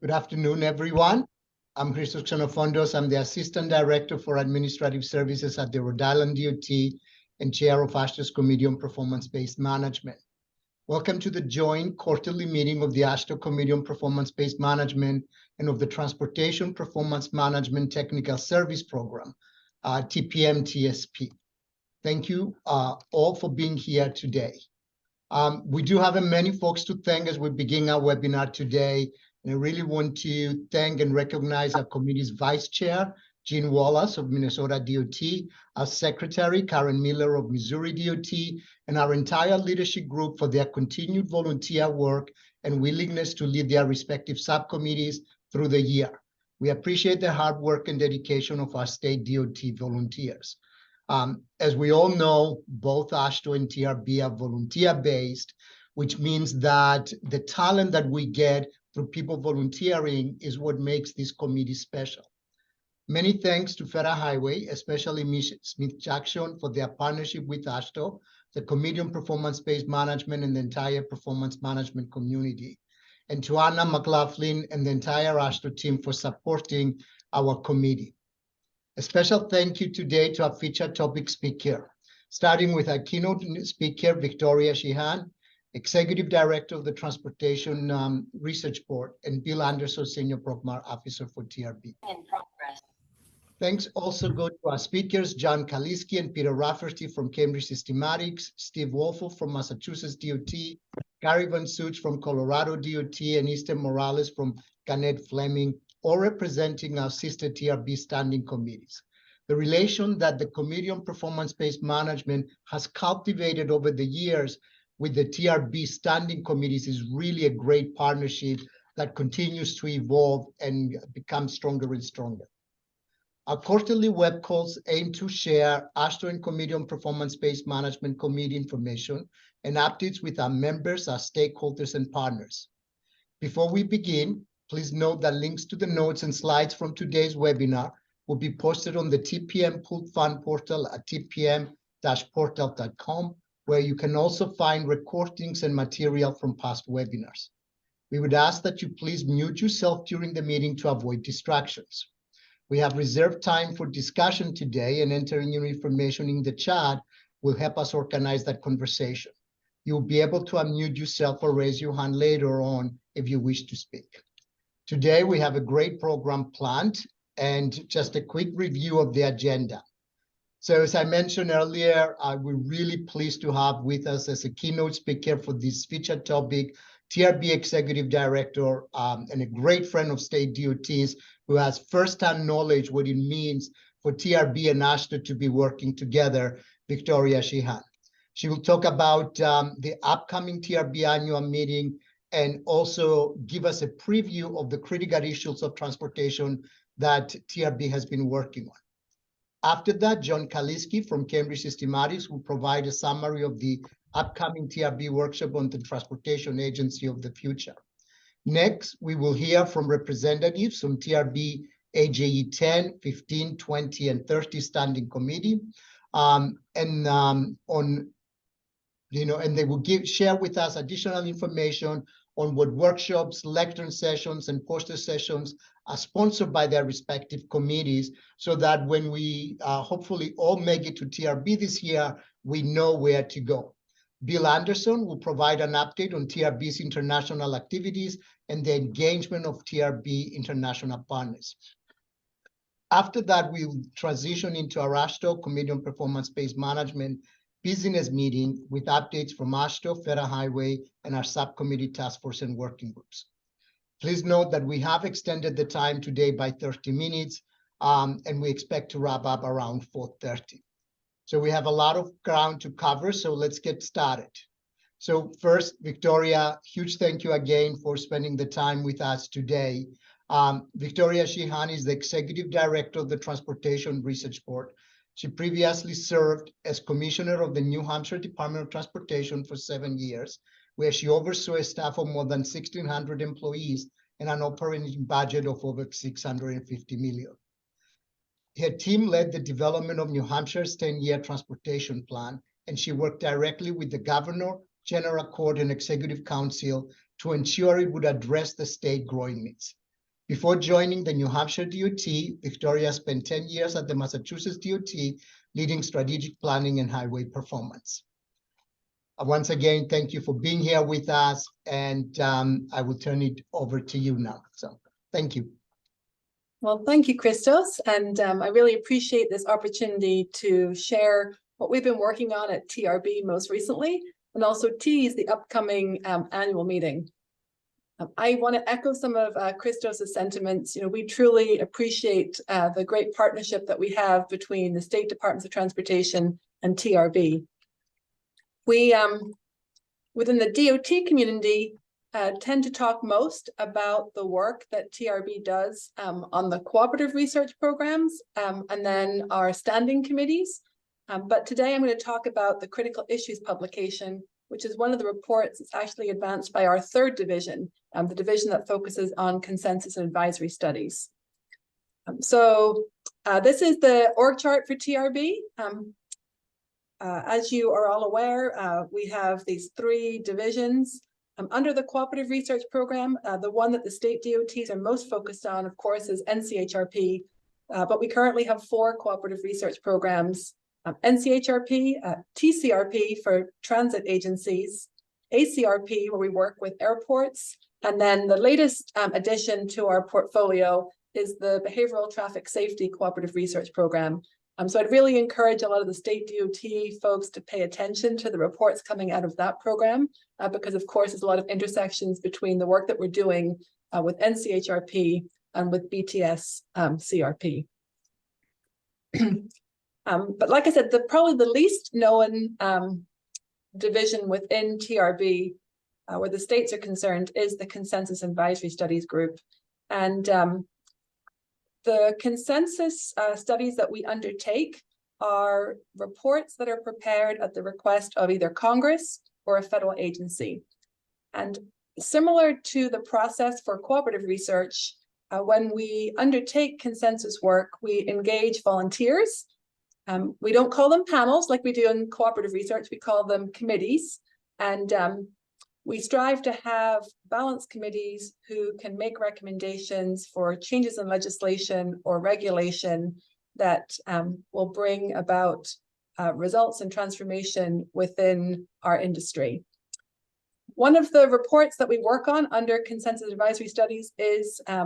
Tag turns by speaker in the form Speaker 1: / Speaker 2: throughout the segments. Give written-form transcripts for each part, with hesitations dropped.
Speaker 1: Good afternoon, everyone. I'm Christos Xenofondos. I'm the Assistant Director for Administrative Services at the Rhode Island DOT and Chair of AASHTO's Committee on Performance-Based Management. Welcome to the joint quarterly meeting of the AASHTO Committee on Performance-Based Management and of the Transportation Performance Management Technical Service Program, TPM TSP. Thank you all for being here today. We do have many folks to thank as we begin our webinar today. And I really want to thank and recognize our committee's Vice Chair, Jean Wallace of Minnesota DOT, our Secretary, Karen Miller of Missouri DOT, and our entire leadership group for their continued volunteer work and willingness to lead their respective subcommittees through the year. We appreciate the hard work and dedication of our state DOT volunteers. As we all know, both AASHTO and TRB are volunteer-based, which means that the talent that we get through people volunteering is what makes this committee special. Many thanks to Federal Highway, especially Ms. Smith-Jackson, for their partnership with AASHTO, the Committee on Performance-Based Management, and the entire performance management community. And to Anna McLaughlin and the entire AASHTO team for supporting our committee. A special thank you today to our featured topic speaker, starting with our keynote speaker, Victoria Sheehan, Executive Director of the Transportation Research Board, and Bill Anderson, Senior Program Officer for TRB.
Speaker 2: In progress.
Speaker 1: Thanks also go to our speakers, John Kaliski and Peter Rafferty from Cambridge Systematics, Steve Wolfel from Massachusetts DOT, Gary Van Such from Colorado DOT, and Easton Morales from Gannett Fleming, all representing our sister TRB standing committees. The relation that the Committee on Performance-Based Management has cultivated over the years with the TRB standing committees is really a great partnership that continues to evolve and become stronger and stronger. Our quarterly web calls aim to share AASHTO and Committee on Performance-Based Management Committee information and updates with our members, our stakeholders, and partners. Before we begin, please note that links to the notes and slides from today's webinar will be posted on the TPM Pooled Fund portal at tpm-portal.com, where you can also find recordings and material from past webinars. We would ask that you please mute yourself during the meeting to avoid distractions. We have reserved time for discussion today, and entering your information in the chat will help us organize that conversation. You'll be able to unmute yourself or raise your hand later on if you wish to speak. Today, we have a great program planned, and just a quick review of the agenda. So as I mentioned earlier, we're really pleased to have with us as a keynote speaker for this featured topic, TRB Executive Director and a great friend of state DOTs who has firsthand knowledge what it means for TRB and AASHTO to be working together, Victoria Sheehan. She will talk about the upcoming TRB annual meeting and also give us a preview of the critical issues of transportation that TRB has been working on. After that, John Kaliski from Cambridge Systematics will provide a summary of the upcoming TRB workshop on the Transportation Agency of the Future. Next, we will hear from representatives from TRB AJE 10, 15, 20, and 30 Standing Committee, and they will share with us additional information on what workshops, lectern sessions, and poster sessions are sponsored by their respective committees, so that when we hopefully all make it to TRB this year, we know where to go. Bill Anderson will provide an update on TRB's international activities and the engagement of TRB international partners. After that, we'll transition into our AASHTO Committee on Performance-Based Management business meeting with updates from AASHTO, Federal Highway, and our subcommittee task force and working groups. Please note that we have extended the time today by 30 minutes, and we expect to wrap up around 4:30. So we have a lot of ground to cover, so let's get started. So first, Victoria, huge thank you again for spending the time with us today. Victoria Sheehan is the Executive Director of the Transportation Research Board. She previously served as Commissioner of the New Hampshire Department of Transportation for 7 years, where she oversaw a staff of more than 1,600 employees and an operating budget of over $650 million. Her team led the development of New Hampshire's 10-year transportation plan, and she worked directly with the Governor, General Court, and Executive Council to ensure it would address the state growing needs. Before joining the New Hampshire DOT, Victoria spent 10 years at the Massachusetts DOT, leading strategic planning and highway performance. Once again, thank you for being here with us, and I will turn it over to you now. So thank you.
Speaker 2: Well, thank you, Christos, and I really appreciate this opportunity to share what we've been working on at TRB most recently, and also tease the upcoming annual meeting. I want to echo some of Christos' sentiments. We truly appreciate the great partnership that we have between the State Departments of Transportation and TRB. We, within the DOT community, tend to talk most about the work that TRB does on the cooperative research programs and then our standing committees. But today I'm going to talk about the critical issues publication, which is one of the reports that's actually advanced by our third division, the division that focuses on consensus and advisory studies. So this is the org chart for TRB. As you are all aware, we have these three divisions. Under the Cooperative Research Program, the one that the state DOTs are most focused on, of course, is NCHRP, but we currently have 4 cooperative research programs, NCHRP, TCRP for transit agencies, ACRP, where we work with airports, and then the latest addition to our portfolio is the Behavioral Traffic Safety Cooperative Research Program. So I'd really encourage a lot of the state DOT folks to pay attention to the reports coming out of that program, because of course there's a lot of intersections between the work that we're doing with NCHRP and with BTS CRP. But like I said, probably the least known division within TRB, where the states are concerned, is the Consensus Advisory Studies Group. And the consensus studies that we undertake are reports that are prepared at the request of either Congress or a federal agency. And similar to the process for cooperative research, when we undertake consensus work, we engage volunteers. We don't call them panels like we do in cooperative research, we call them committees. And we strive to have balanced committees who can make recommendations for changes in legislation or regulation that will bring about results and transformation within our industry. One of the reports that we work on under Consensus Advisory Studies is a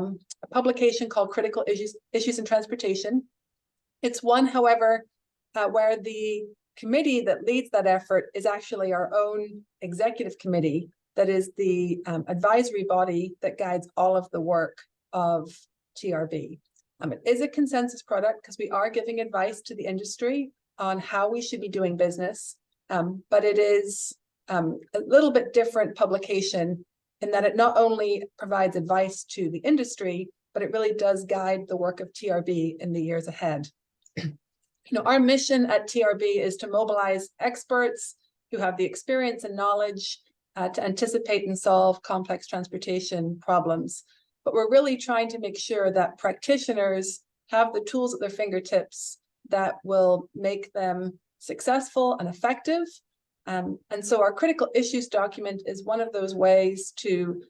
Speaker 2: publication called Critical Issues in Transportation. It's one, however, where the committee that leads that effort is actually our own executive committee, that is the advisory body that guides all of the work of TRB. It is a consensus product because we are giving advice to the industry on how we should be doing business, but it is a little bit different publication in that it not only provides advice to the industry, but it really does guide the work of TRB in the years ahead. Our mission at TRB is to mobilize experts who have the experience and knowledge to anticipate and solve complex transportation problems. But we're really trying to make sure that practitioners have the tools at their fingertips that will make them successful and effective. And so our critical issues document is one of those ways to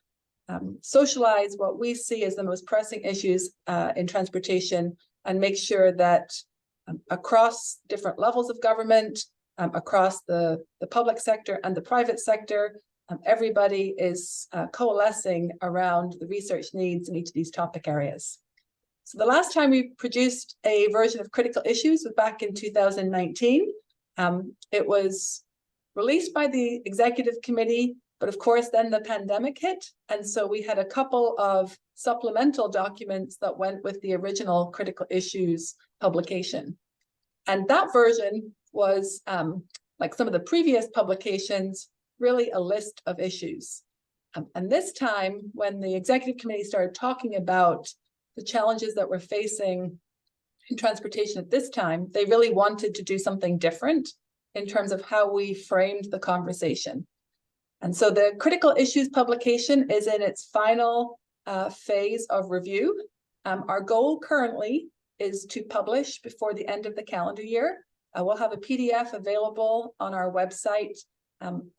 Speaker 2: socialize what we see as the most pressing issues in transportation and make sure that across different levels of government, across the public sector and the private sector, everybody is coalescing around the research needs in each of these topic areas. So the last time we produced a version of Critical Issues was back in 2019. It was released by the executive committee, but of course then the pandemic hit. And so we had a couple of supplemental documents that went with the original Critical Issues publication. And that version was, like some of the previous publications, really a list of issues. And this time, when the executive committee started talking about the challenges that we're facing in transportation at this time, they really wanted to do something different in terms of how we framed the conversation. And so the Critical Issues publication is in its final phase of review. Our goal currently is to publish before the end of the calendar year. We'll have a PDF available on our website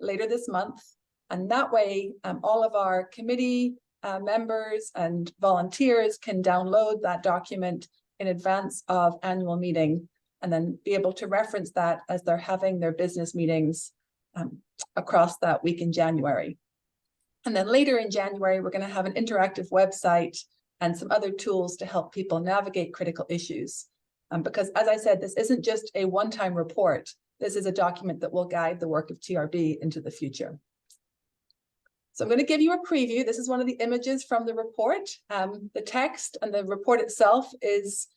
Speaker 2: later this month. And that way, all of our committee members and volunteers can download that document in advance of annual meeting and then be able to reference that as they're having their business meetings across that week in January. And then later in January, we're going to have an interactive website and some other tools to help people navigate critical issues. Because as I said, this isn't just a one-time report. This is a document that will guide the work of TRB into the future. So I'm going to give you a preview. This is one of the images from the report. The text and the report itself is,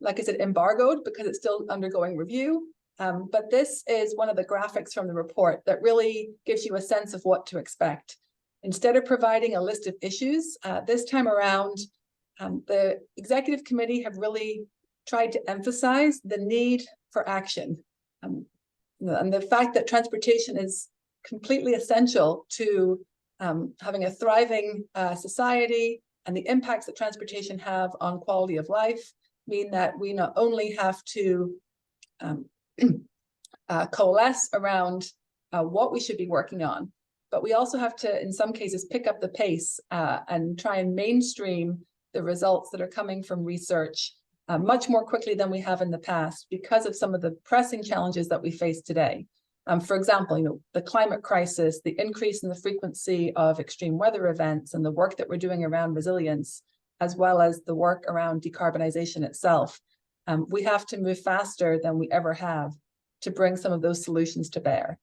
Speaker 2: like I said, embargoed because it's still undergoing review. But this is one of the graphics from the report that really gives you a sense of what to expect. Instead of providing a list of issues, this time around, the executive committee have really tried to emphasize the need for action. And the fact that transportation is completely essential to having a thriving society, and the impacts that transportation have on quality of life mean that we not only have to coalesce around what we should be working on, but we also have to, in some cases, pick up the pace and try and mainstream the results that are coming from research much more quickly than we have in the past because of some of the pressing challenges that we face today. For example, the climate crisis, the increase in the frequency of extreme weather events, and the work that we're doing around resilience, as well as the work around decarbonization itself. We have to move faster than we ever have to bring some of those solutions to bear.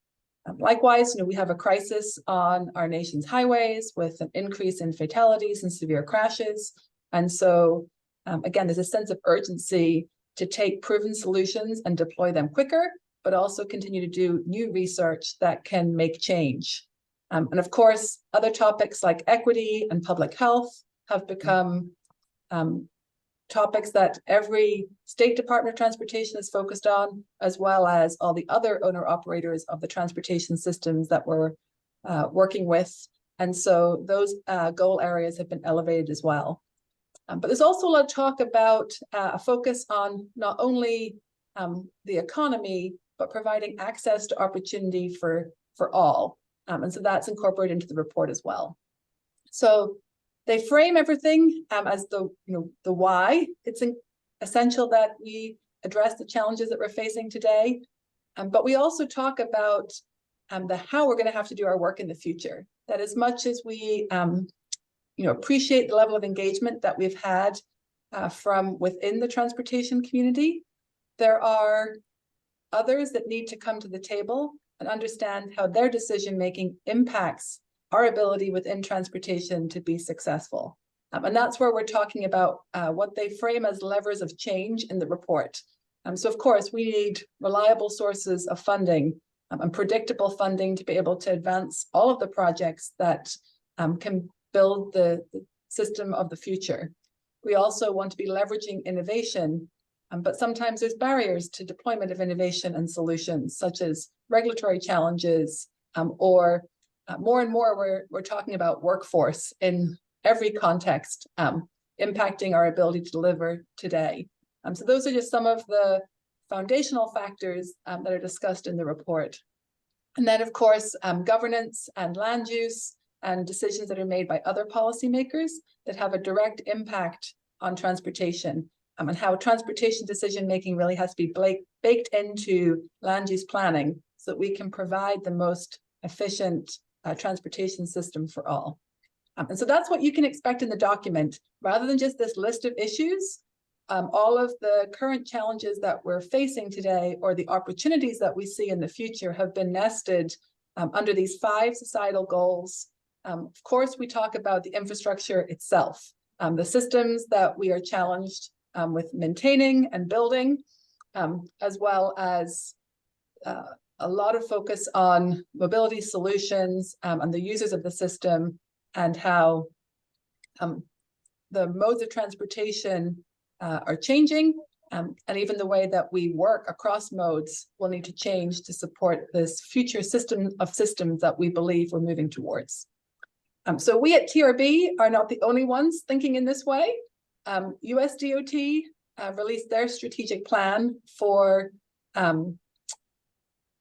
Speaker 2: Likewise, we have a crisis on our nation's highways with an increase in fatalities and severe crashes. And so, again, there's a sense of urgency to take proven solutions and deploy them quicker, but also continue to do new research that can make change. And of course, other topics like equity and public health have become topics that every state department of transportation is focused on, as well as all the other owner-operators of the transportation systems that we're working with. And so those goal areas have been elevated as well. But there's also a lot of talk about a focus on not only the economy, but providing access to opportunity for all. And so that's incorporated into the report as well. So they frame everything as the why. It's essential that we address the challenges that we're facing today. But we also talk about the how we're going to have to do our work in the future. That as much as we appreciate the level of engagement that we've had from within the transportation community, there are others that need to come to the table and understand how their decision-making impacts our ability within transportation to be successful. And that's where we're talking about what they frame as levers of change in the report. So of course, we need reliable sources of funding and predictable funding to be able to advance all of the projects that can build the system of the future. We also want to be leveraging innovation, but sometimes there's barriers to deployment of innovation and solutions, such as regulatory challenges, or more and more we're talking about workforce in every context, impacting our ability to deliver today. So those are just some of the foundational factors that are discussed in the report. And then, of course, governance and land use and decisions that are made by other policymakers that have a direct impact on transportation, and how transportation decision-making really has to be baked into land use planning so that we can provide the most efficient transportation system for all. And so that's what you can expect in the document, rather than just this list of issues. All of the current challenges that we're facing today, or the opportunities that we see in the future, have been nested under these 5 societal goals. Of course, we talk about the infrastructure itself, the systems that we are challenged with maintaining and building, as well as a lot of focus on mobility solutions and the users of the system, and how the modes of transportation are changing, and even the way that we work across modes will need to change to support this future system of systems that we believe we're moving towards. So we at TRB are not the only ones thinking in this way. USDOT released their strategic plan for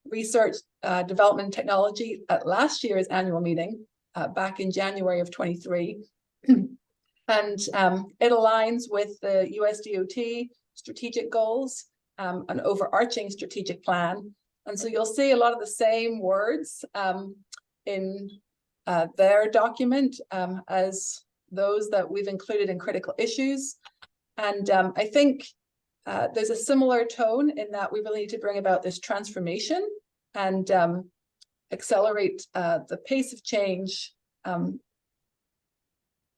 Speaker 2: research, development, and technology at last year's annual meeting, back in January of 23. And it aligns with the USDOT strategic goals, an overarching strategic plan. And so you'll see a lot of the same words in their document as those that we've included in critical issues. And I think there's a similar tone in that we really need to bring about this transformation and accelerate the pace of change,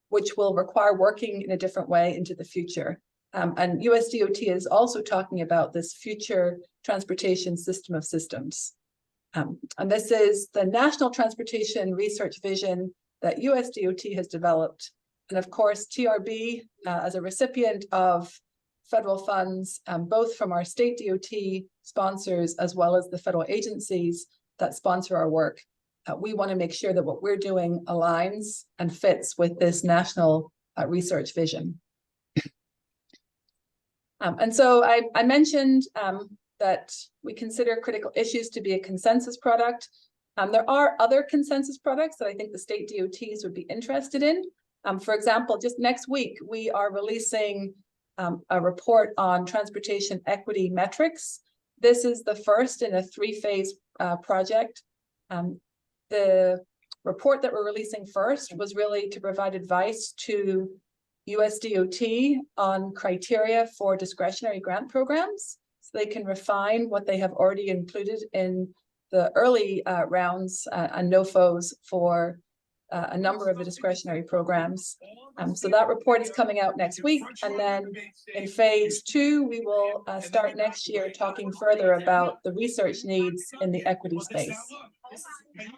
Speaker 2: which will require working in a different way into the future. And USDOT is also talking about this future transportation system of systems. And this is the National Transportation Research Vision that USDOT has developed. And of course, TRB, as a recipient of federal funds, both from our state DOT sponsors, as well as the federal agencies that sponsor our work, we want to make sure that what we're doing aligns and fits with this national research vision. And so I mentioned that we consider critical issues to be a consensus product. There are other consensus products that I think the state DOTs would be interested in. For example, just next week, we are releasing a report on transportation equity metrics. This is the first in a 3-phase project. The report that we're releasing first was really to provide advice to USDOT on criteria for discretionary grant programs, so they can refine what they have already included in the early rounds and NOFOs for a number of the discretionary programs. So that report is coming out next week. And then in phase 2, we will start next year talking further about the research needs in the equity space.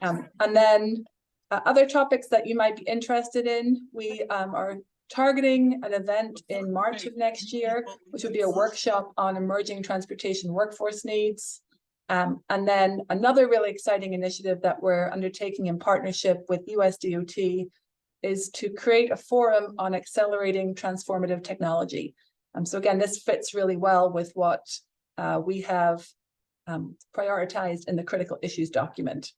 Speaker 2: And then other topics that you might be interested in, we are targeting an event in March of next year, which would be a workshop on emerging transportation workforce needs. And then another really exciting initiative that we're undertaking in partnership with USDOT is to create a forum on accelerating transformative technology. So again, this fits really well with what we have prioritized in the critical issues document.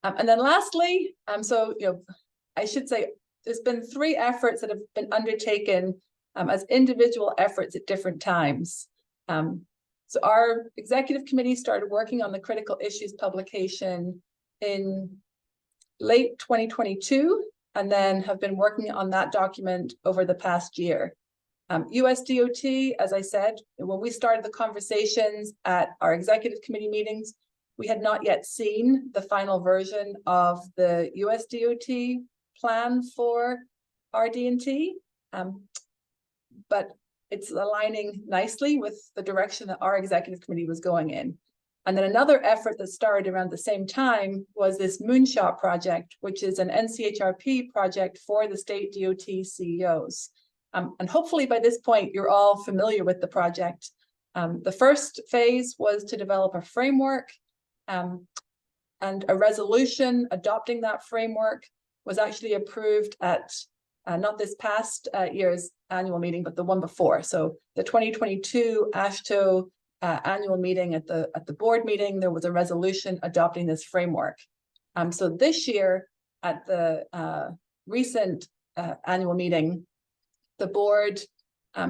Speaker 2: And then lastly, I should say there's been 3 efforts that have been undertaken as individual efforts at different times. So our executive committee started working on the critical issues publication in late 2022, and then have been working on that document over the past year. USDOT, as I said, when we started the conversations at our executive committee meetings, we had not yet seen the final version of the USDOT plan for RD&T, but it's aligning nicely with the direction that our executive committee was going in. And then another effort that started around the same time was this Moonshot project, which is an NCHRP project for the state DOT CEOs. And hopefully by this point, you're all familiar with the project. The first phase was to develop a framework, and a resolution adopting that framework was actually approved at not this past year's annual meeting, but the one before. So the 2022 AASHTO annual meeting at the board meeting, there was a resolution adopting this framework. So this year at the recent annual meeting, the board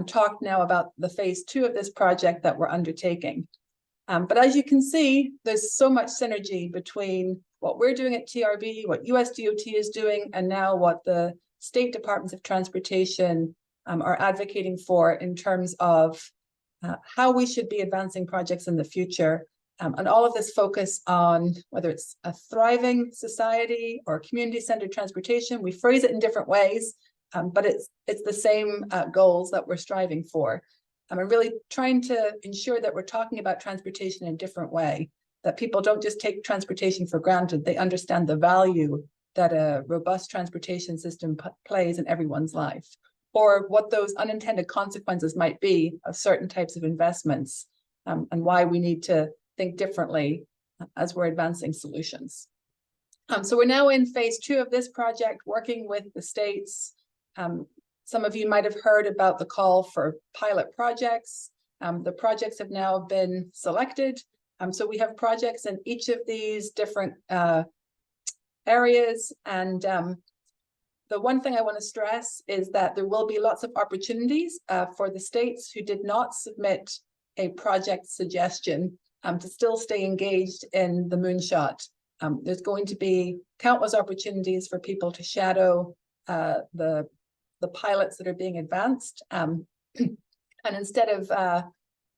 Speaker 2: talked now about the phase 2 of this project that we're undertaking. But as you can see, there's so much synergy between what we're doing at TRB, what USDOT is doing, and now what the state departments of transportation are advocating for in terms of how we should be advancing projects in the future. And all of this focus on whether it's a thriving society or community-centered transportation, we phrase it in different ways, but it's the same goals that we're striving for. And we're really trying to ensure that we're talking about transportation in a different way, that people don't just take transportation for granted. They understand the value that a robust transportation system plays in everyone's life, or what those unintended consequences might be of certain types of investments, and why we need to think differently as we're advancing solutions. So we're now in phase 2 of this project, working with the states. Some of you might have heard about the call for pilot projects. The projects have now been selected. So we have projects in each of these different areas, and The one thing I want to stress is that there will be lots of opportunities for the states who did not submit a project suggestion to still stay engaged in the moonshot. There's going to be countless opportunities for people to shadow the pilots that are being advanced. And instead of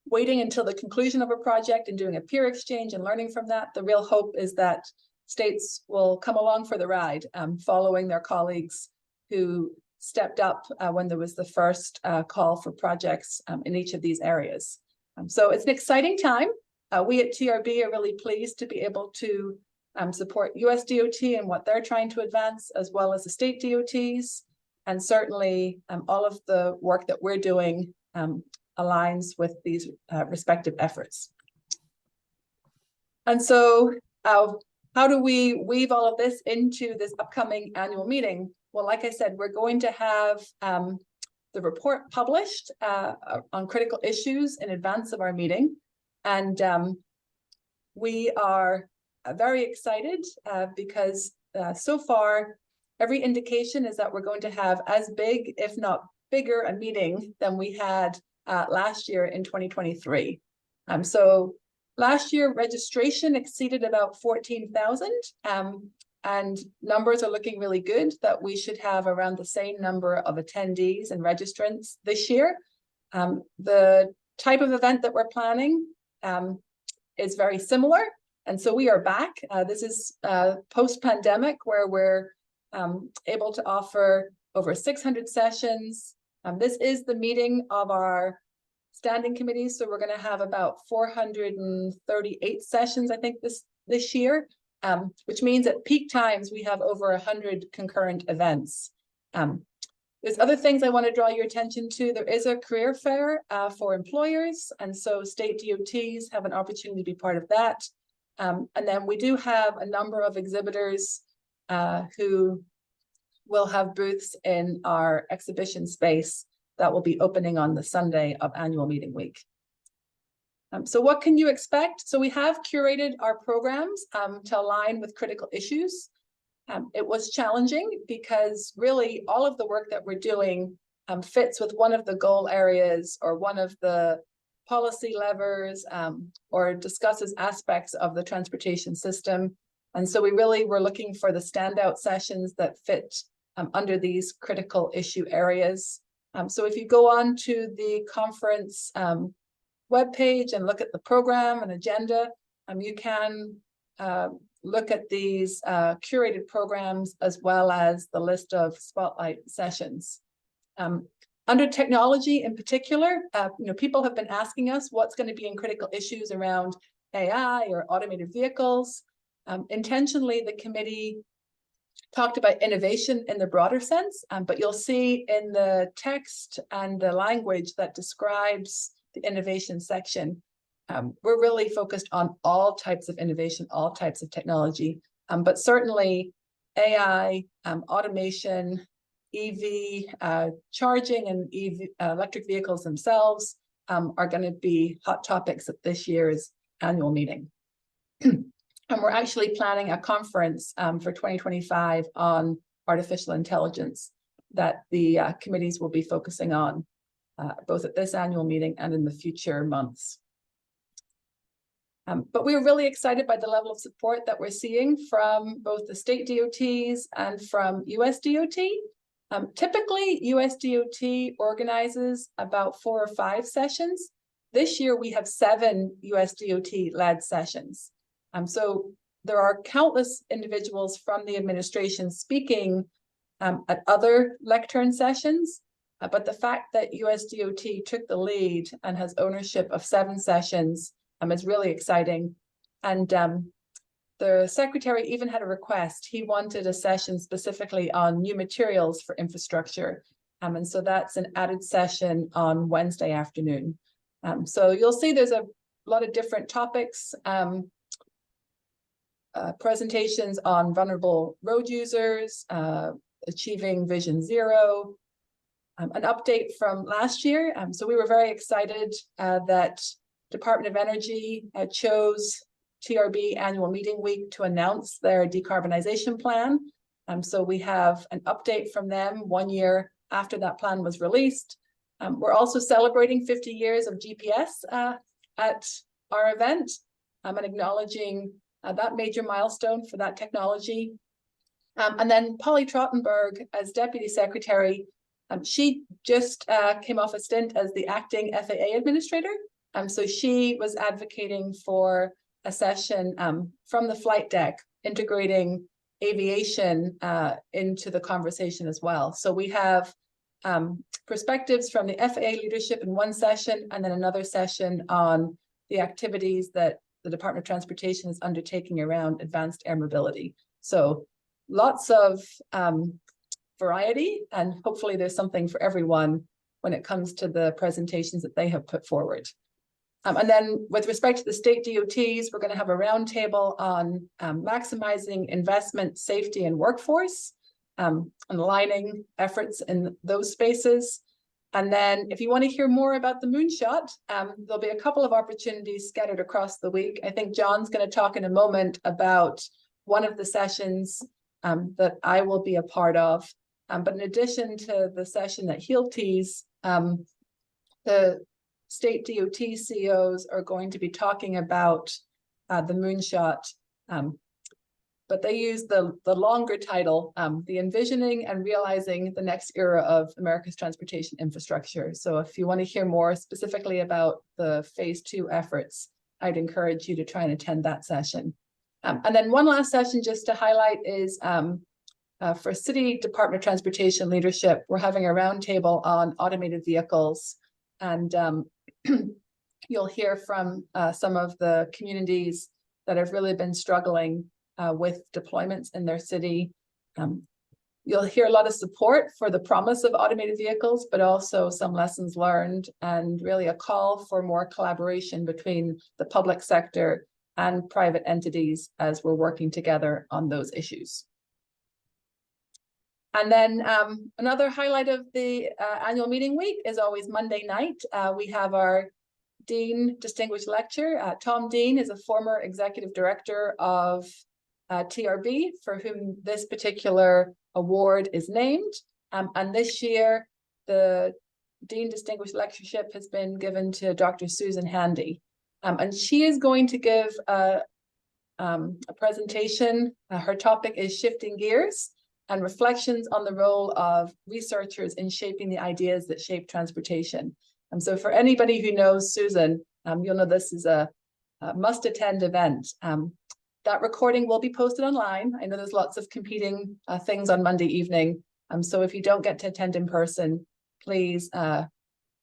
Speaker 2: waiting until the conclusion of a project and doing a peer exchange and learning from that, the real hope is that states will come along for the ride, following their colleagues who stepped up when there was the first call for projects in each of these areas. So it's an exciting time. We at TRB are really pleased to be able to support US DOT and what they're trying to advance, as well as the state DOTs. And certainly all of the work that we're doing aligns with these respective efforts. And so how do we weave all of this into this upcoming annual meeting? Well, like I said, we're going to have the report published on critical issues in advance of our meeting. And we are very excited because so far, every indication is that we're going to have as big, if not bigger, a meeting than we had last year in 2023. So last year, registration exceeded about 14,000, and numbers are looking really good that we should have around the same number of attendees and registrants this year. The type of event that we're planning is very similar. And so we are back. This is post-pandemic, where we're able to offer over 600 sessions. This is the meeting of our standing committees. So we're going to have about 438 sessions, I think, this year, which means at peak times we have over 100 concurrent events. There's other things I want to draw your attention to. There is a career fair for employers, and so state DOTs have an opportunity to be part of that. And then we do have a number of exhibitors who will have booths in our exhibition space that will be opening on the Sunday of annual meeting week. So what can you expect? So we have curated our programs to align with critical issues. It was challenging because really all of the work that we're doing fits with one of the goal areas or one of the policy levers or discusses aspects of the transportation system. And so we really were looking for the standout sessions that fit under these critical issue areas. So if you go on to the conference webpage and look at the program and agenda, you can look at these curated programs as well as the list of spotlight sessions. Under technology in particular, people have been asking us what's going to be in critical issues around AI or automated vehicles. Intentionally, the committee talked about innovation in the broader sense, but you'll see in the text and the language that describes the innovation section, we're really focused on all types of innovation, all types of technology, but certainly AI, automation, EV charging and EV electric vehicles themselves are going to be hot topics at this year's annual meeting. And we're actually planning a conference for 2025 on artificial intelligence that the committees will be focusing on both at this annual meeting and in the future months. But we're really excited by the level of support that we're seeing from both the state DOTs and from US DOT. Typically, US DOT organizes about 4 or 5 sessions. This year, we have 7 US DOT-led sessions. So there are countless individuals from the administration speaking at other lectern sessions, but the fact that US DOT took the lead and has ownership of 7 sessions is really exciting. And the secretary even had a request. He wanted a session specifically on new materials for infrastructure. And so that's an added session on Wednesday afternoon. So you'll see there's a lot of different topics. Presentations on vulnerable road users, achieving Vision Zero, an update from last year. So we were very excited that Department of Energy chose TRB Annual Meeting Week to announce their decarbonization plan. So we have an update from them 1 year after that plan was released. We're also celebrating 50 years of GPS at our event and acknowledging that major milestone for that technology. And then Polly Trottenberg, as Deputy Secretary, she just came off a stint as the acting FAA Administrator. So she was advocating for a session from the flight deck, integrating aviation into the conversation as well. So we have perspectives from the FAA leadership in one session, and then another session on the activities that the Department of Transportation is undertaking around advanced air mobility. So lots of variety, and hopefully there's something for everyone when it comes to the presentations that they have put forward. And then with respect to the state DOTs, we're going to have a roundtable on maximizing investment, safety, and workforce, and aligning efforts in those spaces. And then if you want to hear more about the moonshot, there'll be a couple of opportunities scattered across the week. I think John's going to talk in a moment about one of the sessions that I will be a part of. But in addition to the session that he'll tease, the state DOT CEOs are going to be talking about the moonshot, but they use the longer title, the envisioning and realizing the next era of America's transportation infrastructure. So if you want to hear more specifically about the phase 2 efforts, I'd encourage you to try and attend that session. And then one last session just to highlight is for City Department of Transportation leadership, we're having a roundtable on automated vehicles. And you'll hear from some of the communities that have really been struggling with deployments in their city. You'll hear a lot of support for the promise of automated vehicles, but also some lessons learned and really a call for more collaboration between the public sector and private entities as we're working together on those issues. And then another highlight of the annual meeting week is always Monday night. We have our Dean Distinguished Lecture. Tom Dean is a former Executive Director of TRB, for whom this particular award is named. And this year, the Dean Distinguished Lectureship has been given to Dr. Susan Handy. And she is going to give a presentation. Her topic is Shifting Gears and Reflections on the Role of Researchers in Shaping the Ideas that Shape Transportation. So for anybody who knows Susan, you'll know this is a must-attend event. That recording will be posted online. I know there's lots of competing things on Monday evening. So if you don't get to attend in person, please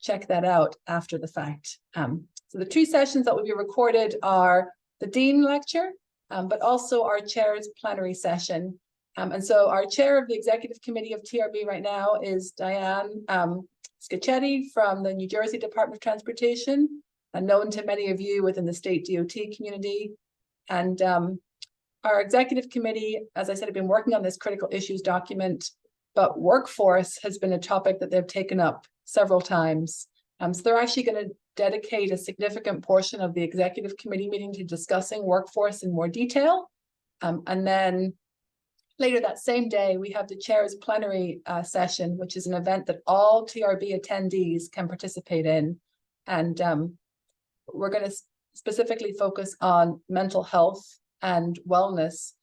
Speaker 2: check that out after the fact. So the 2 sessions that will be recorded are the Dean Lecture, but also our Chair's plenary session. And so our Chair of the Executive Committee of TRB right now is Diane Scacchetti from the New Jersey Department of Transportation, known to many of you within the state DOT community. And our executive committee, as I said, have been working on this critical issues document, but workforce has been a topic that they've taken up several times. So they're actually going to dedicate a significant portion of the executive committee meeting to discussing workforce in more detail. And then later that same day, we have the chair's plenary session, which is an event that all TRB attendees can participate in. And we're going to specifically focus on mental health and wellness.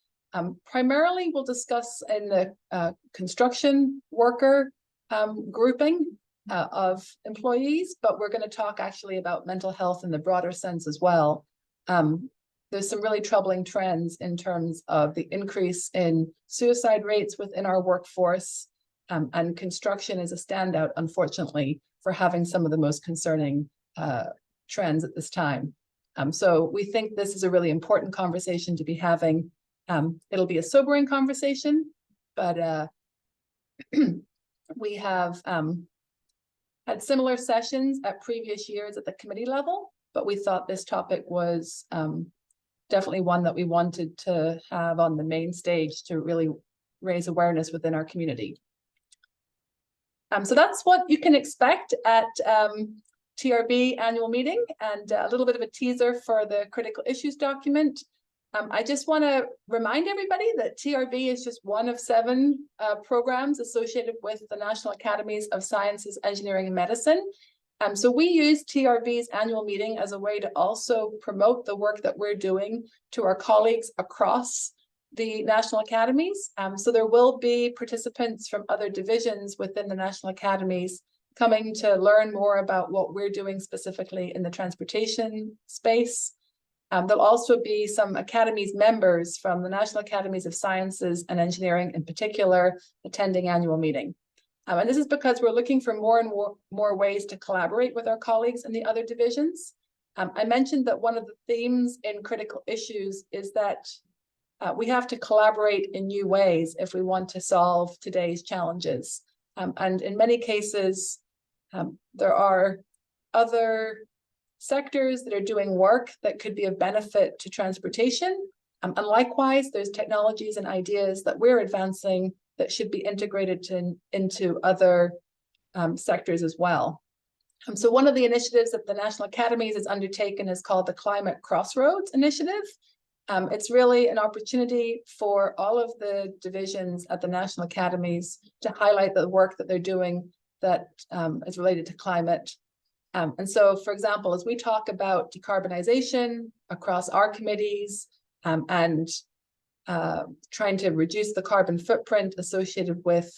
Speaker 2: Primarily, we'll discuss in the construction worker grouping of employees, but we're going to talk actually about mental health in the broader sense as well. There's some really troubling trends in terms of the increase in suicide rates within our workforce, and construction is a standout, unfortunately, for having some of the most concerning trends at this time. So we think this is a really important conversation to be having. It'll be a sobering conversation, but we have had similar sessions at previous years at the committee level, but we thought this topic was definitely one that we wanted to have on the main stage to really raise awareness within our community. So that's what you can expect at TRB annual meeting, and a little bit of a teaser for the critical issues document. I just want to remind everybody that TRB is just one of 7 programs associated with the National Academies of Sciences, Engineering, and Medicine. So we use TRB's annual meeting as a way to also promote the work that we're doing to our colleagues across the National Academies. So there will be participants from other divisions within the National Academies coming to learn more about what we're doing specifically in the transportation space. There'll also be some Academies members from the National Academies of Sciences and Engineering in particular attending annual meeting. And this is because we're looking for more and more ways to collaborate with our colleagues in the other divisions. I mentioned that one of the themes in critical issues is that we have to collaborate in new ways if we want to solve today's challenges. And in many cases, there are other sectors that are doing work that could be of benefit to transportation. And likewise, there's technologies and ideas that we're advancing that should be integrated into other sectors as well. So one of the initiatives that the National Academies has undertaken is called the Climate Crossroads Initiative. It's really an opportunity for all of the divisions at the National Academies to highlight the work that they're doing that is related to climate. And so, for example, as we talk about decarbonization across our committees and trying to reduce the carbon footprint associated with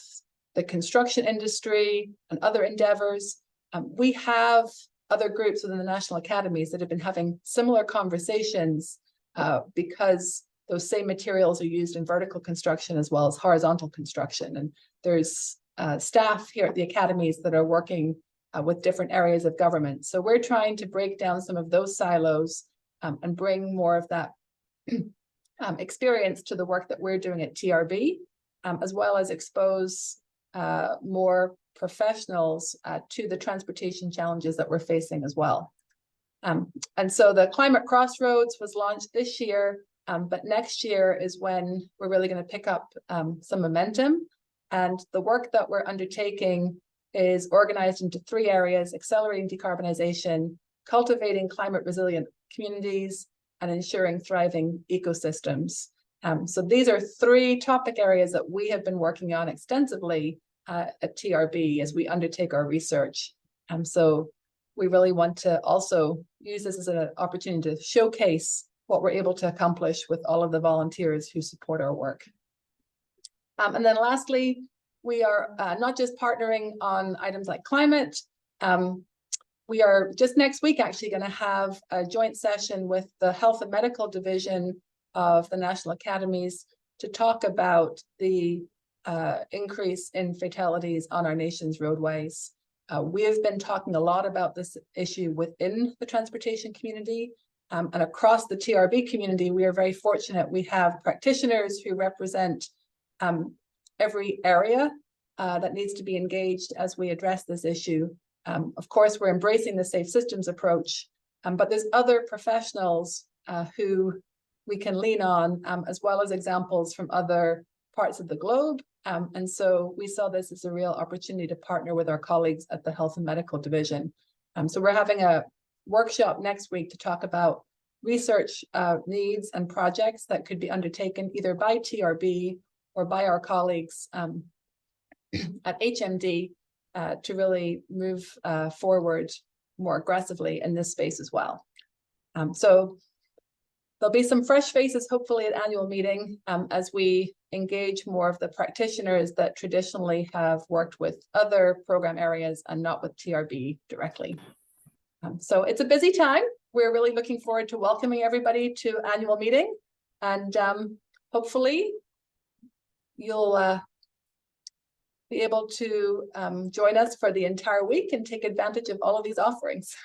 Speaker 2: the construction industry and other endeavors, we have other groups within the National Academies that have been having similar conversations because those same materials are used in vertical construction as well as horizontal construction. And there's staff here at the academies that are working with different areas of government. So we're trying to break down some of those silos and bring more of that experience to the work that we're doing at TRB, as well as expose more professionals to the transportation challenges that we're facing as well. And so the Climate Crossroads was launched this year, but next year is when we're really going to pick up some momentum. And the work that we're undertaking is organized into 3 areas: accelerating decarbonization, cultivating climate resilient communities, and ensuring thriving ecosystems. So these are 3 topic areas that we have been working on extensively at TRB as we undertake our research. So we really want to also use this as an opportunity to showcase what we're able to accomplish with all of the volunteers who support our work. And then lastly, we are not just partnering on items like climate. We are just next week actually going to have a joint session with the Health and Medical Division of the National Academies to talk about the increase in fatalities on our nation's roadways. We have been talking a lot about this issue within the transportation community, and across the TRB community. We are very fortunate. We have practitioners who represent every area that needs to be engaged as we address this issue. Of course, we're embracing the safe systems approach, but there's other professionals who we can lean on, as well as examples from other parts of the globe. And so we saw this as a real opportunity to partner with our colleagues at the Health and Medical Division. So we're having a workshop next week to talk about research needs and projects that could be undertaken either by TRB or by our colleagues at HMD to really move forward more aggressively in this space as well. So there'll be some fresh faces, hopefully, at annual meeting as we engage more of the practitioners that traditionally have worked with other program areas and not with TRB directly. So it's a busy time. We're really looking forward to welcoming everybody to annual meeting, and hopefully you'll be able to join us for the entire week and take advantage of all of these offerings.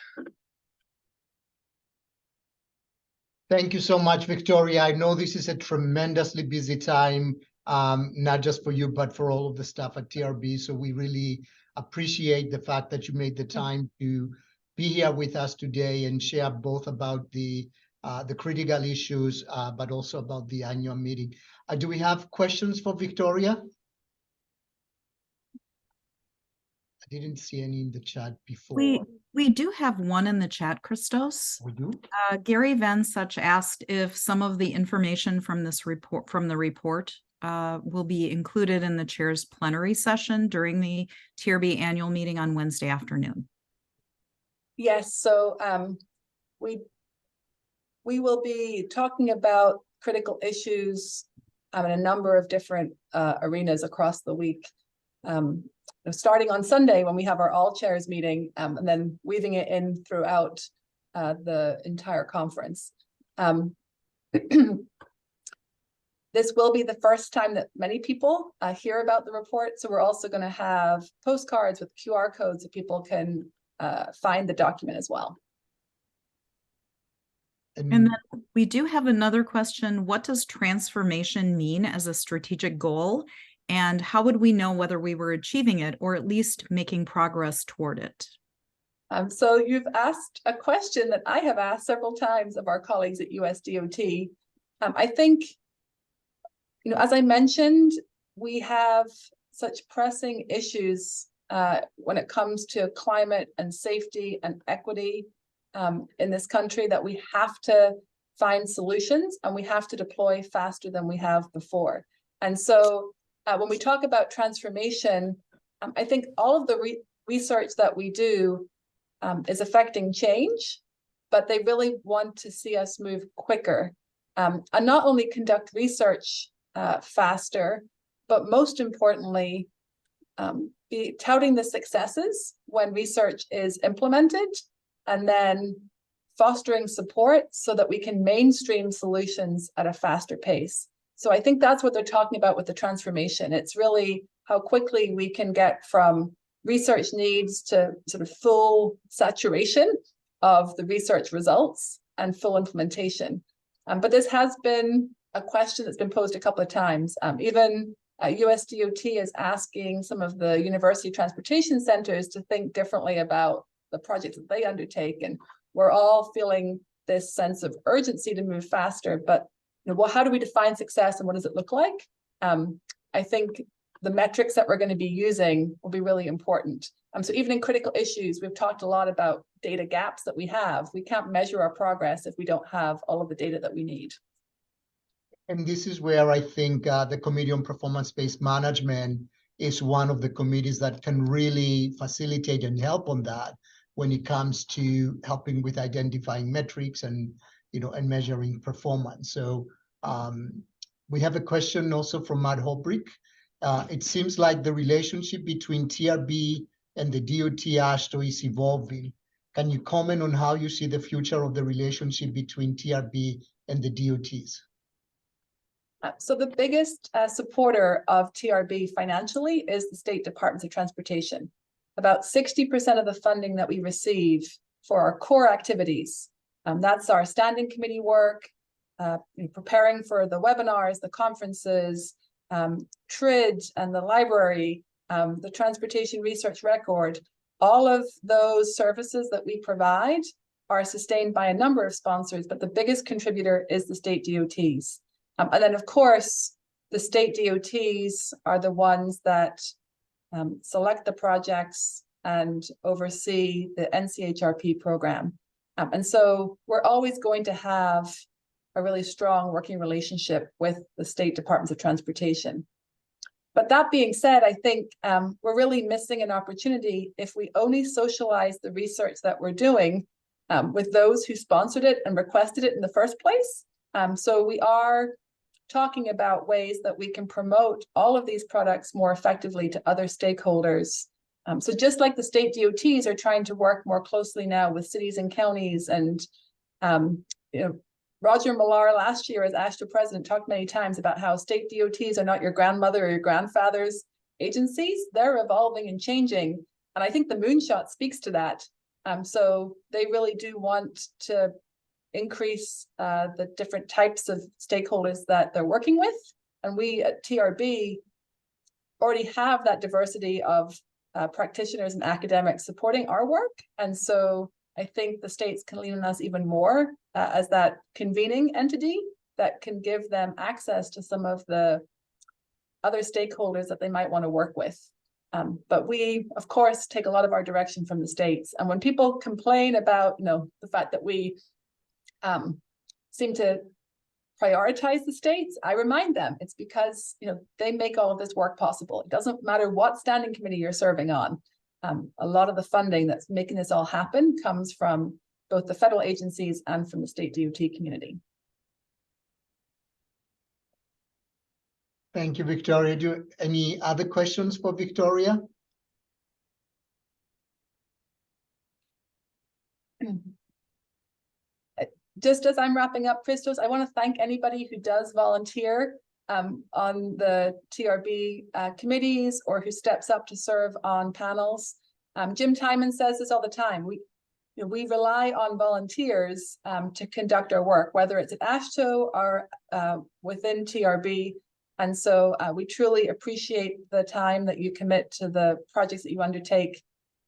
Speaker 1: Thank you so much, Victoria. I know this is a tremendously busy time, not just for you, but for all of the staff at TRB. So we really appreciate the fact that you made the time to be here with us today and share both about the critical issues, but also about the annual meeting. Do we have questions for Victoria? I didn't see any in the chat before.
Speaker 3: We do have one in the chat, Christos.
Speaker 1: We do.
Speaker 3: Gary Van Such asked if some of the information from this report, will be included in the chair's plenary session during the TRB annual meeting on Wednesday afternoon.
Speaker 2: Yes, so we will be talking about critical issues in a number of different arenas across the week. Starting on Sunday when we have our all chairs meeting, and then weaving it in throughout the entire conference. This will be the first time that many people hear about the report. So we're also going to have postcards with QR codes so people can find the document as well.
Speaker 3: And then we do have another question. What does transformation mean as a strategic goal? And how would we know whether we were achieving it or at least making progress toward it?
Speaker 2: So you've asked a question that I have asked several times of our colleagues at USDOT. I think, as I mentioned, we have such pressing issues when it comes to climate and safety and equity in this country that we have to find solutions and we have to deploy faster than we have before. And so when we talk about transformation, I think all of the research that we do is affecting change, but they really want to see us move quicker and not only conduct research faster, but most importantly, be touting the successes when research is implemented and then fostering support so that we can mainstream solutions at a faster pace. So I think that's what they're talking about with the transformation. It's really how quickly we can get from research needs to sort of full saturation of the research results and full implementation. But this has been a question that's been posed a couple of times. Even USDOT is asking some of the university transportation centers to think differently about the projects that they undertake. And we're all feeling this sense of urgency to move faster. But well, how do we define success and what does it look like? I think the metrics that we're going to be using will be really important. So even in critical issues, we've talked a lot about data gaps that we have. We can't measure our progress if we don't have all of the data that we need.
Speaker 1: And this is where I think the Committee on Performance-Based Management is one of the committees that can really facilitate and help on that when it comes to helping with identifying metrics and and measuring performance. So we have a question also from Matt Holbrick. It seems like the relationship between TRB and the DOT AASHTO is evolving. Can you comment on how you see the future of the relationship between TRB and the DOTs?
Speaker 2: So the biggest supporter of TRB financially is the State Departments of Transportation. About 60% of the funding that we receive for our core activities, that's our standing committee work, preparing for the webinars, the conferences, TRID and the library, the transportation research record. All of those services that we provide are sustained by a number of sponsors, but the biggest contributor is the state DOTs. And then, of course, the state DOTs are the ones that select the projects and oversee the NCHRP program. And so we're always going to have a really strong working relationship with the State Departments of Transportation. But that being said, I think we're really missing an opportunity if we only socialize the research that we're doing with those who sponsored it and requested it in the first place. So we are talking about ways that we can promote all of these products more effectively to other stakeholders. So just like the state DOTs are trying to work more closely now with cities and counties, and Roger Millar last year as AASHTO president talked many times about how state DOTs are not your grandmother or your grandfather's agencies. They're evolving and changing. And I think the moonshot speaks to that. So they really do want to increase the different types of stakeholders that they're working with. And we at TRB already have that diversity of practitioners and academics supporting our work. And so I think the states can lean on us even more as that convening entity that can give them access to some of the other stakeholders that they might want to work with. But we, of course, take a lot of our direction from the states. And when people complain about, the fact that we seem to prioritize the states, I remind them it's because, they make all of this work possible. It doesn't matter what standing committee you're serving on. A lot of the funding that's making this all happen comes from both the federal agencies and from the state DOT community.
Speaker 1: Thank you, Victoria. Any other questions for Victoria?
Speaker 2: Just as I'm wrapping up, Christos, I want to thank anybody who does volunteer on the TRB committees or who steps up to serve on panels. Jim Timon says this all the time. We rely on volunteers to conduct our work, whether it's at AASHTO or within TRB. And so we truly appreciate the time that you commit to the projects that you undertake.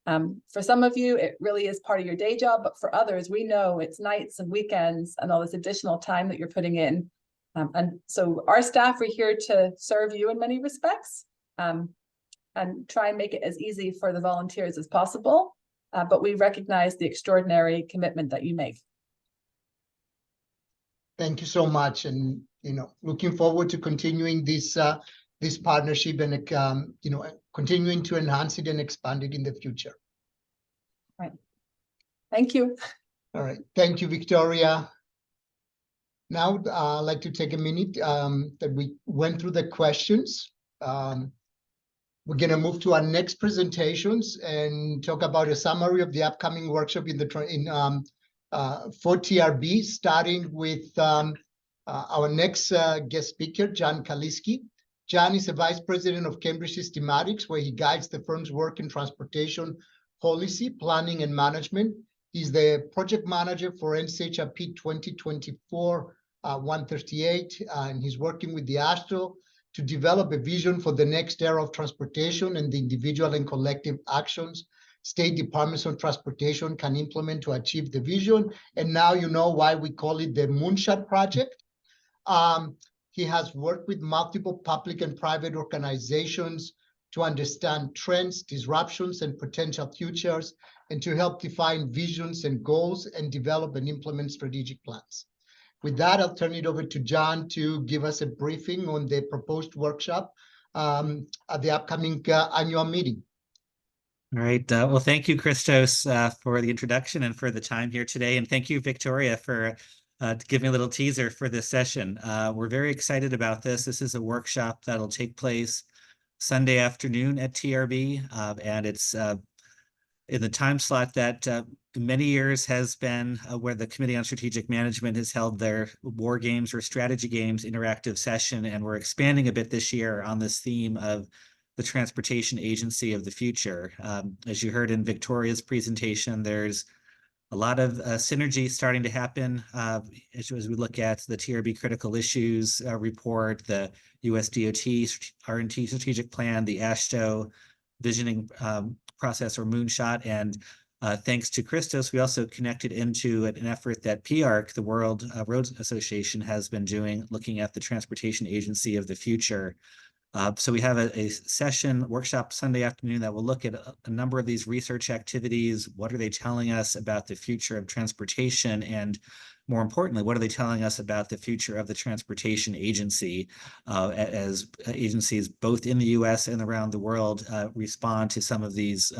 Speaker 2: For some of you, it really is part of your day job, but for others, we know it's nights and weekends and all this additional time that you're putting in. And so our staff are here to serve you in many respects and try and make it as easy for the volunteers as possible. But we recognize the extraordinary commitment that you make.
Speaker 1: Thank you so much. And, looking forward to continuing this partnership and, continuing to enhance it and expand it in the future.
Speaker 2: Right. Thank you.
Speaker 1: All right. Thank you, Victoria. Now, I'd like to take a minute that we went through the questions. We're going to move to our next presentations and talk about a summary of the upcoming workshop for TRB, starting with our next guest speaker, Jan Kaliski. Jan is a vice president of Cambridge Systematics, where he guides the firm's work in transportation policy, planning, and management. He's the project manager for NCHRP 2024-138, and he's working with the AASHTO to develop a vision for the next era of transportation and the individual and collective actions state departments of transportation can implement to achieve the vision. And now you know why we call it the Moonshot Project. He has worked with multiple public and private organizations to understand trends, disruptions, and potential futures, and to help define visions and goals and develop and implement strategic plans. With that, I'll turn it over to John to give us a briefing on the proposed workshop at the upcoming annual meeting.
Speaker 4: All right. Well, thank you, Christos, for the introduction and for the time here today. And thank you, Victoria, for giving me a little teaser for this session. We're very excited about this. This is a workshop that'll take place Sunday afternoon at TRB, and it's in the time slot that many years has been where the Committee on Strategic Management has held their War Games or Strategy Games interactive session, and we're expanding a bit this year on this theme of the transportation agency of the future. As you heard in Victoria's presentation, there's a lot of synergy starting to happen as we look at the TRB critical issues report, the US DOT R&T strategic plan, the AASHTO visioning process or moonshot. And thanks to Christos, we also connected into an effort that PARC, the World Roads Association, has been doing, looking at the transportation agency of the future. So we have a session workshop Sunday afternoon that will look at a number of these research activities. What are they telling us about the future of transportation? And more importantly, what are they telling us about the future of the transportation agency as agencies both in the US and around the world respond to some of these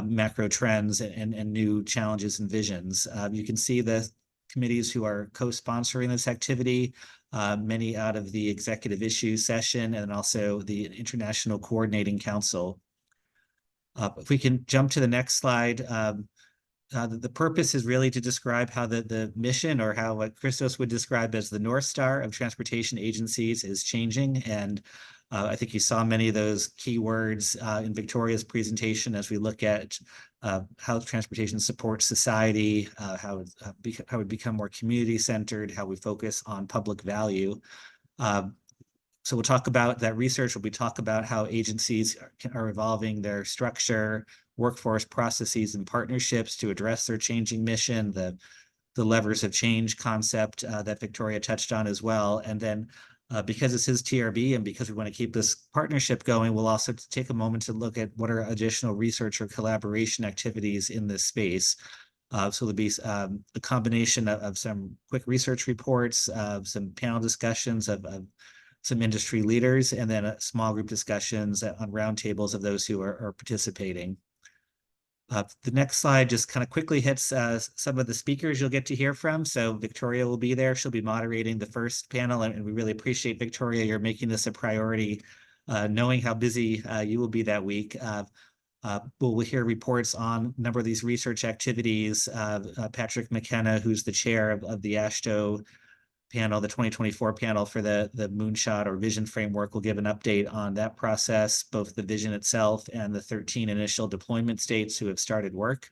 Speaker 4: macro trends and new challenges and visions. You can see the committees who are co-sponsoring this activity, many out of the Executive Issues session and also the International Coordinating Council. If we can jump to the next slide, the purpose is really to describe how the mission, or how what Christos would describe as the North Star of transportation agencies, is changing. And I think you saw many of those key words in Victoria's presentation as we look at how transportation supports society, how it become more community-centered, how we focus on public value. So we'll talk about that research. We'll talk about how agencies are evolving their structure, workforce processes, and partnerships to address their changing mission, the levers of change concept that Victoria touched on as well. And then because this is TRB and because we want to keep this partnership going, we'll also take a moment to look at what are additional research or collaboration activities in this space. So there'll be a combination of some quick research reports, some panel discussions of some industry leaders, and then small group discussions on roundtables of those who are participating. The next slide just kind of quickly hits some of the speakers you'll get to hear from. So Victoria will be there. She'll be moderating the first panel, and we really appreciate, Victoria, you're making this a priority, knowing how busy you will be that week. We'll hear reports on a number of these research activities. Patrick McKenna, who's the chair of the AASHTO panel, the 2024 panel for the Moonshot or Vision Framework, will give an update on that process, both the vision itself and the 13 initial deployment states who have started work.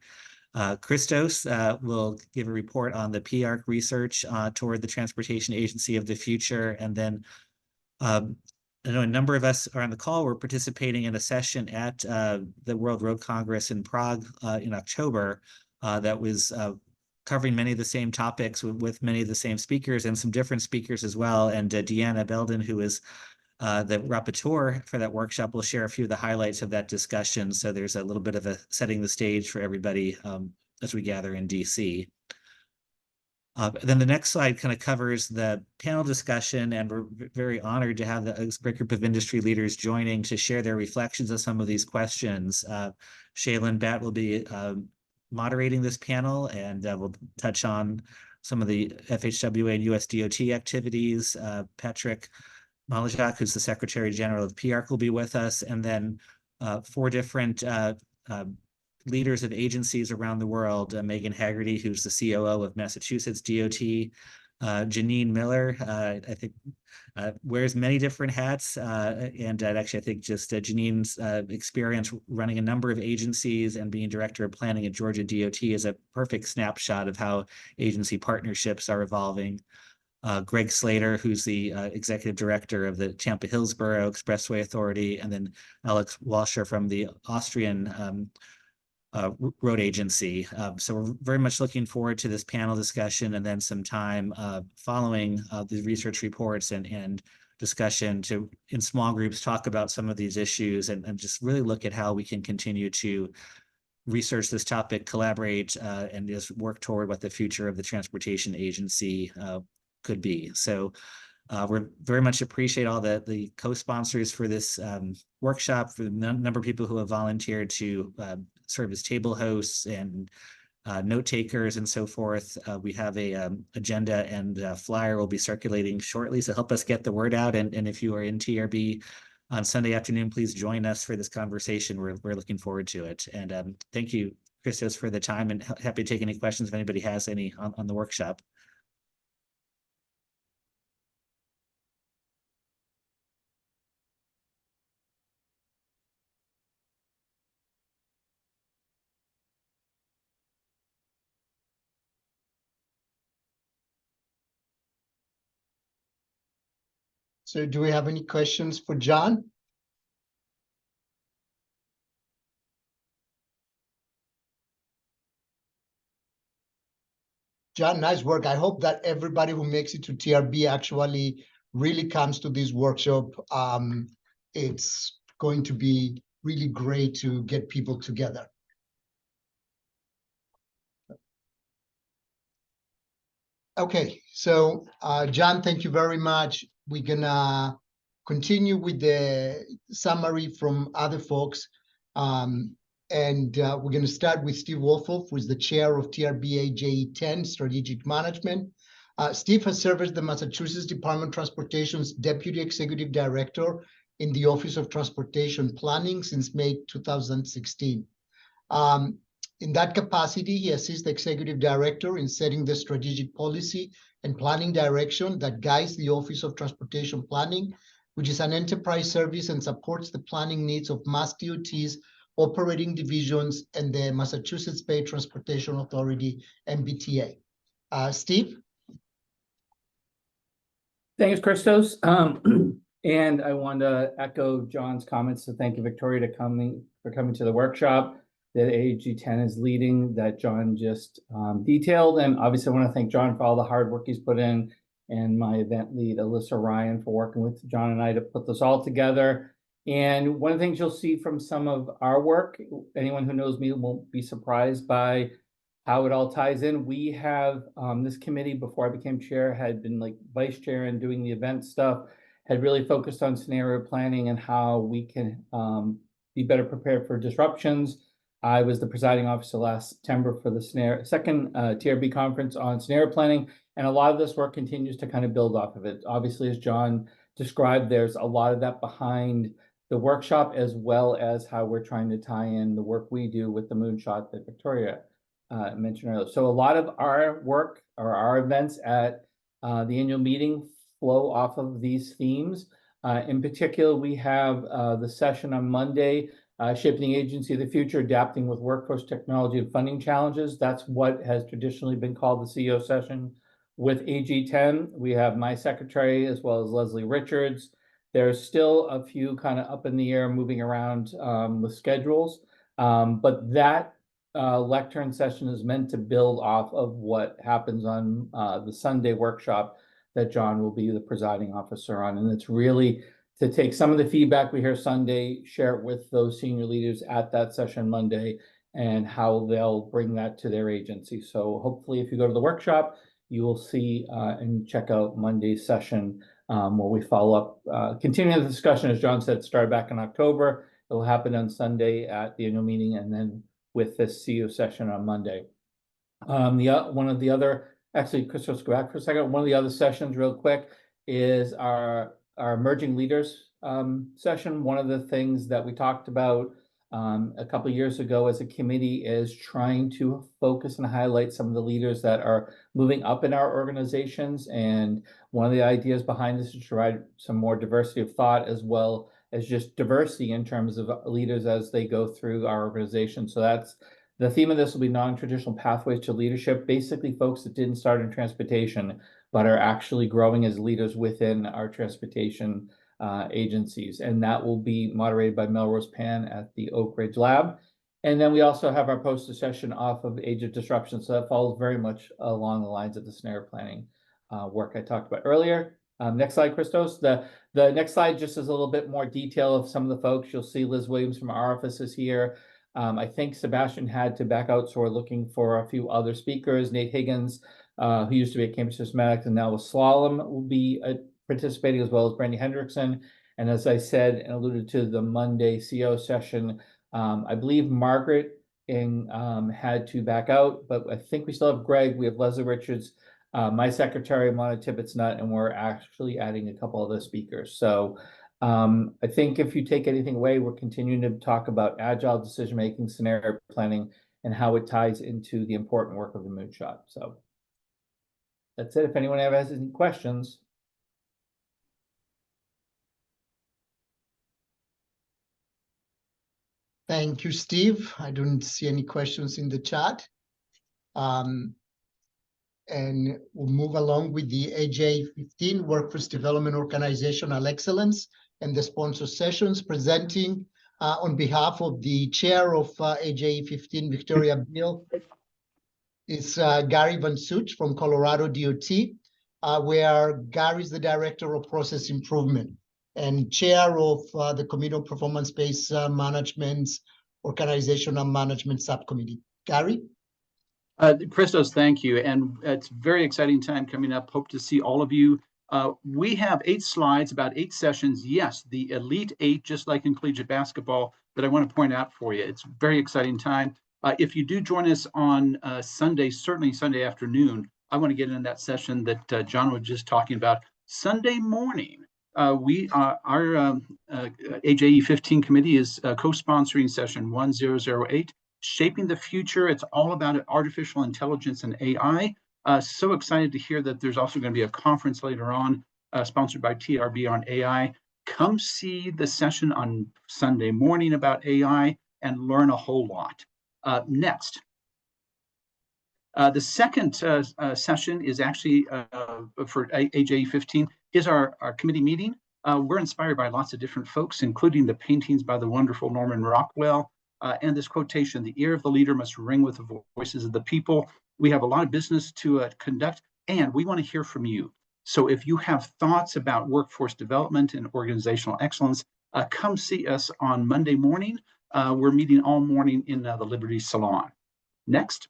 Speaker 4: Christos will give a report on the PARC research toward the Transportation Agency of the future. And then I know a number of us are on the call. We're participating in a session at the World Road Congress in Prague in October that was covering many of the same topics with many of the same speakers and some different speakers as well. And Deanna Belden, who is the rapporteur for that workshop, will share a few of the highlights of that discussion. So there's a little bit of a setting the stage for everybody as we gather in DC. Then the next slide kind of covers the panel discussion, and we're very honored to have a great group of industry leaders joining to share their reflections on some of these questions. Shaylin Batt will be moderating this panel, and we'll touch on some of the FHWA and USDOT activities. Patrick Malajak, who's the Secretary General of PARC, will be with us, and then 4 different leaders of agencies around the world. Megan Haggerty, who's the COO of Massachusetts DOT. Janine Miller, I think, wears many different hats. And actually, I think just Janine's experience running a number of agencies and being Director of Planning at Georgia DOT is a perfect snapshot of how agency partnerships are evolving. Greg Slater, who's the Executive Director of the Tampa-Hillsborough Expressway Authority, and then Alex Walsher from the Austrian road agency. So we're very much looking forward to this panel discussion, and then some time following the research reports and discussion to, in small groups, talk about some of these issues and just really look at how we can continue to research this topic, collaborate, and just work toward what the future of the transportation agency could be. So we very much appreciate all the co-sponsors for this workshop, for the number of people who have volunteered to serve as table hosts and note takers and so forth. We have a agenda and flyer will be circulating shortly, so help us get the word out. And if you are in TRB on Sunday afternoon, please join us for this conversation. We're looking forward to it. And thank you, Christos, for the time, and happy to take any questions if anybody has any on the workshop.
Speaker 1: So do we have any questions for John? John, nice work. I hope that everybody who makes it to TRB actually really comes to this workshop. It's going to be really great to get people together. Okay, so John, thank you very much. We're gonna continue with the summary from other folks. And we're gonna start with Steve Wolfoff, who is the chair of TRB AJ10 Strategic Management. Steve has served as the Massachusetts Department of Transportation's Deputy Executive Director in the Office of Transportation Planning since May 2016. In that capacity, he assists the Executive Director in setting the strategic policy and planning direction that guides the Office of Transportation Planning, which is an enterprise service and supports the planning needs of Mass DOT's operating divisions and the Massachusetts Bay Transportation Authority, MBTA. Steve?
Speaker 5: Thanks, Christos. And I want to echo John's comments. So thank you, Victoria, for coming to the workshop that AG10 is leading, that John just detailed. And obviously I want to thank John for all the hard work he's put in and my event lead, Alyssa Ryan, for working with John and I to put this all together. And one of the things you'll see from some of our work, anyone who knows me won't be surprised by how it all ties in. We have this committee, before I became chair, had been like vice chair and doing the event stuff, had really focused on scenario planning and how we can be better prepared for disruptions. I was the presiding officer last September for the second TRB conference on scenario planning, and a lot of this work continues to kind of build off of it. Obviously, as John described, there's a lot of that behind the workshop, as well as how we're trying to tie in the work we do with the moonshot that Victoria mentioned earlier. So a lot of our work or our events at the annual meeting flow off of these themes. In particular, we have the session on Monday, Shaping the Agency of the Future, Adapting with Workforce Technology and Funding Challenges. That's what has traditionally been called the CEO session with AG10. We have my secretary as well as Leslie Richards. There's still a few kind of up in the air moving around with schedules, but that lectern session is meant to build off of what happens on the Sunday workshop that John will be the presiding officer on. And it's really to take some of the feedback we hear Sunday, share it with those senior leaders at that session Monday, and how they'll bring that to their agency. So hopefully if you go to the workshop, you will see and check out Monday's session where we follow up, continuing the discussion, as John said, started back in October. It will happen on Sunday at the annual meeting, and then with this CEO session on Monday. One of the other, actually, Chris, let's go back for a second. One of the other sessions real quick is our emerging leaders session. One of the things that we talked about a couple of years ago as a committee is trying to focus and highlight some of the leaders that are moving up in our organizations. And one of the ideas behind this is to provide some more diversity of thought, as well as just diversity in terms of leaders as they go through our organization. So that's the theme of this will be non-traditional pathways to leadership. Basically, folks that didn't start in transportation, but are actually growing as leaders within our transportation agencies. And that will be moderated by Melrose Pan at the Oak Ridge Lab. And then we also have our poster session off of Age of Disruption. So that follows very much along the lines of the scenario planning work I talked about earlier. Next slide, Christos. The next slide just is a little bit more detail of some of the folks. You'll see Liz Williams from our office is here. I think Sebastian had to back out, so we're looking for a few other speakers. Nate Higgins, who used to be at Cambridge Systematics and now with Slalom, will be participating, as well as Brandy Hendrickson. And as I said and alluded to the Monday CEO session, I believe Margaret had to back out, but I think we still have Greg. We have Leslie Richards, my secretary, Mona Tibbetts-Nutt, and we're actually adding a couple other speakers. So I think if you take anything away, we're continuing to talk about agile decision-making, scenario planning, and how it ties into the important work of the moonshot. So that's it. If anyone ever has any questions.
Speaker 1: Thank you, Steve. I don't see any questions in the chat. And we'll move along with the AJ15 Workforce Development Organizational Excellence and the sponsor sessions. Presenting on behalf of the chair of AJ15, Victoria Beale, is Gary Van Such from Colorado DOT, where Gary is the Director of Process Improvement and chair of the Committee on Performance-Based Management's Organizational Management Subcommittee. Gary?
Speaker 6: Christos, thank you. And it's a very exciting time coming up. Hope to see all of you. We have 8 slides, about 8 sessions. Yes, the Elite 8, just like in collegiate basketball, that I want to point out for you. It's a very exciting time. If you do join us on Sunday, certainly Sunday afternoon, I want to get in that session that John was just talking about. Sunday morning, our AJE 15 committee is co-sponsoring session 1008, Shaping the Future. It's all about artificial intelligence and AI. So excited to hear that there's also going to be a conference later on sponsored by TRB on AI. Come see the session on Sunday morning about AI and learn a whole lot. Next. The second session is actually for AJE 15 is our committee meeting. We're inspired by lots of different folks, including the paintings by the wonderful Norman Rockwell and this quotation, "The ear of the leader must ring with the voices of the people." We have a lot of business to conduct, and we want to hear from you. So if you have thoughts about workforce development and organizational excellence, come see us on Monday morning. We're meeting all morning in the Liberty Salon. Next.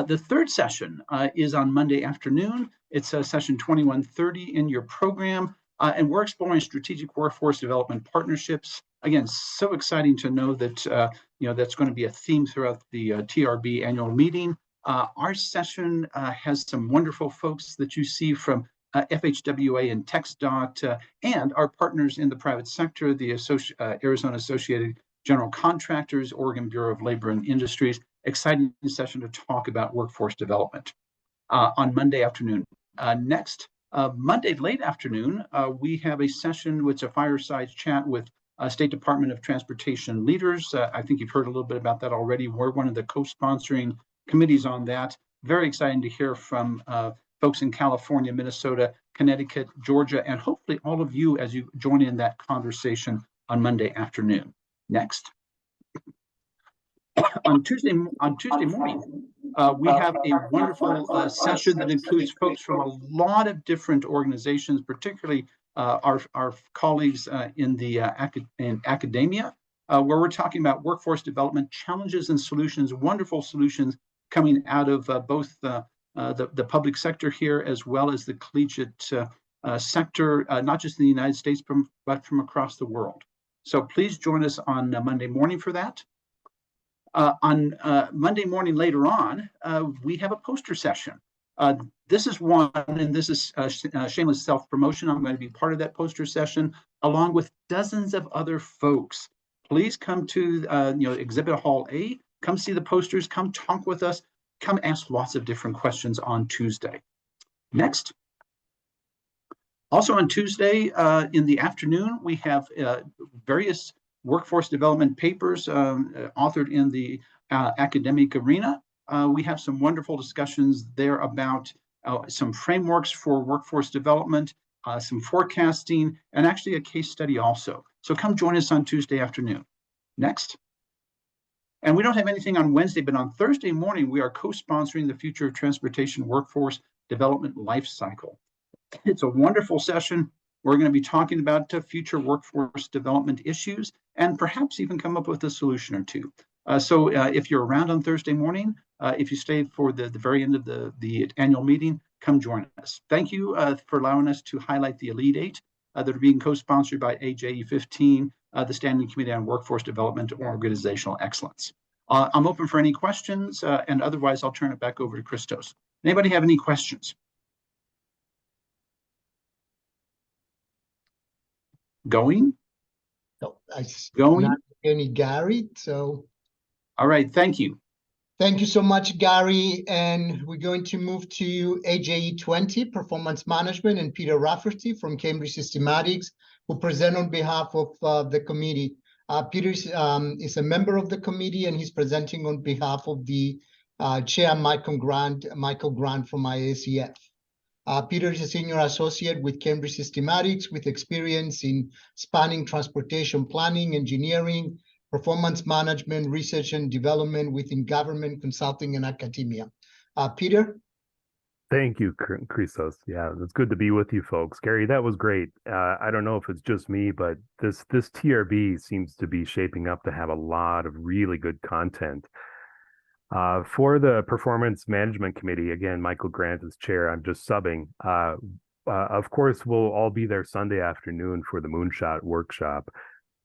Speaker 6: The third session is on Monday afternoon. It's session 2130 in your program, and we're exploring strategic workforce development partnerships. Again, so exciting to know that that's going to be a theme throughout the TRB annual meeting. Our session has some wonderful folks that you see from FHWA and TxDOT, and our partners in the private sector, the Arizona Associated General Contractors, Oregon Bureau of Labor and Industries. Exciting session to talk about workforce development on Monday afternoon. Next, Monday late afternoon, we have a session with a fireside chat with State Department of Transportation leaders. I think you've heard a little bit about that already. We're one of the co-sponsoring committees on that. Very exciting to hear from folks in California, Minnesota, Connecticut, Georgia, and hopefully all of you as you join in that conversation on Monday afternoon. Next. On Tuesday morning, we have a wonderful session that includes folks from a lot of different organizations, particularly our colleagues in academia, where we're talking about workforce development challenges and solutions, wonderful solutions coming out of both the public sector here as well as the collegiate sector, not just in the United States, but from across the world. So please join us on Monday morning for that. On Monday morning later on, we have a poster session. This is one, and this is shameless self-promotion. I'm going to be part of that poster session, along with dozens of other folks. Please come to Exhibit Hall A, come see the posters, come talk with us, come ask lots of different questions on Tuesday. Next. Also on Tuesday in the afternoon, we have various workforce development papers authored in the academic arena. We have some wonderful discussions there about some frameworks for workforce development, some forecasting, and actually a case study also. So come join us on Tuesday afternoon. Next. And we don't have anything on Wednesday, but on Thursday morning, we are co-sponsoring the Future of Transportation Workforce Development Life Cycle. It's a wonderful session. We're going to be talking about future workforce development issues and perhaps even come up with a solution or two. So if you're around on Thursday morning, if you stay for the very end of the annual meeting, come join us. Thank you for allowing us to highlight the Elite 8 that are being co-sponsored by AJE 15, the Standing Committee on Workforce Development and Organizational Excellence. I'm open for any questions, and otherwise I'll turn it back over to Christos. Anybody have any questions? Going?
Speaker 1: No, I
Speaker 6: Going?
Speaker 1: not any Gary. So,
Speaker 6: all right. Thank you.
Speaker 1: Thank you so much, Gary. And we're going to move to AJE 20 Performance Management and Peter Rafferty from Cambridge Systematics, who present on behalf of the committee. Peter is a member of the committee, and he's presenting on behalf of the chair, Michael Grant from IACF. Peter is a senior associate with Cambridge Systematics with experience in spanning transportation planning, engineering, performance management, research and development within government, consulting, and academia. Peter?
Speaker 7: Thank you, Christos. Yeah, it's good to be with you folks. Gary, that was great. I don't know if it's just me, but this TRB seems to be shaping up to have a lot of really good content. For the Performance Management Committee, again, Michael Grant is chair. I'm just subbing. Of course, we'll all be there Sunday afternoon for the Moonshot workshop,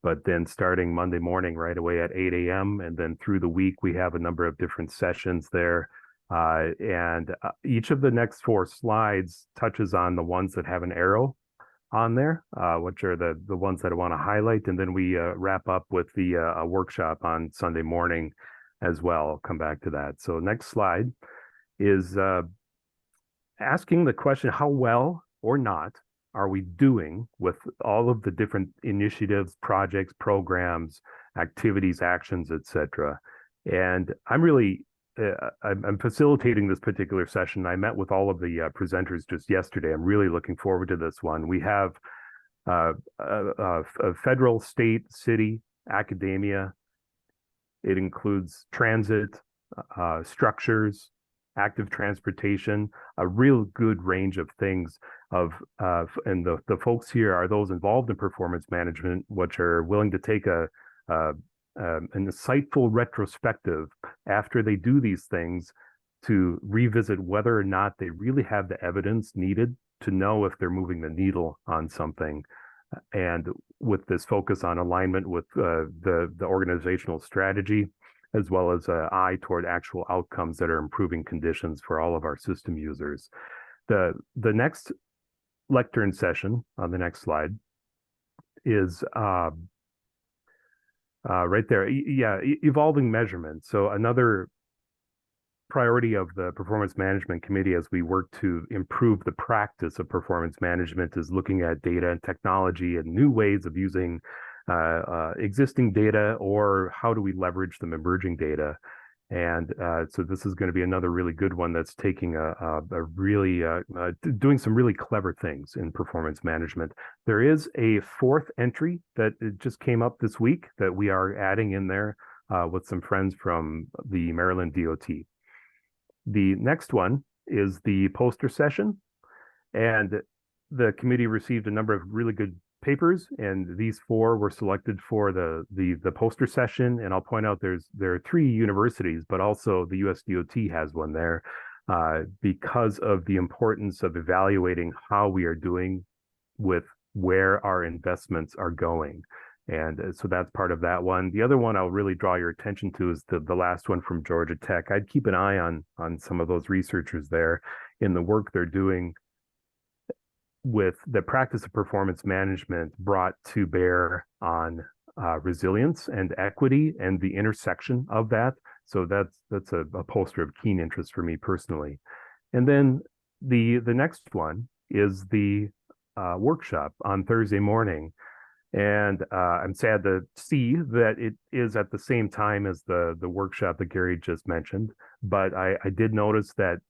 Speaker 7: but then starting Monday morning right away at 8 a.m. and then through the week, we have a number of different sessions there. And each of the next 4 slides touches on the ones that have an arrow on there, which are the ones that I want to highlight. And then we wrap up with the workshop on Sunday morning as well. I'll come back to that. So next slide is asking the question, how well or not are we doing with all of the different initiatives, projects, programs, activities, actions, etc. And I'm really I'm facilitating this particular session. I met with all of the presenters just yesterday. I'm really looking forward to this one. We have a federal, state, city, academia. It includes transit, structures, active transportation, a real good range of things and the folks here are those involved in performance management, which are willing to take an insightful retrospective after they do these things to revisit whether or not they really have the evidence needed to know if they're moving the needle on something. And with this focus on alignment with the organizational strategy, as well as an eye toward actual outcomes that are improving conditions for all of our system users. The next lectern session on the next slide is right there. Evolving measurement. So another priority of the Performance Management Committee as we work to improve the practice of performance management is looking at data and technology and new ways of using existing data, or how do we leverage some emerging data. And so this is going to be another really good one that's taking doing some really clever things in performance management. There is a fourth entry that just came up this week that we are adding in there with some friends from the Maryland DOT. The next one is the poster session, and the committee received a number of really good papers, and these 4 were selected for the poster session. And I'll point out there are 3 universities, but also the US DOT has one there because of the importance of evaluating how we are doing with where our investments are going. And so that's part of that one. The other one I'll really draw your attention to is the last one from Georgia Tech. I'd keep an eye on some of those researchers there in the work they're doing with the practice of performance management brought to bear on resilience and equity and the intersection of that. So that's a poster of keen interest for me personally. And then the next one is the workshop on Thursday morning. And I'm sad to see that it is at the same time as the workshop that Gary just mentioned. But I did notice that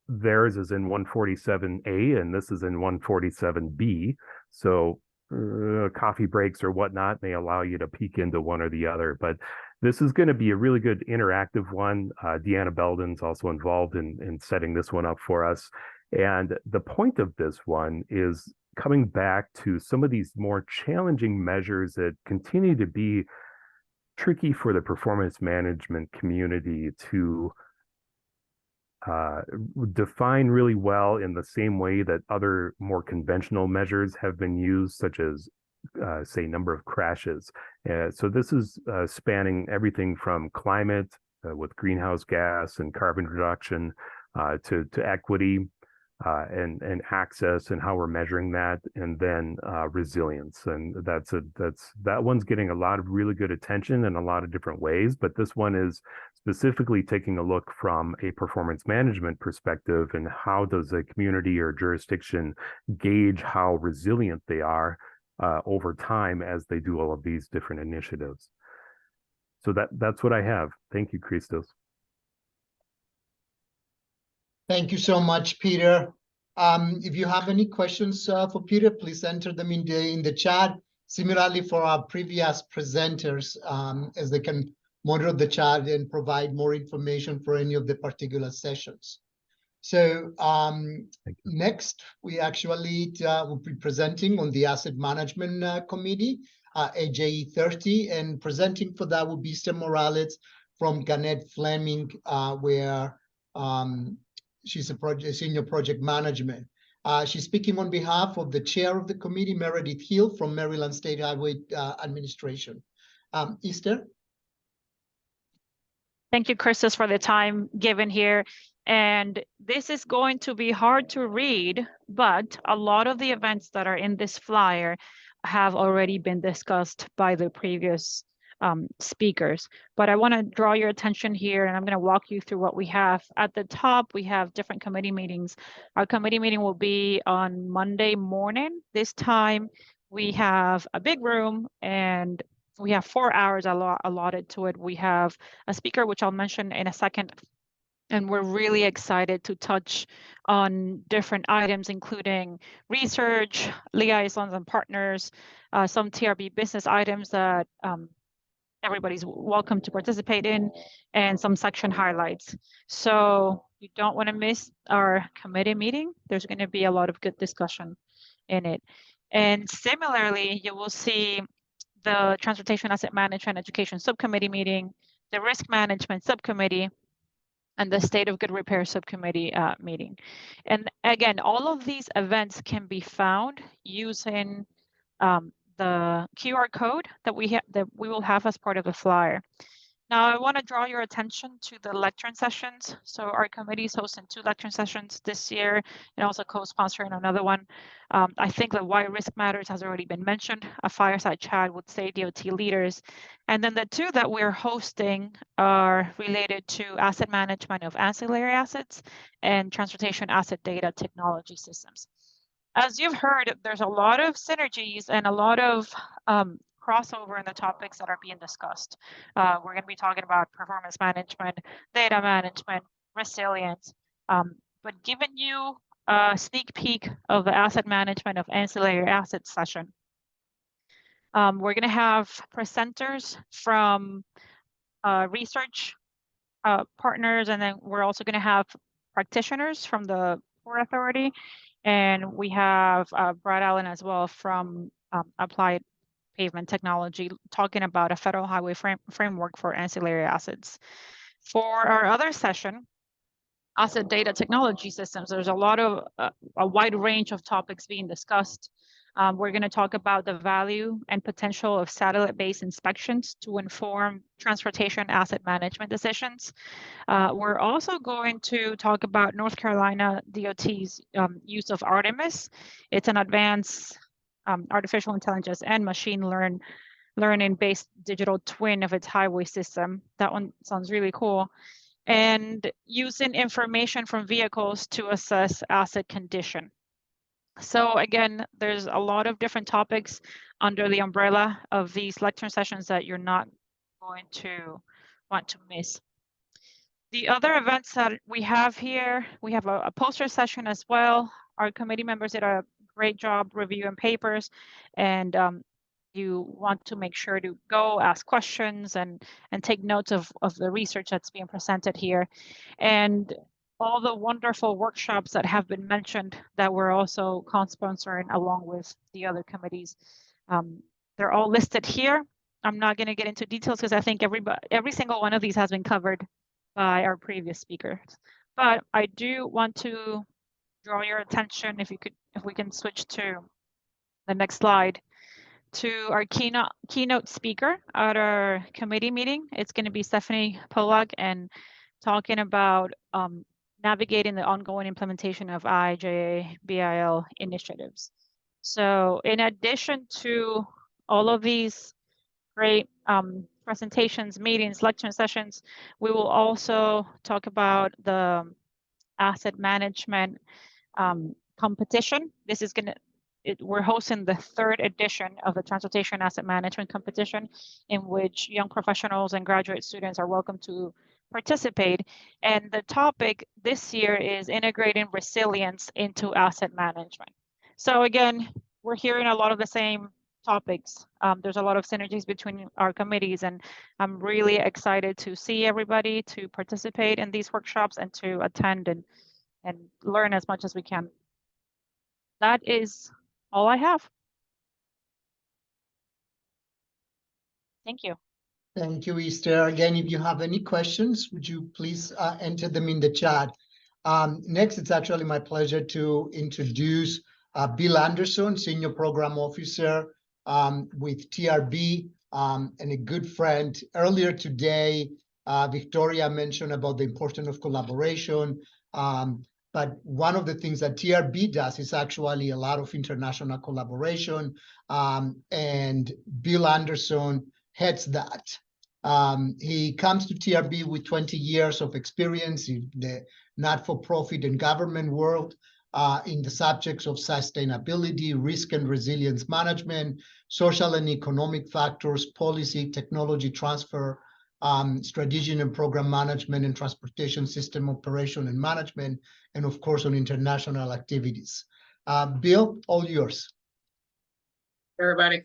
Speaker 7: theirs is in 147A and this is in 147B. So coffee breaks or whatnot may allow you to peek into one or the other. But this is going to be a really good interactive one. Deanna Belden's also involved in setting this one up for us. And the point of this one is coming back to some of these more challenging measures that continue to be tricky for the performance management community to define really well in the same way that other more conventional measures have been used, such as, say, number of crashes. So this is spanning everything from climate with greenhouse gas and carbon reduction to equity and access and how we're measuring that, and then resilience. And that one's getting a lot of really good attention in a lot of different ways, but this one is specifically taking a look from a performance management perspective, and how does a community or jurisdiction gauge how resilient they are over time as they do all of these different initiatives. So that's what I have. Thank you, Christos.
Speaker 1: Thank you so much, Peter. If you have any questions for Peter, please enter them in the chat. Similarly, for our previous presenters, as they can monitor the chat and provide more information for any of the particular sessions. So next, we actually will be presenting on the Asset Management Committee, AJE 30, and presenting for that will be Esther Morales from Gannett Fleming, where she's a senior project management. She's speaking on behalf of the chair of the committee, Meredith Hill from Maryland State Highway Administration. Esther?
Speaker 8: Thank you, Christos, for the time given here. And this is going to be hard to read, but a lot of the events that are in this flyer have already been discussed by the previous speakers. But I want to draw your attention here, and I'm going to walk you through what we have. At the top, we have different committee meetings. Our committee meeting will be on Monday morning. This time, we have a big room, and we have 4 hours allotted to it. We have a speaker, which I'll mention in a second, and we're really excited to touch on different items, including research, liaisons and partners, some TRB business items that everybody's welcome to participate in, and some section highlights. So you don't want to miss our committee meeting. There's going to be a lot of good discussion in it. And similarly, you will see the Transportation Asset Management Education Subcommittee meeting, the Risk Management Subcommittee, and the State of Good Repair Subcommittee meeting. And again, all of these events can be found using the QR code that we will have as part of the flyer. Now, I want to draw your attention to the lectern sessions. So our committee is hosting 2 lectern sessions this year and also co-sponsoring another one. I think that why risk matters has already been mentioned, a fireside chat with state DOT leaders. And then the 2 that we're hosting are related to asset management of ancillary assets and transportation asset data technology systems. As you've heard, there's a lot of synergies and a lot of crossover in the topics that are being discussed. We're going to be talking about performance management, data management, resilience, but giving you a sneak peek of the asset management of ancillary assets session. We're going to have presenters from research partners, and then we're also going to have practitioners from the Port Authority, and we have Brad Allen as well from Applied Pavement Technology, talking about a federal highway framework for ancillary assets. For our other session, asset data technology systems, there's a lot of a wide range of topics being discussed. We're going to talk about the value and potential of satellite-based inspections to inform transportation asset management decisions. We're also going to talk about North Carolina DOT's use of Artemis. It's an advanced artificial intelligence and machine learning-based digital twin of its highway system. That one sounds really cool. And using information from vehicles to assess asset condition. So again, there's a lot of different topics under the umbrella of these lecture sessions that you're not going to want to miss. The other events that we have here, we have a poster session as well. Our committee members did a great job reviewing papers, and you want to make sure to go ask questions and take notes of the research that's being presented here. And all the wonderful workshops that have been mentioned that we're also co-sponsoring along with the other committees. They're all listed here. I'm not going to get into details because I think every single one of these has been covered by our previous speakers. But I do want to draw your attention, if we can switch to the next slide, to our keynote speaker at our committee meeting. It's going to be Stephanie Pollack, and talking about navigating the ongoing implementation of IIJA BIL initiatives. So in addition to all of these great presentations, meetings, lecture sessions, we will also talk about the asset management competition. This is we're hosting the 3rd edition of the Transportation Asset Management Competition, in which young professionals and graduate students are welcome to participate. And the topic this year is integrating resilience into asset management. So again, we're hearing a lot of the same topics. There's a lot of synergies between our committees, and I'm really excited to see everybody to participate in these workshops and to attend and learn as much as we can. That is all I have. Thank you.
Speaker 1: Thank you, Esther. Again, if you have any questions, would you please enter them in the chat. Next, it's actually my pleasure to introduce Bill Anderson, Senior Program Officer with TRB, and a good friend. Earlier today, Victoria mentioned about the importance of collaboration. But one of the things that TRB does is actually a lot of international collaboration, and Bill Anderson heads that. He comes to TRB with 20 years of experience in the not-for-profit and government world in the subjects of sustainability, risk and resilience management, social and economic factors, policy, technology transfer, strategic and program management, and transportation system operation and management, and of course on international activities. Bill, all yours.
Speaker 9: Everybody.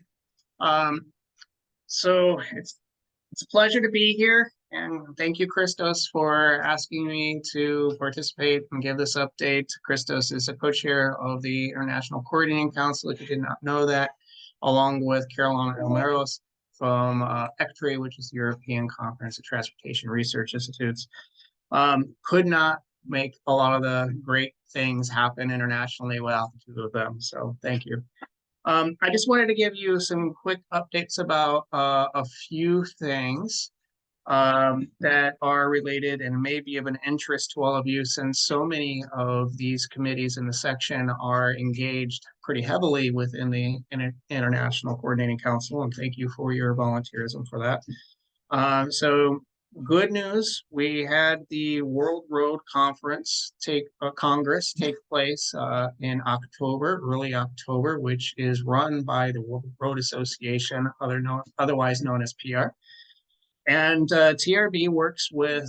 Speaker 9: So it's It's a pleasure to be here, and thank you, Christos, for asking me to participate and give this update. Christos is a co-chair of the International Coordinating Council, if you did not know that, along with Carolina Almeros from ECTRI, which is the European Conference of Transportation Research Institutes. Could not make a lot of the great things happen internationally without the two of them, so thank you. I just wanted to give you some quick updates about a few things that are related and may be of an interest to all of you, since so many of these committees in the section are engaged pretty heavily within the International Coordinating Council, and thank you for your volunteerism for that. So good news, we had the World Road Congress take place in October, early October, which is run by the World Road Association, otherwise known as PR. And TRB works with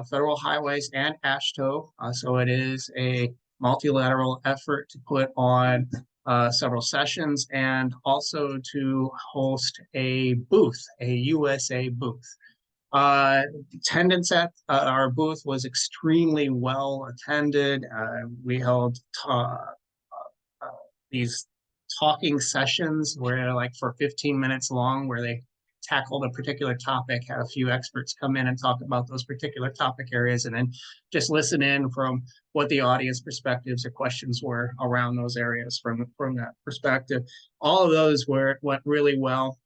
Speaker 9: Federal Highways and AASHTO, so it is a multilateral effort to put on several sessions and also to host a booth, a USA booth. Attendance at our booth was extremely well attended. We held these talking sessions where like for 15 minutes long, where they tackled a particular topic, had a few experts come in and talk about those particular topic areas, and then just listen in from what the audience perspectives or questions were around those areas from that perspective. All of those went really well.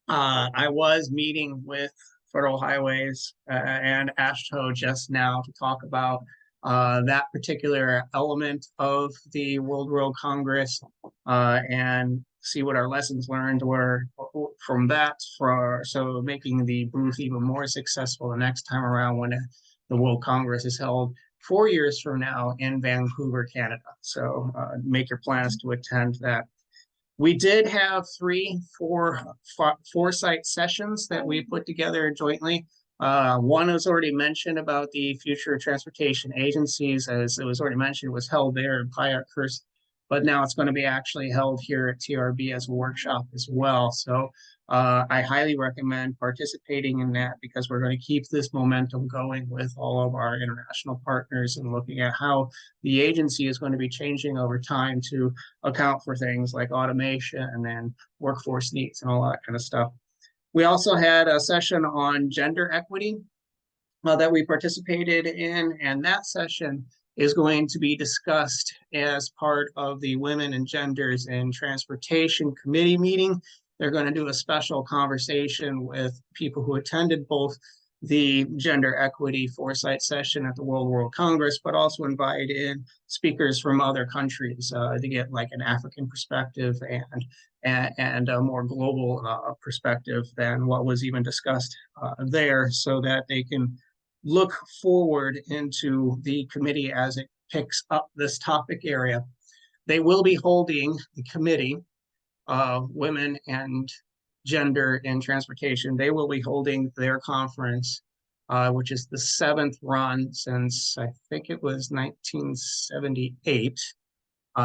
Speaker 9: I was meeting with Federal Highways and AASHTO just now to talk about that particular element of the World Road Congress and see what our lessons learned were from that, so making the booth even more successful the next time around when the World Congress is held 4 years from now in Vancouver, Canada. So make your plans to attend that. We did have 3 foresight sessions that we put together jointly. One was already mentioned about the future transportation agencies, as it was already mentioned, was held there in Payarkhurst, but now it's going to be actually held here at TRB as a workshop as well. So I highly recommend participating in that, because we're going to keep this momentum going with all of our international partners and looking at how the agency is going to be changing over time to account for things like automation and then workforce needs and all that kind of stuff. We also had a session on gender equity that we participated in, and that session is going to be discussed as part of the Women and Genders in Transportation Committee meeting. They're going to do a special conversation with people who attended both the gender equity foresight session at the World Road Congress, but also invite in speakers from other countries to get like an African perspective and a more global perspective than what was even discussed there, so that they can look forward into the committee as it picks up this topic area. They will be holding the committee, Women and Gender in Transportation. They will be holding their conference, which is the 7th run since I think it was 1978.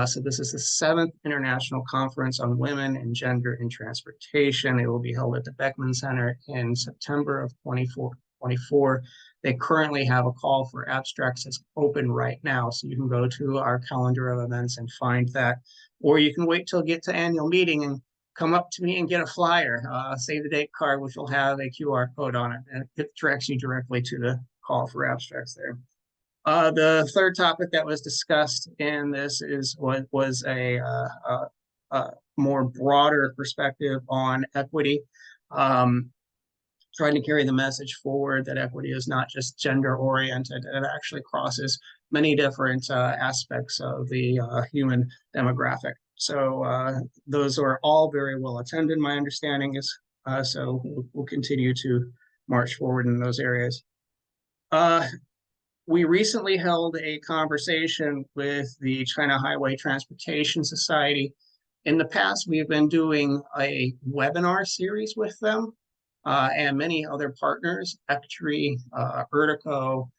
Speaker 9: So this is the 7th International Conference on Women and Gender in Transportation. It will be held at the Beckman Center in September of 2024. They currently have a call for abstracts that's open right now, so you can go to our calendar of events and find that, or you can wait till get to annual meeting and come up to me and get a flyer, save the date card, which will have a QR code on it, and it directs you directly to the call for abstracts there. The third topic that was discussed in this was a more broader perspective on equity. Trying to carry the message forward that equity is not just gender oriented, it actually crosses many different aspects of the human demographic. So those are all very well attended, my understanding is, so we'll continue to march forward in those areas. We recently held a conversation with the China Highway Transportation Society. In the past, we've been doing a webinar series with them and many other partners, ECTRI, AASHTO,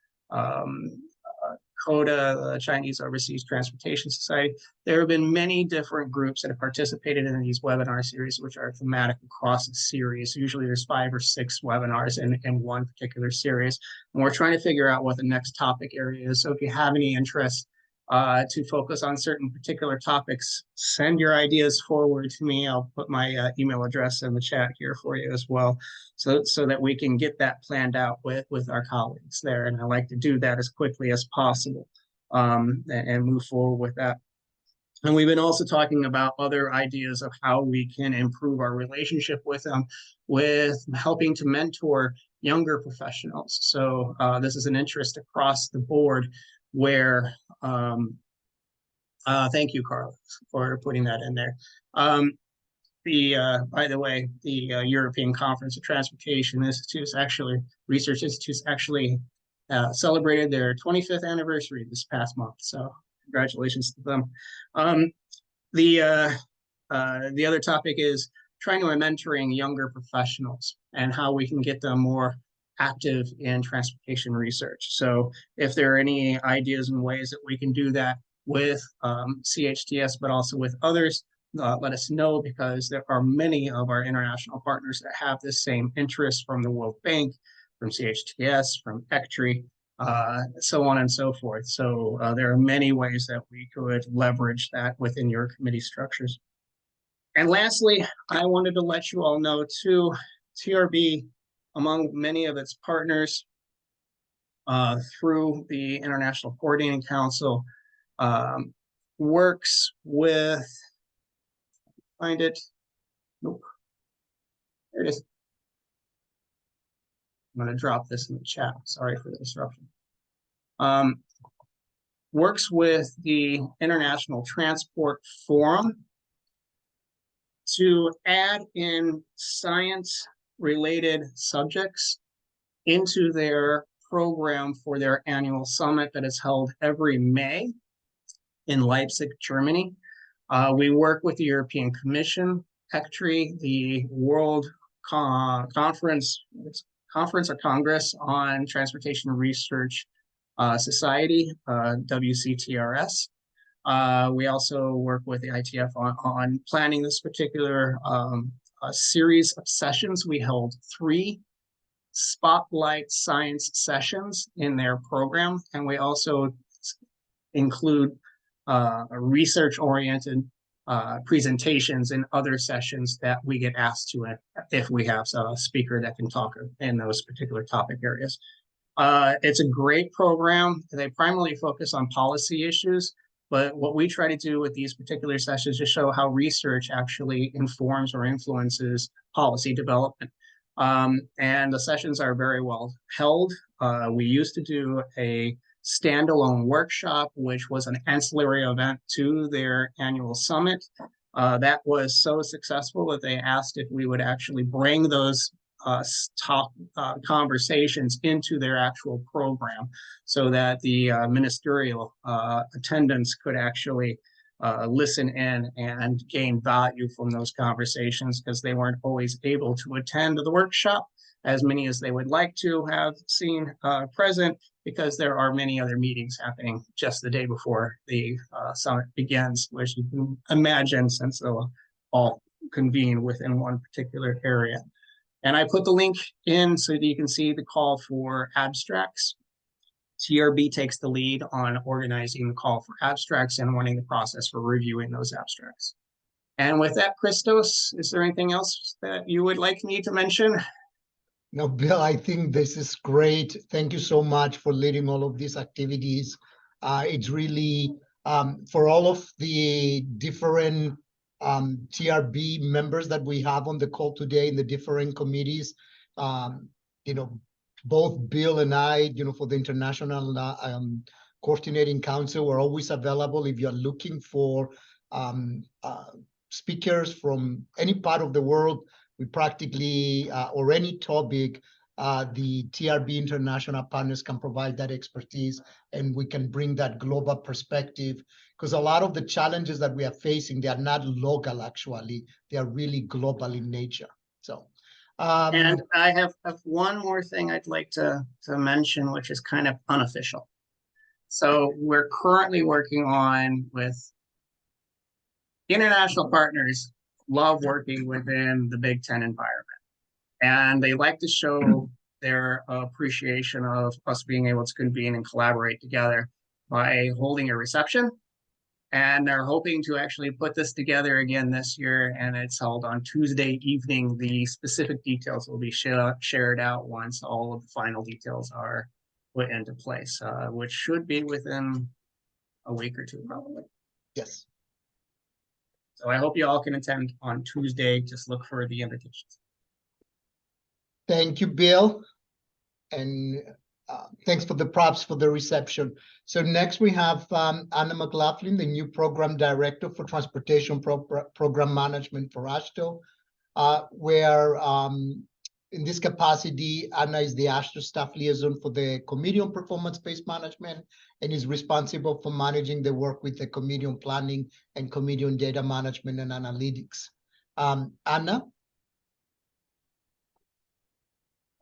Speaker 9: CODA, the Chinese Overseas Transportation Society. There have been many different groups that have participated in these webinar series, which are thematic across the series. Usually there's 5 or 6 webinars in one particular series. And we're trying to figure out what the next topic area is. So if you have any interest to focus on certain particular topics, send your ideas forward to me. I'll put my email address in the chat here for you as well, so that we can get that planned out with our colleagues there. And I like to do that as quickly as possible and move forward with that. And we've been also talking about other ideas of how we can improve our relationship with them, with helping to mentor younger professionals. So this is an interest across the board where, thank you, Carl, for putting that in there. By the way, the European Conference of Transportation Institutes, Research Institutes actually celebrated their 25th anniversary this past month. So congratulations to them. The other topic is trying to mentoring younger professionals and how we can get them more active in transportation research. So if there are any ideas and ways that we can do that with CHTS, but also with others, let us know, because there are many of our international partners that have the same interest, from the World Bank, from CHTS, from ECTRI, so on and so forth. So there are many ways that we could leverage that within your committee structures. And lastly, I wanted to let you all know too, TRB, among many of its partners through the International Coordinating Council, works with, find it, nope, there it is. I'm going to drop this in the chat. Sorry for the disruption. Works with the International Transport Forum to add in science-related subjects into their program for their annual summit that is held every May in Leipzig, Germany. We work with the European Commission, ECTRI, the World Congress on Transportation Research Society, WCTRS. We also work with the ITF on planning this particular series of sessions. We held 3 spotlight science sessions in their program, and we also include research-oriented presentations in other sessions that we get asked to if we have a speaker that can talk in those particular topic areas. It's a great program. They primarily focus on policy issues, but what we try to do with these particular sessions is show how research actually informs or influences policy development. And the sessions are very well held. We used to do a standalone workshop, which was an ancillary event to their annual summit. That was so successful that they asked if we would actually bring those top conversations into their actual program, so that the ministerial attendants could actually listen in and gain value from those conversations, because they weren't always able to attend the workshop as many as they would like to have seen present, because there are many other meetings happening just the day before the summit begins, which you can imagine, since they'll all convene within one particular area. And I put the link in so that you can see the call for abstracts. TRB takes the lead on organizing the call for abstracts and running the process for reviewing those abstracts. And with that, Christos, is there anything else that you would like me to mention?
Speaker 1: No, Bill, I think this is great. Thank you so much for leading all of these activities. It's really, for all of the different TRB members that we have on the call today in the different committees, you know, both Bill and I, you know, for the International Coordinating Council, we're always available if you're looking for speakers from any part of the world. We practically, or any topic, the TRB international partners can provide that expertise, and we can bring that global perspective, because a lot of the challenges that we are facing, they are not local, actually. They are really global in nature. So,
Speaker 9: and I have one more thing I'd like to mention, which is kind of unofficial. So we're currently working on with international partners, love working within the Big Ten environment. And they like to show their appreciation of us being able to convene and collaborate together by holding a reception. And they're hoping to actually put this together again this year, and it's held on Tuesday evening. The specific details will be shared out once all of the final details are put into place, which should be within a week or two, probably.
Speaker 1: Yes.
Speaker 9: So I hope you all can attend on Tuesday. Just look for the invitations.
Speaker 1: Thank you, Bill. And thanks for the props for the reception. So next we have Anna McLaughlin, the new Program Director for Transportation Program Management for AASHTO, where in this capacity, Anna is the AASHTO staff liaison for the Committee on Performance-Based Management and is responsible for managing the work with the Committee on Planning and Committee on Data Management and Analytics. Anna?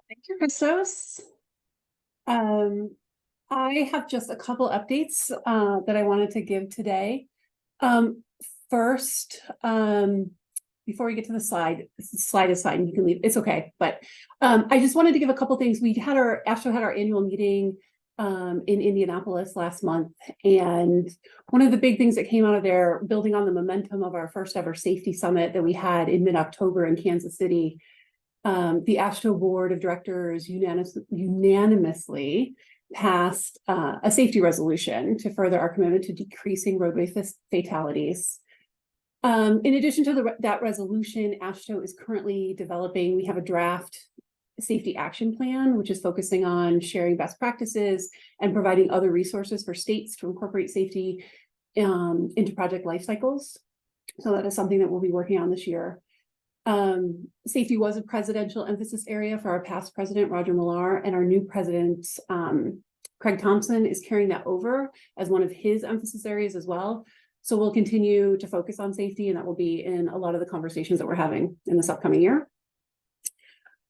Speaker 10: Thank you, Christos. I have just a couple updates that I wanted to give today. First, before we get to the slide is fine, you can leave, it's okay. But I just wanted to give a couple things. AASHTO had our annual meeting in Indianapolis last month. And one of the big things that came out of there, building on the momentum of our first ever safety summit that we had in mid-October in Kansas City, the AASHTO Board of Directors unanimously passed a safety resolution to further our commitment to decreasing roadway fatalities. In addition to that resolution, AASHTO is currently developing, we have a draft safety action plan, which is focusing on sharing best practices and providing other resources for states to incorporate safety into project life cycles. So that is something that we'll be working on this year. Safety was a presidential emphasis area for our past president, Roger Millar, and our new president, Craig Thompson, is carrying that over as one of his emphasis areas as well. So we'll continue to focus on safety, and that will be in a lot of the conversations that we're having in this upcoming year.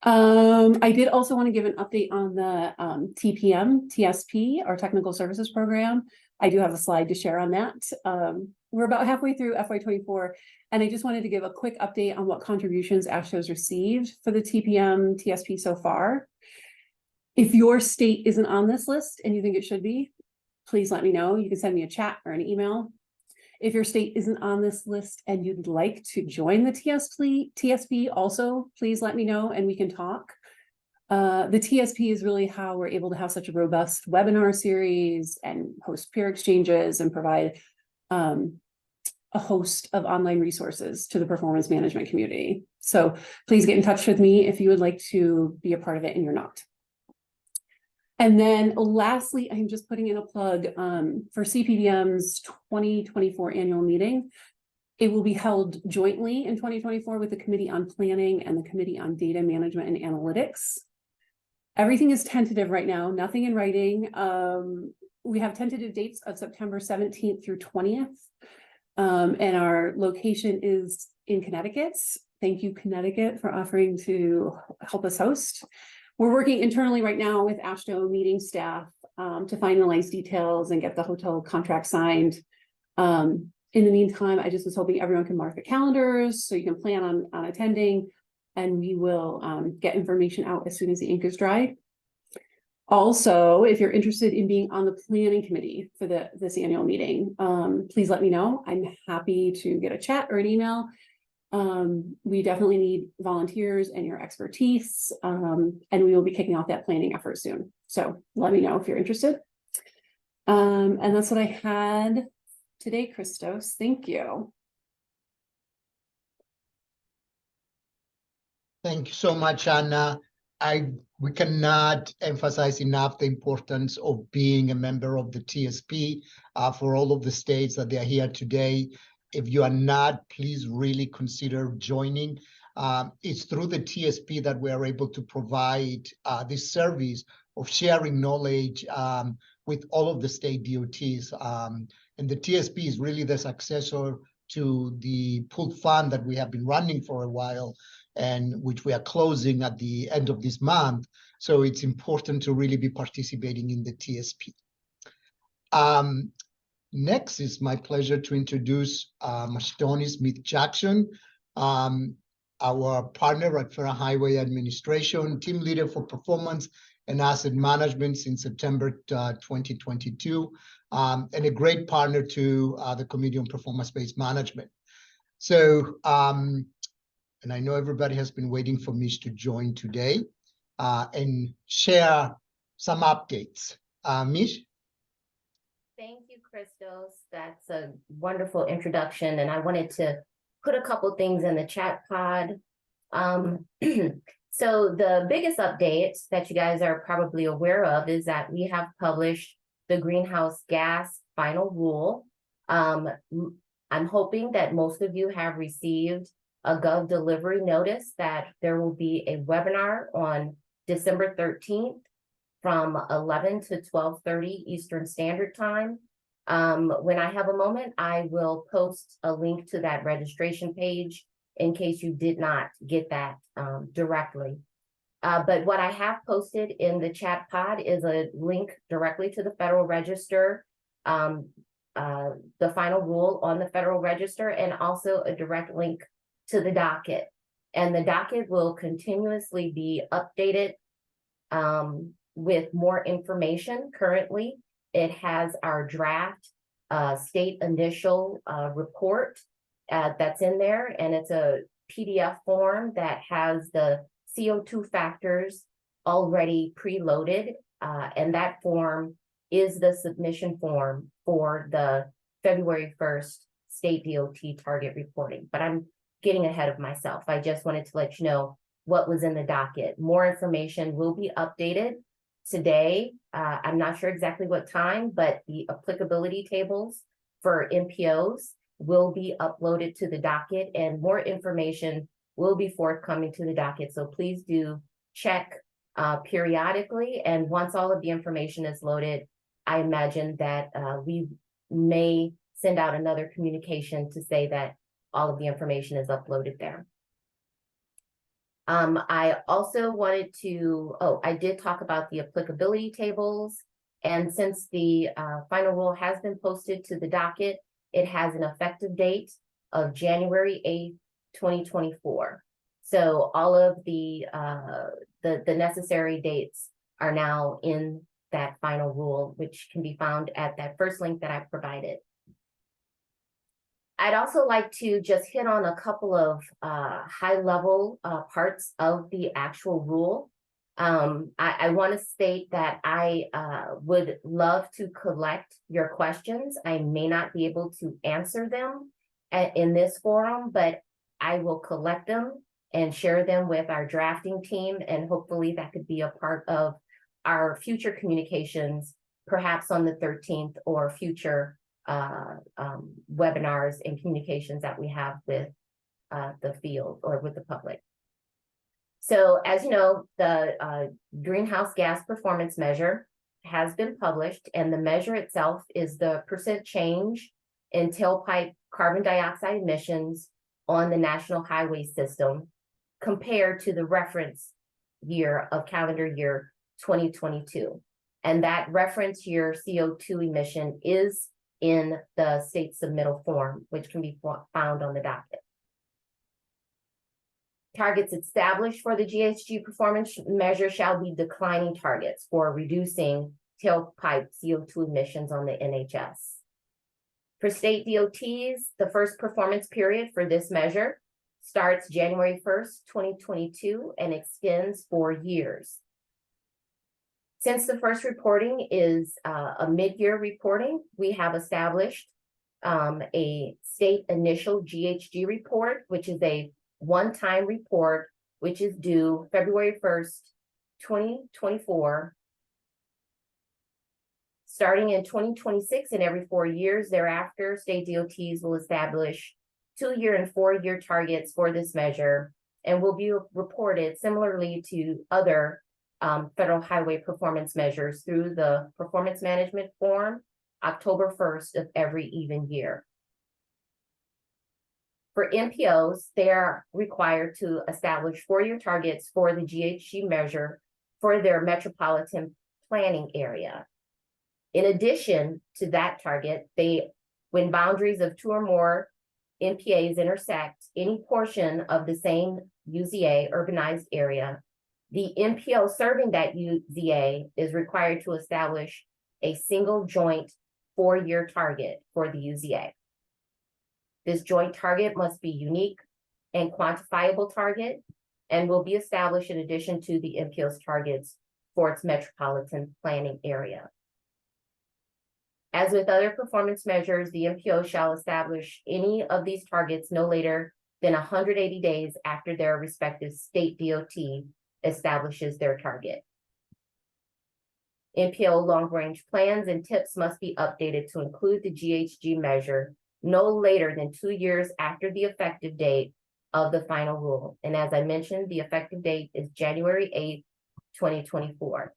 Speaker 10: I did also want to give an update on the TPM TSP, our technical services program. I do have a slide to share on that. We're about halfway through FY24, and I just wanted to give a quick update on what contributions AASHTO has received for the TPM TSP so far. If your state isn't on this list and you think it should be, please let me know. You can send me a chat or an email. If your state isn't on this list and you'd like to join the TSP, also, please let me know and we can talk. The TSP is really how we're able to have such a robust webinar series and host peer exchanges and provide a host of online resources to the performance management community. So please get in touch with me if you would like to be a part of it and you're not. And then lastly, I'm just putting in a plug for CPBM's 2024 annual meeting. It will be held jointly in 2024 with the Committee on Planning and the Committee on Data Management and Analytics. Everything is tentative right now, nothing in writing. We have tentative dates of September 17th through 20th. And our location is in Connecticut. Thank you, Connecticut, for offering to help us host. We're working internally right now with AASHTO meeting staff to finalize details and get the hotel contract signed. In the meantime, I just was hoping everyone can mark the calendars so you can plan on attending, and we will get information out as soon as the ink is dry. Also, if you're interested in being on the planning committee for this annual meeting, please let me know. I'm happy to get a chat or an email. We definitely need volunteers and your expertise, and we will be kicking off that planning effort soon. So let me know if you're interested. And that's what I had today, Christos. Thank you.
Speaker 1: Thank you so much, Anna. We cannot emphasize enough the importance of being a member of the TSP for all of the states that they are here today. If you are not, please really consider joining. It's through the TSP that we are able to provide this service of sharing knowledge with all of the state DOTs. And the TSP is really the successor to the pooled fund that we have been running for a while, and which we are closing at the end of this month. So it's important to really be participating in the TSP. Next, it's my pleasure to introduce Tony Smith-Jackson, our partner at Federal Highway Administration, team leader for performance and asset management since September 2022, and a great partner to the Committee on Performance-Based Management. So, and I know everybody has been waiting for Mish to join today and share some updates. Mish?
Speaker 11: Thank you, Christos. That's a wonderful introduction, and I wanted to put a couple things in the chat pod. So the biggest update that you guys are probably aware of is that we have published the greenhouse gas final rule. I'm hoping that most of you have received a Gov delivery notice that there will be a webinar on December 13th from 11 to 12:30 Eastern Standard Time. When I have a moment, I will post a link to that registration page in case you did not get that directly. But what I have posted in the chat pod is a link directly to the Federal Register, the final rule on the Federal Register, and also a direct link to the docket. And the docket will continuously be updated with more information. Currently, it has our draft state initial report that's in there, and it's a PDF form that has the CO2 factors already preloaded, and that form is the submission form for the February 1st state DOT target reporting. But I'm getting ahead of myself. I just wanted to let you know what was in the docket. More information will be updated today. I'm not sure exactly what time, but the applicability tables for MPOs will be uploaded to the docket, and more information will be forthcoming to the docket. So please do check periodically. And once all of the information is loaded, I imagine that we may send out another communication to say that all of the information is uploaded there. I also wanted to, I did talk about the applicability tables. And since the final rule has been posted to the docket, it has an effective date of January 8th, 2024. So all of the necessary dates are now in that final rule, which can be found at that first link that I provided. I'd also like to just hit on a couple of high-level parts of the actual rule. I want to state that I would love to collect your questions. I may not be able to answer them in this forum, but I will collect them and share them with our drafting team, and hopefully that could be a part of our future communications, perhaps on the 13th, or future webinars and communications that we have with the field or with the public. So as you know, the greenhouse gas performance measure has been published, and the measure itself is the % change in tailpipe carbon dioxide emissions on the national highway system compared to the reference year of calendar year 2022. And that reference year CO2 emission is in the state submittal form, which can be found on the docket. Targets established for the GHG performance measure shall be declining targets for reducing tailpipe CO2 emissions on the NHS. For state DOTs, the first performance period for this measure starts January 1st, 2022 and extends 4 years. Since the first reporting is a mid-year reporting, we have established a state initial GHG report, which is a one-time report, which is due February 1st, 2024. Starting in 2026 and every 4 years thereafter, state DOTs will establish 2-year and 4-year targets for this measure, and will be reported similarly to other federal highway performance measures through the performance management form, October 1st of every even year. For MPOs, they are required to establish 4-year targets for the GHG measure for their metropolitan planning area. In addition to that target, when boundaries of 2 or more MPAs intersect any portion of the same UZA urbanized area, the MPO serving that UZA is required to establish a single joint 4-year target for the UZA. This joint target must be unique and quantifiable target and will be established in addition to the MPO's targets for its metropolitan planning area. As with other performance measures, the MPO shall establish any of these targets no later than 180 days after their respective state DOT establishes their target. MPO long-range plans and tips must be updated to include the GHG measure no later than 2 years after the effective date of the final rule. And as I mentioned, the effective date is January 8th, 2024.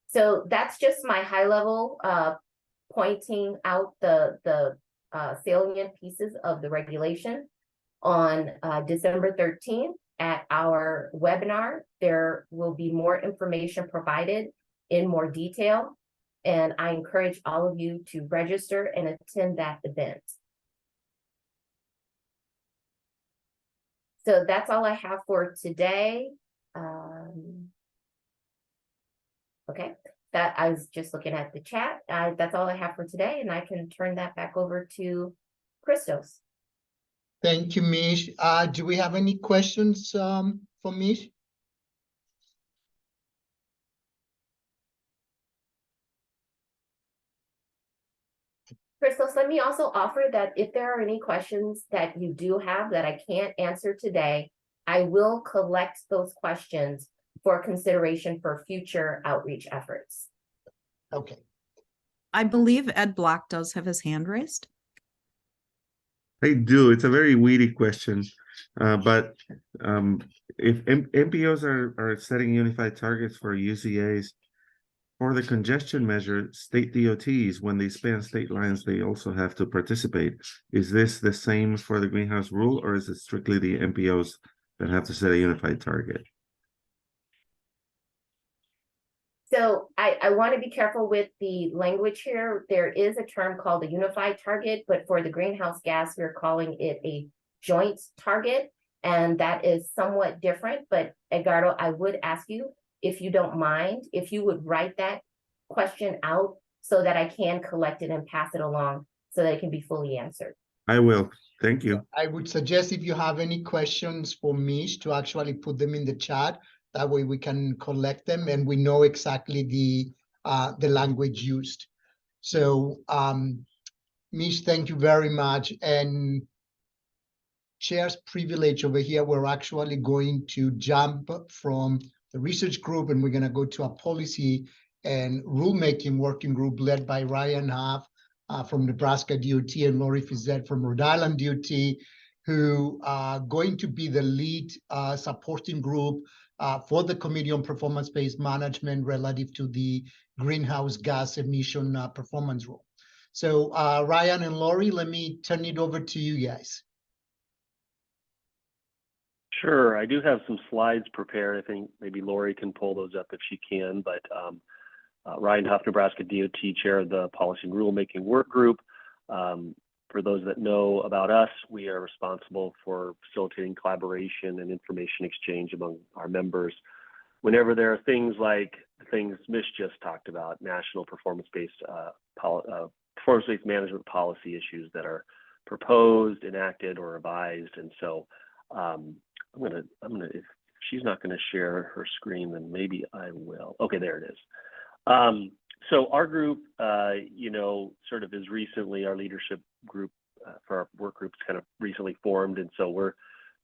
Speaker 11: So that's just my high level pointing out the salient pieces of the regulation. On December 13th at our webinar, there will be more information provided in more detail, and I encourage all of you to register and attend that event. So that's all I have for today. Okay, that I was just looking at the chat. That's all I have for today, and I can turn that back over to Christos.
Speaker 1: Thank you, Mish. Do we have any questions for Mish?
Speaker 11: Christos, let me also offer that if there are any questions that you do have that I can't answer today, I will collect those questions for consideration for future outreach efforts.
Speaker 1: Okay.
Speaker 3: I believe Ed Block does have his hand raised.
Speaker 12: I do. It's a very weedy question, but if MPOs are setting unified targets for UZAs, for the congestion measure, state DOTs, when they span state lines, they also have to participate. Is this the same for the greenhouse rule, or is it strictly the MPOs that have to set a unified target?
Speaker 11: So I want to be careful with the language here. There is a term called a unified target, but for the greenhouse gas, we're calling it a joint target, and that is somewhat different. But Edgardo, I would ask you, if you don't mind, if you would write that question out so that I can collect it and pass it along so that it can be fully answered.
Speaker 12: I will. Thank you.
Speaker 1: I would suggest if you have any questions for Mish to actually put them in the chat. That way we can collect them and we know exactly the language used. So Mish, thank you very much. And Chair's privilege over here, we're actually going to jump from the research group and we're going to go to a policy and rulemaking working group led by Ryan Huff from Nebraska DOT and Lori Fizette from Rhode Island DOT, who are going to be the lead supporting group for the Committee on Performance-Based Management relative to the greenhouse gas emission performance rule. So Ryan and Lori, let me turn it over to you guys.
Speaker 13: Sure, I do have some slides prepared. I think maybe Lori can pull those up if she can, but Ryan Huff, Nebraska DOT, chair of the Policy and Rulemaking Work Group. For those that know about us, we are responsible for facilitating collaboration and information exchange among our members. Whenever there are things like the things Mish just talked about, national performance-based management policy issues that are proposed, enacted, or revised. And so I'm gonna, if she's not gonna share her screen, then maybe I will. Okay, there it is. So our group, you know, sort of is recently, our leadership group for our work groups kind of recently formed. And so we're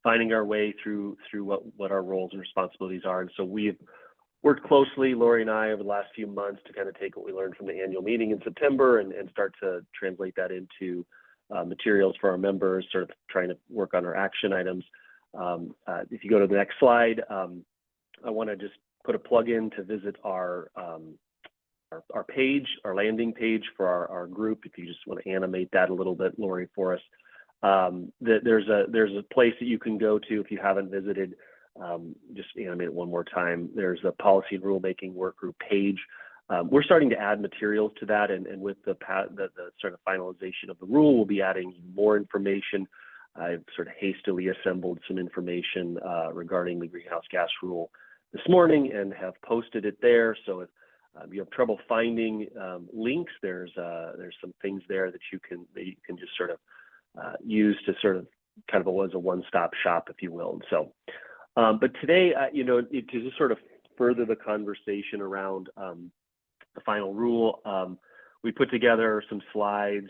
Speaker 13: finding our way through what our roles and responsibilities are. And so we've worked closely, Lori and I, over the last few months to kind of take what we learned from the annual meeting in September and start to translate that into materials for our members, sort of trying to work on our action items. If you go to the next slide, I want to just put a plug in to visit our page, our landing page for our group. If you just want to animate that a little bit, Lori, for us, there's a place that you can go to if you haven't visited. Just animate it one more time. There's a Policy and Rulemaking Work Group page. We're starting to add materials to that, and with the sort of finalization of the rule, we'll be adding more information. I've sort of hastily assembled some information regarding the greenhouse gas rule this morning and have posted it there. So if you have trouble finding links, there's some things there that you can just sort of use to sort of kind of as a one-stop shop, if you will. And so, but today, to just sort of further the conversation around the final rule, we put together some slides.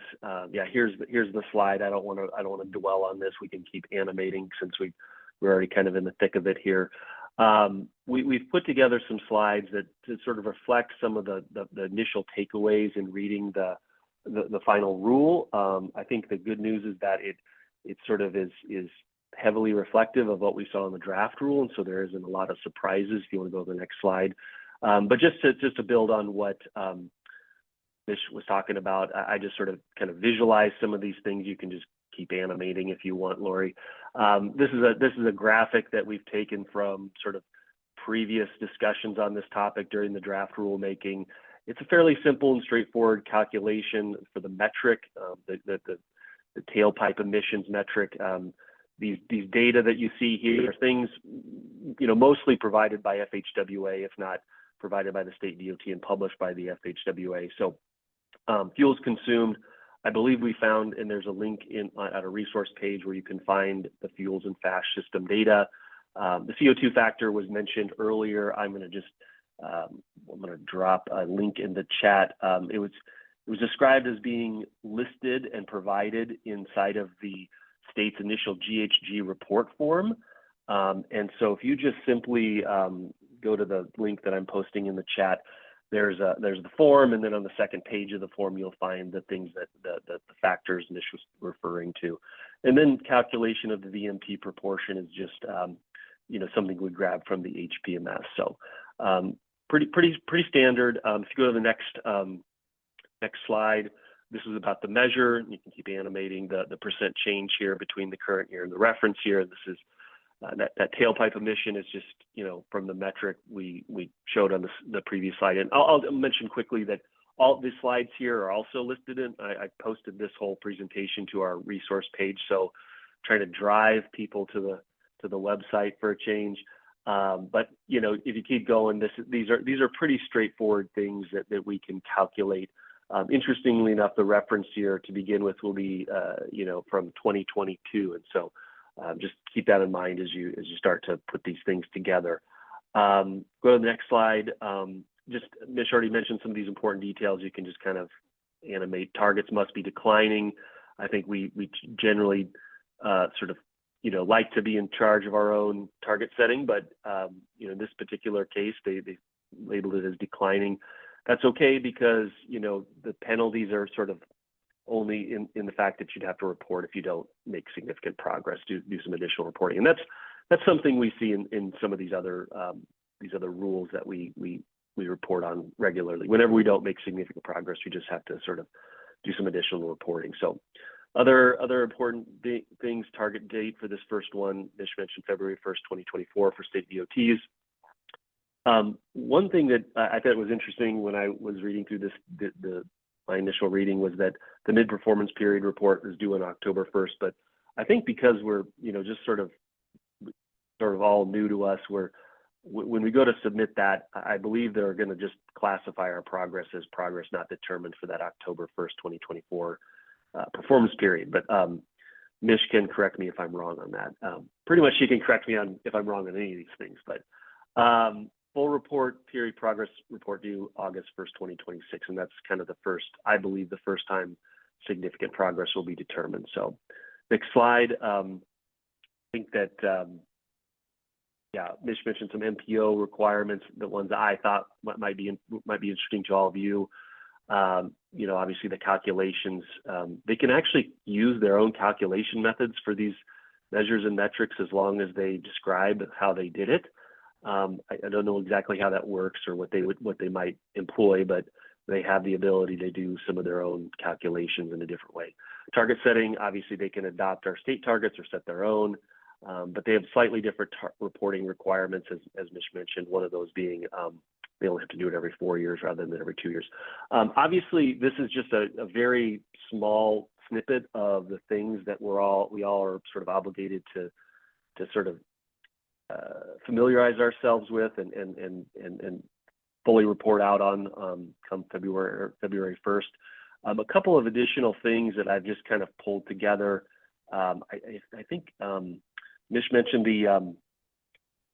Speaker 13: Yeah, here's the slide. I don't want to dwell on this. We can keep animating since we're already kind of in the thick of it here. We've put together some slides that to sort of reflect some of the initial takeaways in reading the final rule. I think the good news is that it sort of is heavily reflective of what we saw in the draft rule, and so there isn't a lot of surprises. If you want to go to the next slide, but just to build on what Mish was talking about, I just sort of kind of visualize some of these things. You can just keep animating if you want, Lori. This is a graphic that we've taken from sort of previous discussions on this topic during the draft rulemaking. It's a fairly simple and straightforward calculation for the metric, the tailpipe emissions metric. These data that you see here are things, mostly provided by FHWA, if not provided by the state DOT and published by the FHWA. So fuels consumed, I believe we found, and there's a link at a resource page where you can find the fuels and FASH system data. The CO2 factor was mentioned earlier. I'm going to drop a link in the chat. It was described as being listed and provided inside of the state's initial GHG report form. And so if you just simply go to the link that I'm posting in the chat, there's the form, and then on the second page of the form, you'll find the things that the factors Nish was referring to. And then calculation of the VMP proportion is just, something we grabbed from the HPMS. So pretty standard. If you go to the next slide, this is about the measure. You can keep animating the percent change here between the current year and the reference year. This is that tailpipe emission is just, from the metric we showed on the previous slide. And I'll mention quickly that all the slides here are also listed in, I posted this whole presentation to our resource page. So trying to drive people to the website for a change. But, if you keep going, these are pretty straightforward things that we can calculate. Interestingly enough, the reference year to begin with will be, from 2022. And so just keep that in mind as you start to put these things together. Go to the next slide. Just Mish already mentioned some of these important details. You can just kind of animate. Targets must be declining. I think we generally sort of like to be in charge of our own target setting, but in this particular case, they labeled it as declining. That's okay because the penalties are sort of only in the fact that you'd have to report if you don't make significant progress, do some additional reporting. And that's something we see in some of these other rules that we report on regularly. Whenever we don't make significant progress, we just have to sort of do some additional reporting. So other important things, target date for this first one, Nish mentioned February 1st, 2024 for state DOTs. One thing that I thought was interesting when I was reading through this, my initial reading was that the mid-performance period report is due on October 1st. But I think because we're, just sort of all new to us, when we go to submit that, I believe they're going to just classify our progress as progress not determined for that October 1st, 2024 performance period. But Mish can correct me if I'm wrong on that. Pretty much she can correct me on if I'm wrong on any of these things. But full report period progress report due August 1st, 2026. And that's kind of I believe the first time significant progress will be determined. So next slide. I think that, Mish mentioned some MPO requirements, the ones that I thought might be interesting to all of you. Obviously the calculations, they can actually use their own calculation methods for these measures and metrics as long as they describe how they did it. I don't know exactly how that works or what they might employ, but they have the ability to do some of their own calculations in a different way. Target setting, obviously they can adopt our state targets or set their own, but they have slightly different reporting requirements, as Mish mentioned, one of those being they only have to do it every 4 years rather than every 2 years. Obviously, this is just a very small snippet of the things that we all are sort of obligated to sort of familiarize ourselves with and fully report out on come February 1st. A couple of additional things that I've just kind of pulled together. I think Mish mentioned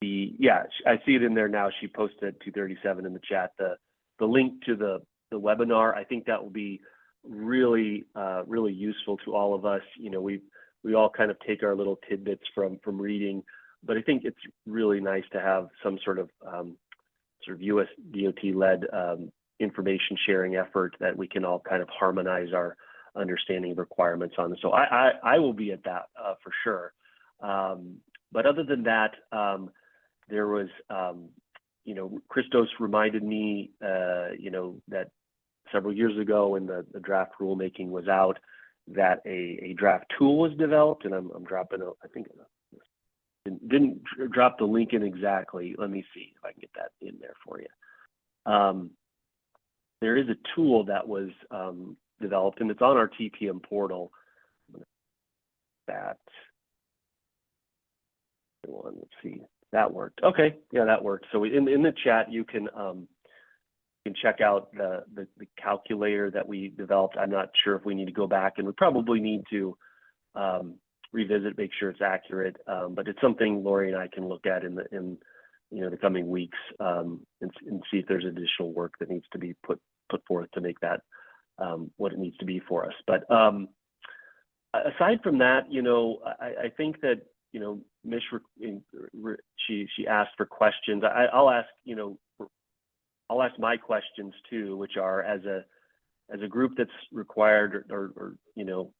Speaker 13: yeah, I see it in there now. She posted 237 in the chat, the link to the webinar. I think that will be really useful to all of us. You know, we all kind of take our little tidbits from reading, but I think it's really nice to have some sort of US DOT-led information sharing effort that we can all kind of harmonize our understanding of requirements on. So I will be at that for sure. But other than that, there was, you know, Christos reminded me, you know, that several years ago when the draft rulemaking was out, that a draft tool was developed, and I'm dropping I think didn't drop the link in exactly. Let me see if I can get that in there for you. There is a tool that was developed, and it's on our TPM portal. Let's see, that worked. Okay, yeah, that worked. So in the chat, you can check out the calculator that we developed. I'm not sure if we need to go back, and we probably need to revisit, make sure it's accurate. But it's something Lori and I can look at in you know, the coming weeks and see if there's additional work that needs to be put forth to make that what it needs to be for us. But aside from that, you know, I think that, you know, Mish, she asked for questions. I'll ask, you know, I'll ask my questions too, which are as a group that's required or you know,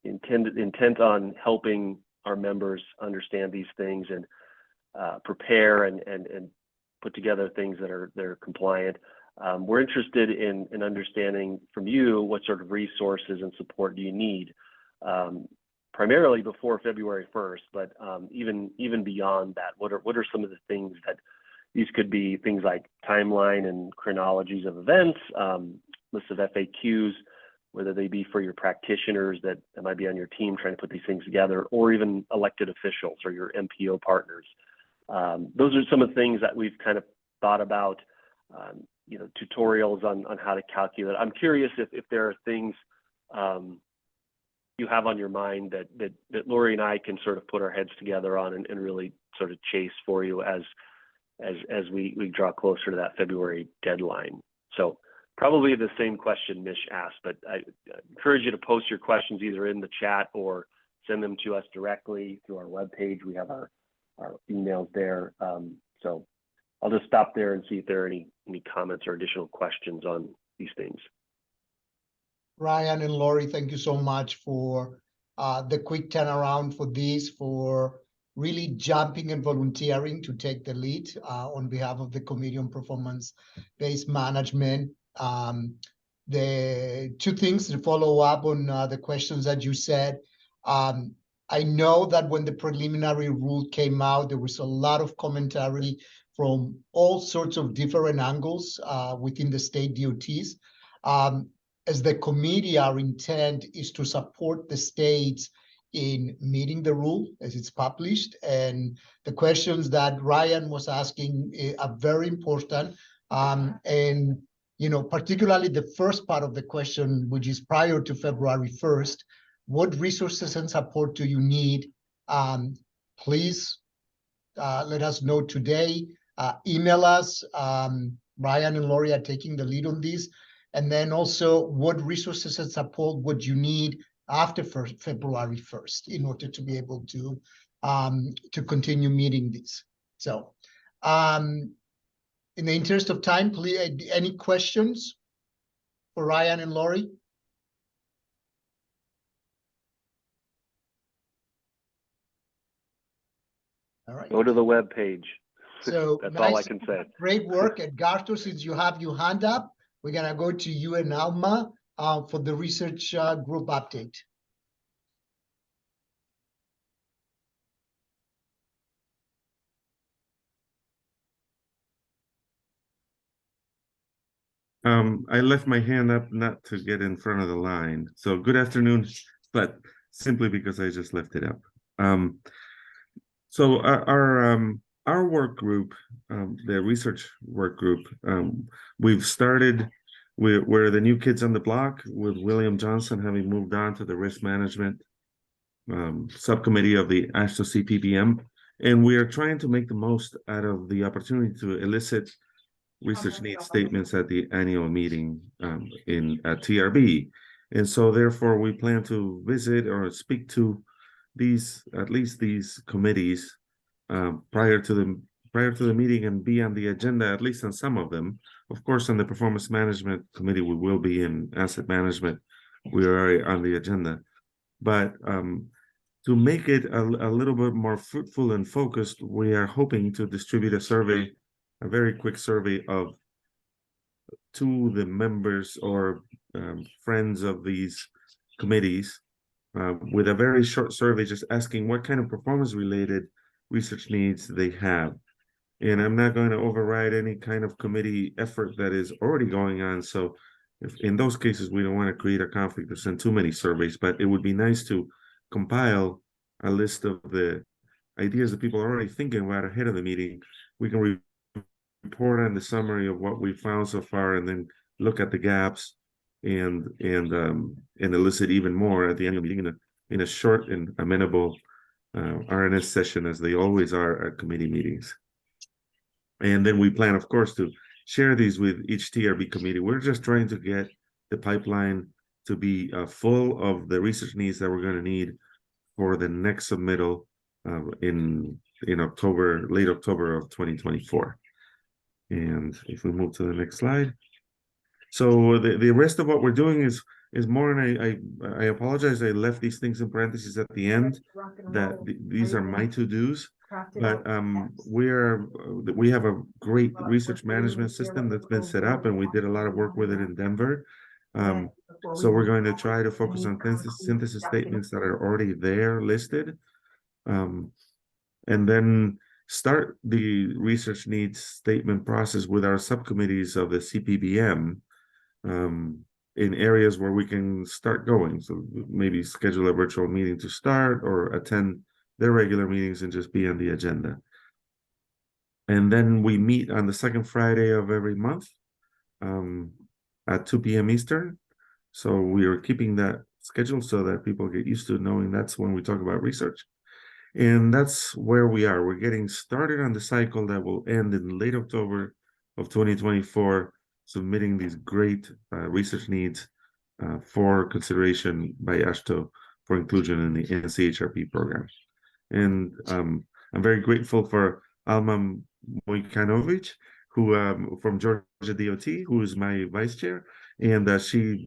Speaker 13: intent on helping our members understand these things and prepare and put together things that are compliant. We're interested in understanding from you what sort of resources and support do you need, primarily before February 1st, but even beyond that. What are some of the things that these could be? Things like timeline and chronologies of events, lists of FAQs, whether they be for your practitioners that might be on your team trying to put these things together, or even elected officials or your MPO partners. Those are some of the things that we've kind of thought about, you know, tutorials on how to calculate. I'm curious if there are things you have on your mind that Lori and I can sort of put our heads together on and really sort of chase for you as we draw closer to that February deadline. So probably the same question Mish asked, but I encourage you to post your questions either in the chat or send them to us directly through our webpage. We have our emails there. So I'll just stop there and see if there are any comments or additional questions on these things.
Speaker 1: Ryan and Lori, thank you so much for the quick turnaround for this, for really jumping and volunteering to take the lead on behalf of the Committee on Performance-Based Management. The two things to follow up on the questions that you said. I know that when the preliminary rule came out, there was a lot of commentary from all sorts of different angles within the state DOTs. As the committee, our intent is to support the states in meeting the rule as it's published. And the questions that Ryan was asking are very important. And, you know, particularly the first part of the question, which is prior to February 1st, what resources and support do you need? Please let us know today. Email us. Ryan and Lori are taking the lead on this. And then also, what resources and support would you need after February 1st in order to be able to continue meeting this? So in the interest of time, please, any questions for Ryan and Lori? All right.
Speaker 13: Go to the web page.
Speaker 1: So
Speaker 13: that's all I can say.
Speaker 1: Great work, Edgardo. Since you have your hand up, we're gonna go to you and Alma for the research group update.
Speaker 12: I left my hand up not to get in front of the line. So good afternoon, but simply because I just left it up. So our work group, the research work group, we've started. We're the new kids on the block with William Johnson having moved on to the risk management subcommittee of the AASHTO CPBM, and we are trying to make the most out of the opportunity to elicit research needs statements at the annual meeting at TRB. And so therefore we plan to visit or speak to at least these committees prior to the meeting and be on the agenda, at least on some of them. Of course, on the performance management committee, we will be in asset management. We are already on the agenda. But to make it a little bit more fruitful and focused, we are hoping to distribute a very quick survey to the members or friends of these committees with a very short survey, just asking what kind of performance-related research needs they have. And I'm not going to override any kind of committee effort that is already going on. So if in those cases, we don't want to create a conflict or send too many surveys, but it would be nice to compile a list of the ideas that people are already thinking about ahead of the meeting. We can report on the summary of what we found so far, and then look at the gaps and elicit even more at the annual meeting in a short and amenable RNS session, as they always are at committee meetings. And then we plan, of course, to share these with each TRB committee. We're just trying to get the pipeline to be full of the research needs that we're going to need for the next submittal in October, late October of 2024. And if we move to the next slide. So the rest of what we're doing is more, and I apologize, I left these things in parentheses at the end, that these are my to-dos. But we have a great research management system that's been set up, and we did a lot of work with it in Denver. So we're going to try to focus on synthesis statements that are already there listed, and then start the research needs statement process with our subcommittees of the CPBM in areas where we can start going. So maybe schedule a virtual meeting to start, or attend their regular meetings and just be on the agenda. And then we meet on the second Friday of every month at 2 p.m. Eastern. So we are keeping that schedule so that people get used to knowing that's when we talk about research. And that's where we are. We're getting started on the cycle that will end in late October of 2024, submitting these great research needs for consideration by AASHTO for inclusion in the NCHRP program. And I'm very grateful for Alma Mojkanovic, who from Georgia DOT, who is my vice chair, and she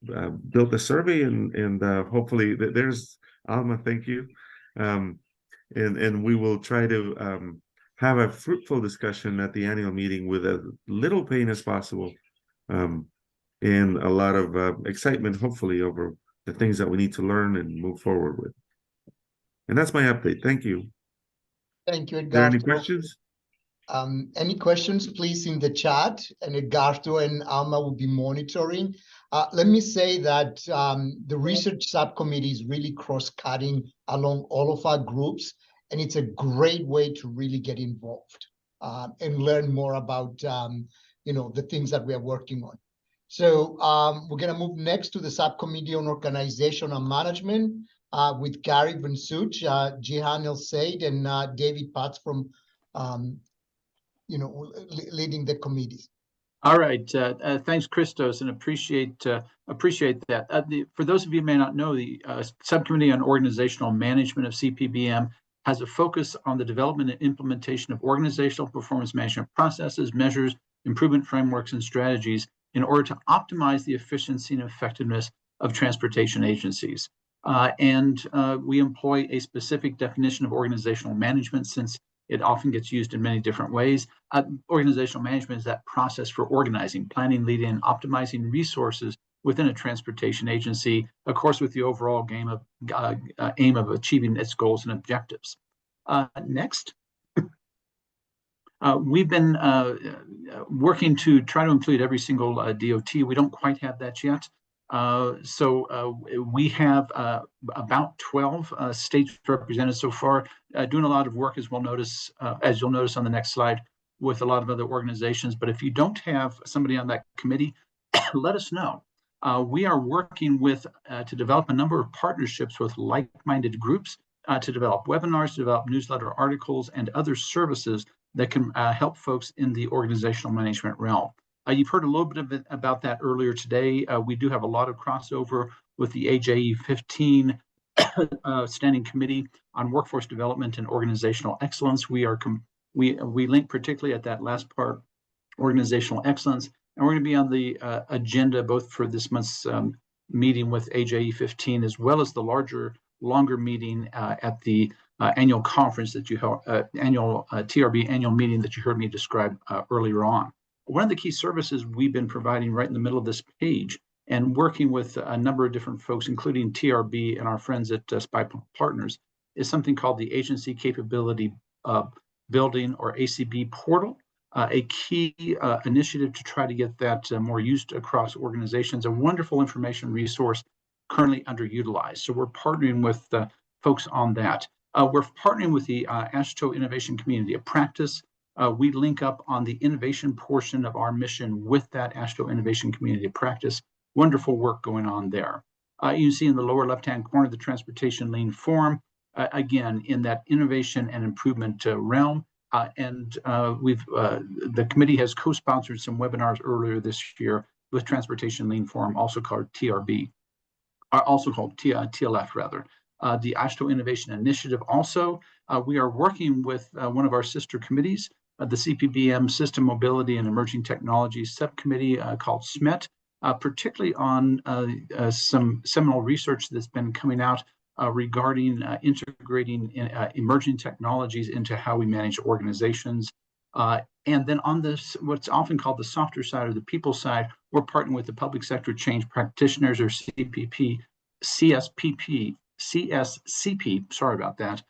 Speaker 12: built the survey, and hopefully there's Alma. Thank you. And we will try to have a fruitful discussion at the annual meeting with as little pain as possible, and a lot of excitement, hopefully, over the things that we need to learn and move forward with. And that's my update. Thank you.
Speaker 1: Thank you, Edgardo.
Speaker 12: Are there any questions?
Speaker 1: Any questions, please, in the chat, and Edgardo and Alma will be monitoring. Let me say that the research subcommittee is really cross-cutting along all of our groups, and it's a great way to really get involved and learn more about the things that we are working on. So we're going to move next to the Subcommittee on Organization and Management with Gary Bensuch, Jihan El Said, and David Potts from leading the committee.
Speaker 6: All right, thanks, Christos, and appreciate that. For those of you who may not know, the Subcommittee on Organizational Management of CPBM has a focus on the development and implementation of organizational performance management processes, measures, improvement frameworks, and strategies in order to optimize the efficiency and effectiveness of transportation agencies. We employ a specific definition of organizational management, since it often gets used in many different ways. Organizational management is that process for organizing, planning, leading, and optimizing resources within a transportation agency, of course, with the overall aim of achieving its goals and objectives. Next. We've been working to try to include every single DOT. We don't quite have that yet. So we have about 12 states represented so far, doing a lot of work, as we'll notice, as you'll notice on the next slide, with a lot of other organizations. But if you don't have somebody on that committee, let us know. We are working with to develop a number of partnerships with like-minded groups to develop webinars, to develop newsletter articles, and other services that can help folks in the organizational management realm. You've heard a little bit about that earlier today. We do have a lot of crossover with the AJE 15 Standing Committee on Workforce Development and Organizational Excellence. We link particularly at that last part, organizational excellence, and we're going to be on the agenda both for this month's meeting with AJE 15 as well as the longer meeting at the annual conference that you annual TRB annual meeting that you heard me describe earlier on. One of the key services we've been providing right in the middle of this page and working with a number of different folks, including TRB and our friends at SPI Partners, is something called the Agency Capability Building, or ACB portal, a key initiative to try to get that more used across organizations, a wonderful information resource currently underutilized. So we're partnering with folks on that. We're partnering with the AASHTO Innovation Community of Practice. We link up on the innovation portion of our mission with that AASHTO Innovation Community of Practice. Wonderful work going on there. You see in the lower left-hand corner the Transportation Lean Forum, again, in that innovation and improvement realm. The committee has co-sponsored some webinars earlier this year with Transportation Lean Forum, also called TRB, also called TLF rather. The AASHTO Innovation Initiative also, we are working with one of our sister committees, the CPBM System Mobility and Emerging Technologies Subcommittee called SMET, particularly on some seminal research that's been coming out regarding integrating emerging technologies into how we manage organizations. And then on this, what's often called the softer side or the people side, we're partnering with the Public Sector Change Practitioners, or CSCP, sorry about that,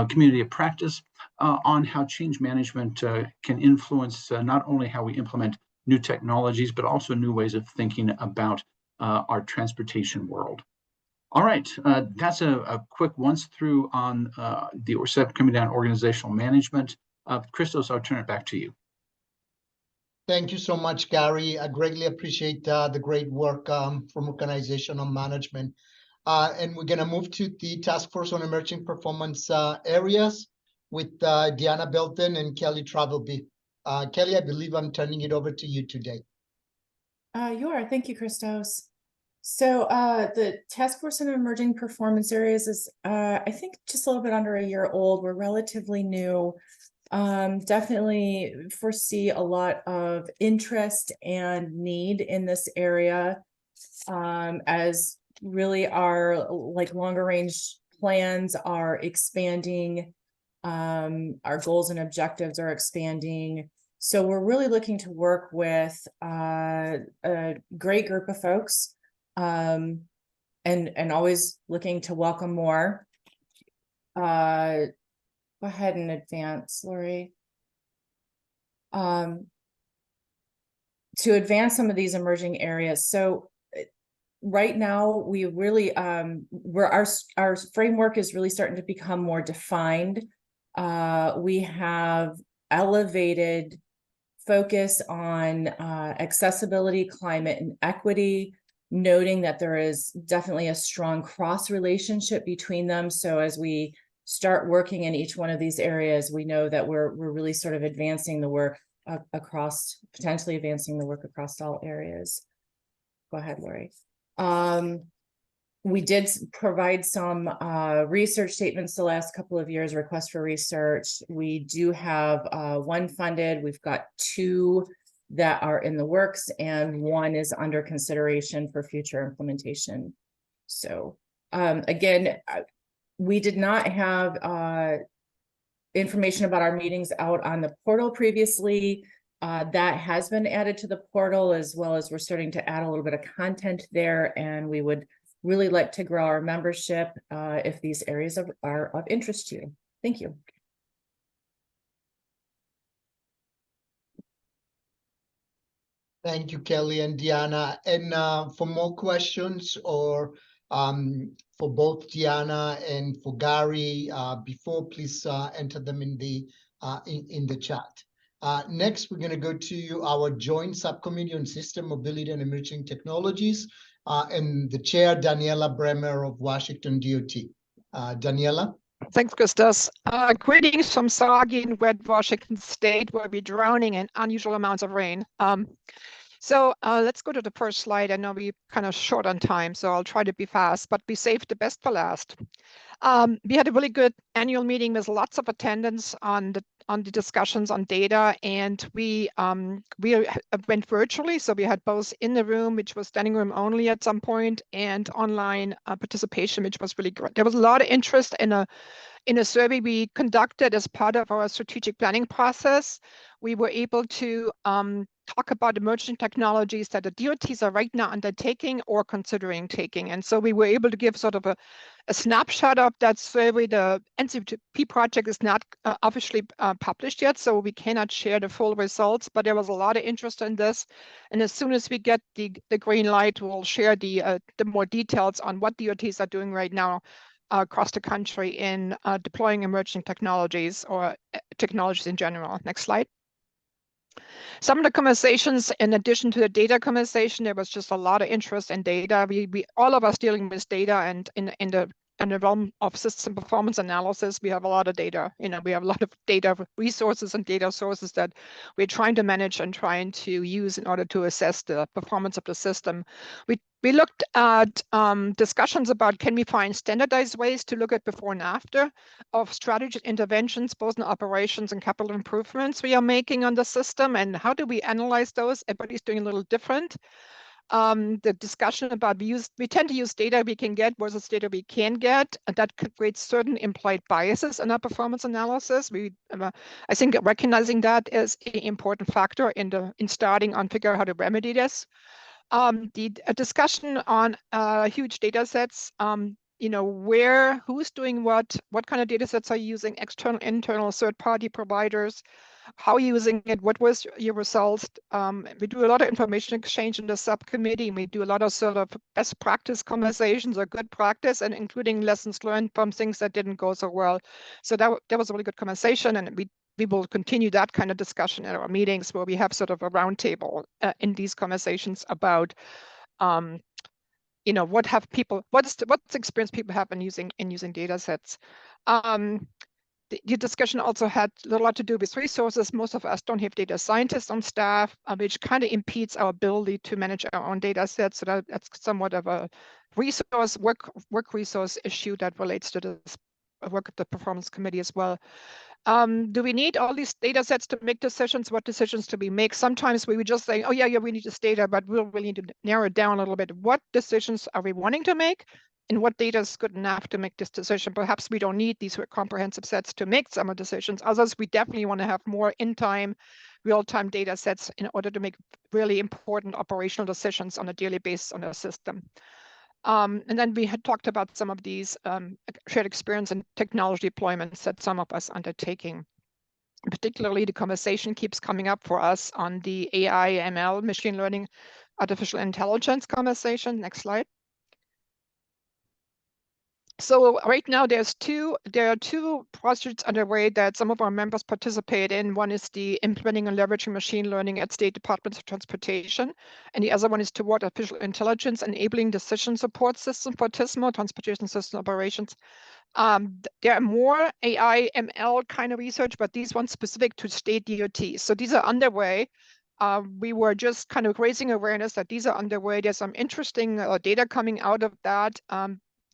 Speaker 6: Community of Practice, on how change management can influence not only how we implement new technologies, but also new ways of thinking about our transportation world. All right, that's a quick once through on the Subcommittee on Organizational Management. Christos, I'll turn it back to you.
Speaker 1: Thank you so much, Gary. I greatly appreciate the great work from organizational management. And we're going to move to the Task Force on Emerging Performance Areas with Deanna Belton and Kelly Travelby. Kelly, I believe I'm turning it over to you today.
Speaker 14: You are. Thank you, Christos. So the Task Force on Emerging Performance Areas is, I think, just a little bit under a year old. We're relatively new. Definitely foresee a lot of interest and need in this area, as really our longer range plans are expanding. Our goals and objectives are expanding. So we're really looking to work with a great group of folks, and always looking to welcome more. Go ahead and advance, Lori. To advance some of these emerging areas. So right now, we really our framework is really starting to become more defined. We have elevated focus on accessibility, climate, and equity, noting that there is definitely a strong cross relationship between them. So as we start working in each one of these areas, we know that we're really sort of advancing the work potentially advancing the work across all areas. Go ahead, Lori. We did provide some research statements the last couple of years, requests for research. We do have one funded. We've got 2 that are in the works, and 1 is under consideration for future implementation. So again, we did not have information about our meetings out on the portal previously. That has been added to the portal, as well as we're starting to add a little bit of content there, and we would really like to grow our membership if these areas are of interest to you. Thank you.
Speaker 1: Thank you, Kelly and Diana. And for more questions or for both Diana and for Gary, before, please enter them in the chat. Next, we're going to go to our joint subcommittee on system mobility and emerging technologies, and the chair, Daniela Bremer of Washington DOT. Daniela?
Speaker 15: Thanks, Christos. Greetings from soggy and wet Washington State, where we're drowning in unusual amounts of rain. So let's go to the first slide. I know we're kind of short on time, so I'll try to be fast, but we saved the best for last. We had a really good annual meeting with lots of attendance on the discussions on data, and we went virtually. So we had both in the room, which was standing room only at some point, and online participation, which was really great. There was a lot of interest in a survey we conducted as part of our strategic planning process. We were able to talk about emerging technologies that the DOTs are right now undertaking or considering taking. And so we were able to give sort of a snapshot of that survey. The NCP project is not officially published yet, so we cannot share the full results, but there was a lot of interest in this. And as soon as we get the green light, we'll share the more details on what DOTs are doing right now across the country in deploying emerging technologies or technologies in general. Next slide. Some of the conversations, in addition to the data conversation, there was just a lot of interest in data. We all of us dealing with data, and in the realm of system performance analysis, we have a lot of data. We have a lot of data resources and data sources that we're trying to manage and trying to use in order to assess the performance of the system. We looked at discussions about, can we find standardized ways to look at before and after of strategic interventions, both in operations and capital improvements we are making on the system, and how do we analyze those? Everybody's doing a little different. The discussion about we tend to use data we can get versus data we can get, and that could create certain implied biases in our performance analysis. I think recognizing that is an important factor in starting on figure out how to remedy this. The discussion on huge data sets, who's doing what kind of data sets are you using, external, internal, third-party providers, how are you using it, what was your results? We do a lot of information exchange in the subcommittee, and we do a lot of sort of best practice conversations or good practice, and including lessons learned from things that didn't go so well. So that was a really good conversation, and we will continue that kind of discussion at our meetings, where we have sort of a roundtable in these conversations about, what's experience people have in using data sets. The discussion also had a lot to do with resources. Most of us don't have data scientists on staff, which kind of impedes our ability to manage our own data sets. So that's somewhat of a work resource issue that relates to this work of the performance committee as well. Do we need all these data sets to make decisions? What decisions do we make? Sometimes we would just say, oh yeah, we need this data, but we'll really need to narrow it down a little bit. What decisions are we wanting to make? And what data is good enough to make this decision? Perhaps we don't need these comprehensive sets to make some decisions. Others, we definitely want to have more in-time, real-time data sets in order to make really important operational decisions on a daily basis on our system. And then we had talked about some of these shared experience and technology deployments that some of us are undertaking. Particularly, the conversation keeps coming up for us on the AI, ML, machine learning, artificial intelligence conversation. Next slide. So right now there are two projects underway that some of our members participate in. One is the implementing and leveraging machine learning at state departments of transportation, and the other one is toward artificial intelligence enabling decision support system for TSMO, transportation system operations. There are more AI, ML kind of research, but these ones specific to state DOTs. So these are underway. We were just kind of raising awareness that these are underway. There's some interesting data coming out of that.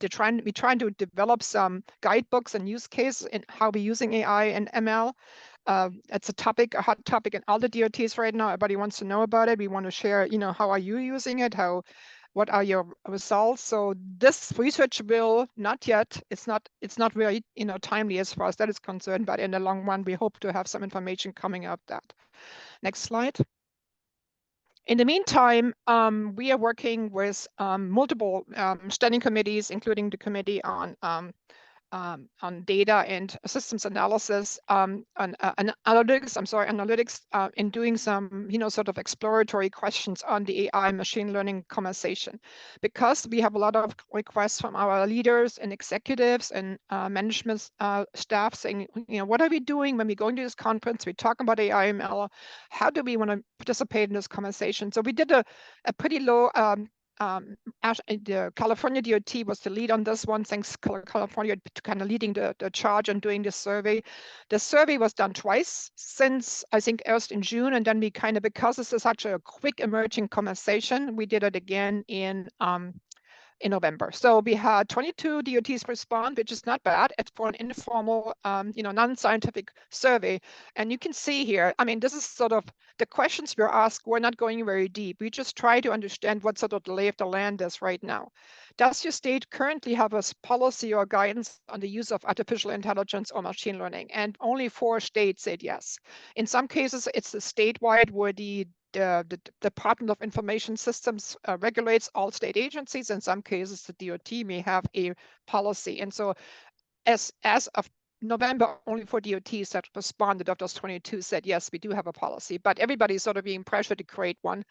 Speaker 15: We're trying to develop some guidebooks and use cases in how we're using AI and ML. It's a hot topic in all the DOTs right now. Everybody wants to know about it. We want to share, how are you using it? What are your results? So this research will not yet, it's not very, timely as far as that is concerned, but in the long run, we hope to have some information coming out of that. Next slide. In the meantime, we are working with multiple standing committees, including the Committee on on data and systems analysis, on analytics, in doing some, sort of exploratory questions on the AI machine learning conversation, because we have a lot of requests from our leaders and executives and management staff saying, what are we doing when we go into this conference? We talk about AI ML. How do we want to participate in this conversation? So we did a pretty low the California DOT was the lead on this one. Thanks California to kind of leading the charge and doing this survey. The survey was done twice since, I think, first in June, and then we kind of, because this is such a quick emerging conversation, we did it again in November. So we had 22 DOTs respond, which is not bad. It's for an informal, non-scientific survey. And you can see here, I mean, this is sort of the questions we're asked. We're not going very deep. We just try to understand what sort of the lay of the land is right now. Does your state currently have a policy or guidance on the use of artificial intelligence or machine learning? And only 4 states said yes. In some cases, it's the statewide where the Department of Information Systems regulates all state agencies. In some cases, the DOT may have a policy. And so as of November, only 4 DOTs that responded of those 22 said, yes, we do have a policy, but everybody's sort of being pressured to create one.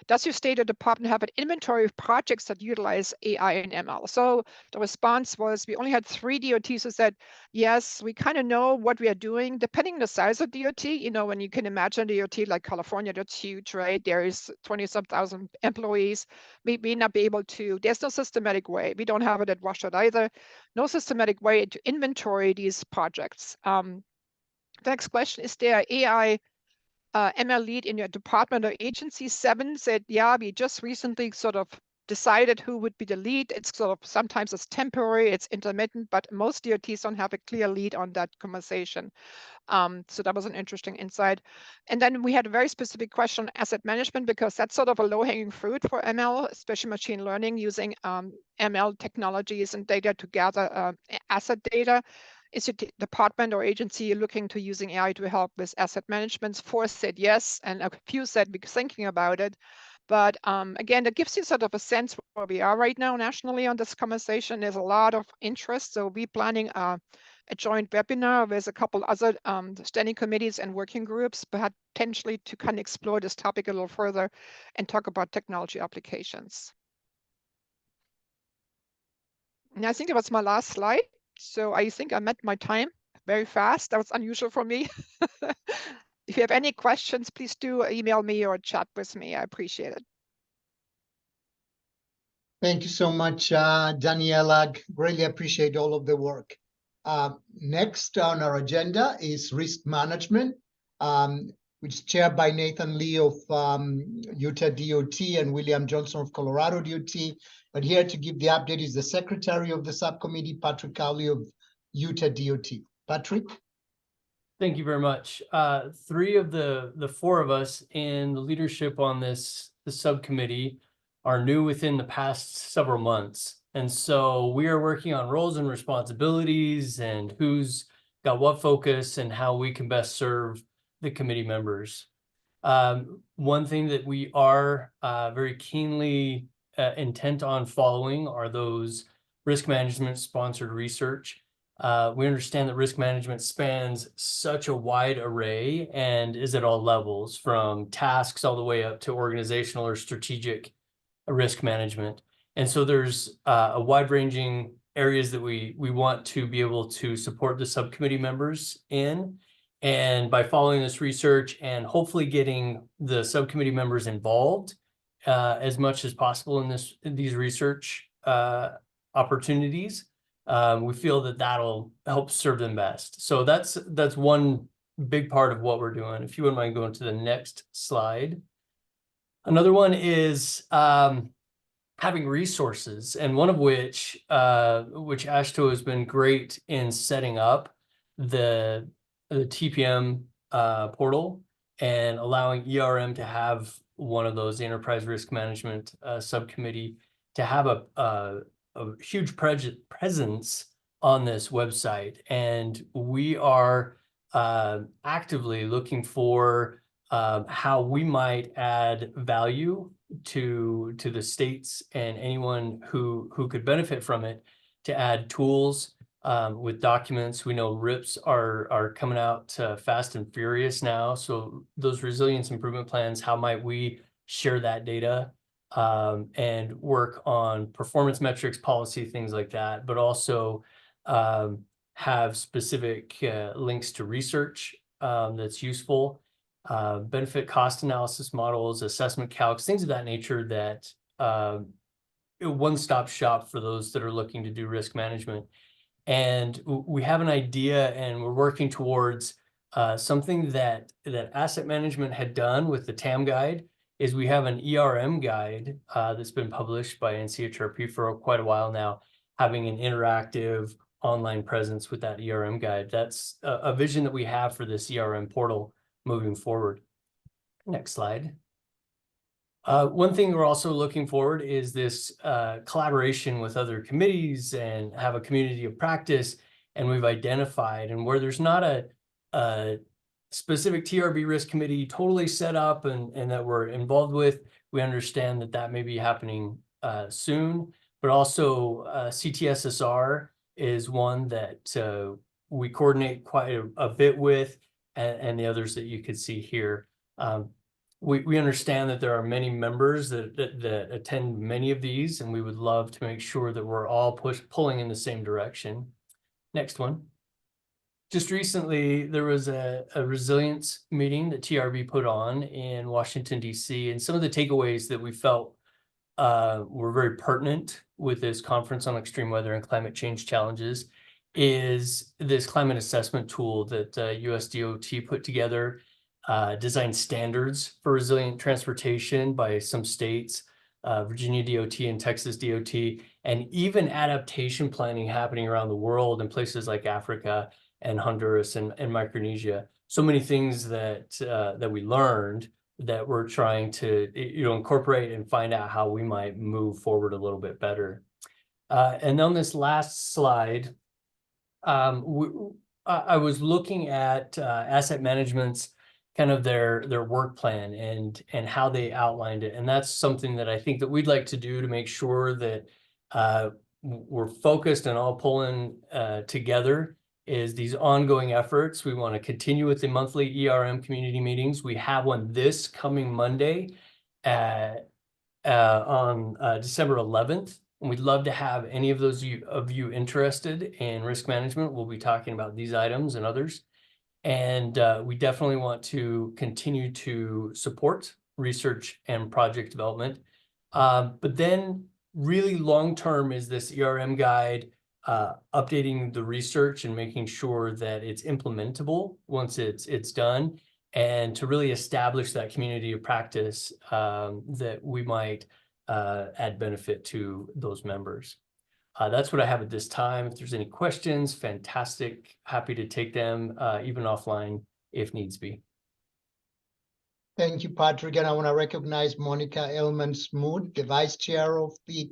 Speaker 15: Does your state or department have an inventory of projects that utilize AI and ML? So the response was, we only had 3 DOTs who said, yes, we kind of know what we are doing, depending on the size of DOT. When you can imagine a DOT like California, that's huge, right? There is 20-some thousand employees. We may not be able to, there's no systematic way. We don't have it at Washoe either. No systematic way to inventory these projects. The next question, is there AI ML lead in your department or agency? 7 said, yeah, we just recently sort of decided who would be the lead. It's sort of, sometimes it's temporary, it's intermittent, but most DOTs don't have a clear lead on that conversation. So that was an interesting insight. And then we had a very specific question on asset management, because that's sort of a low-hanging fruit for ML, especially machine learning, using ML technologies and data to gather asset data. Is your department or agency looking to using AI to help with asset management? 4 said yes, and a few said we're thinking about it. But again, that gives you sort of a sense where we are right now nationally on this conversation. There's a lot of interest. So we're planning a joint webinar with a couple other standing committees and working groups, but potentially to kind of explore this topic a little further and talk about technology applications. And I think that was my last slide. So I think I met my time very fast. That was unusual for me. If you have any questions, please do email me or chat with me. I appreciate it.
Speaker 1: Thank you so much, Daniela. Greatly appreciate all of the work. Next on our agenda is risk management, which is chaired by Nathan Lee of Utah DOT and William Johnson of Colorado DOT. But here to give the update is the secretary of the subcommittee, Patrick Cowley of Utah DOT. Patrick?
Speaker 16: Thank you very much. 3 of the 4 of us in the leadership on the subcommittee are new within the past several months. And so we are working on roles and responsibilities and who's got what focus and how we can best serve the committee members. One thing that we are very keenly intent on following are those risk management sponsored research. We understand that risk management spans such a wide array and is at all levels, from tasks all the way up to organizational or strategic risk management. And so there's a wide-ranging areas that we want to be able to support the subcommittee members in. And by following this research and hopefully getting the subcommittee members involved as much as possible in these research opportunities, we feel that that'll help serve them best. So that's one big part of what we're doing. If you wouldn't mind going to the next slide. Another one is having resources, and one of which AASHTO has been great in setting up the TPM portal and allowing ERM to have one of those, the Enterprise Risk Management Subcommittee, to have a huge presence on this website. And we are actively looking for how we might add value to the states and anyone who could benefit from it, to add tools with documents. We know RIPs are coming out fast and furious now. So those resilience improvement plans, how might we share that data and work on performance metrics, policy, things like that, but also have specific links to research that's useful, benefit cost analysis models, assessment calcs, things of that nature that one-stop shop for those that are looking to do risk management. And we have an idea and we're working towards something that asset management had done with the TAM guide is we have an ERM guide that's been published by NCHRP for quite a while now, having an interactive online presence with that ERM guide. That's a vision that we have for this ERM portal moving forward. Next slide. One thing we're also looking forward is this collaboration with other committees and have a community of practice. And we've identified, and where there's not a specific TRB risk committee totally set up and that we're involved with, we understand that that may be happening soon. But also CTSSR is one that we coordinate quite a bit with, and the others that you could see here. We understand that there are many members that attend many of these, and we would love to make sure that we're all pulling in the same direction. Next one. Just recently, there was a resilience meeting that TRB put on in Washington, D.C., and some of the takeaways that we felt were very pertinent with this conference on extreme weather and climate change challenges is this climate assessment tool that USDOT put together. Design standards for resilient transportation by some states, Virginia DOT and Texas DOT, and even adaptation planning happening around the world in places like Africa and Honduras and Micronesia. So many things that we learned that we're trying to incorporate and find out how we might move forward a little bit better. And on this last slide, I was looking at asset management's kind of their work plan and how they outlined it. And that's something that I think that we'd like to do to make sure that we're focused and all pulling together is these ongoing efforts. We want to continue with the monthly ERM community meetings. We have one this coming Monday on December 11th. And we'd love to have any of those of you interested in risk management. We'll be talking about these items and others. And we definitely want to continue to support research and project development. But then really long-term is this ERM guide, updating the research and making sure that it's implementable once it's done, and to really establish that community of practice that we might add benefit to those members. That's what I have at this time. If there's any questions, fantastic. Happy to take them, even offline if needs be.
Speaker 1: Thank you, Patrick. And I want to recognize Monica Elman-Smoot, the Vice Chair of the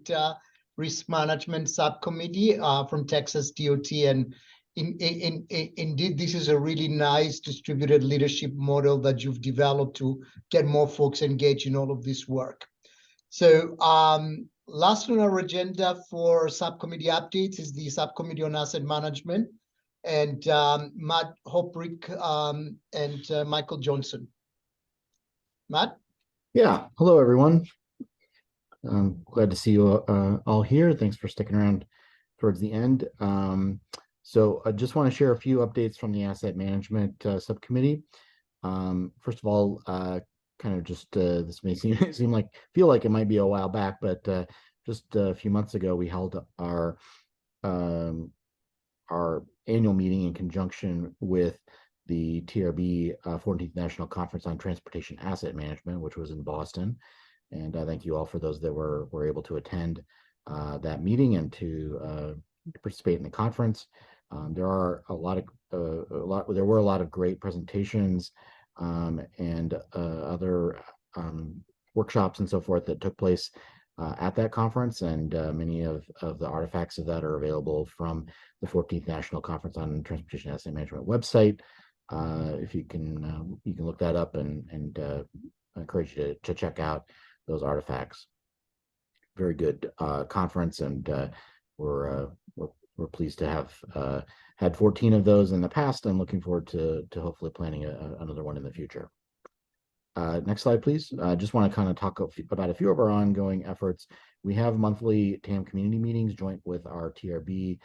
Speaker 1: Risk Management Subcommittee from Texas DOT. And indeed, this is a really nice distributed leadership model that you've developed to get more folks engaged in all of this work. So last on our agenda for subcommittee updates is the Subcommittee on Asset Management, and Matt Hoprick and Michael Johnson. Matt?
Speaker 17: Yeah, hello everyone. I'm glad to see you all here. Thanks for sticking around towards the end. So I just want to share a few updates from the Asset Management Subcommittee. First of all, kind of just this may feel like it might be a while back, but just a few months ago we held our annual meeting in conjunction with the TRB 14th National Conference on Transportation Asset Management, which was in Boston. And I thank you all for those that were able to attend that meeting and to participate in the conference. There were a lot of great presentations and other workshops and so forth that took place at that conference, and many of the artifacts of that are available from the 14th National Conference on Transportation Asset Management website. If you can look that up, and I encourage you to check out those artifacts. Very good conference, and we're we're pleased to have had 14 of those in the past. I'm looking forward to hopefully planning another one in the future. Next slide, please. I just want to kind of talk about a few of our ongoing efforts. We have monthly TAM community meetings joint with our TRB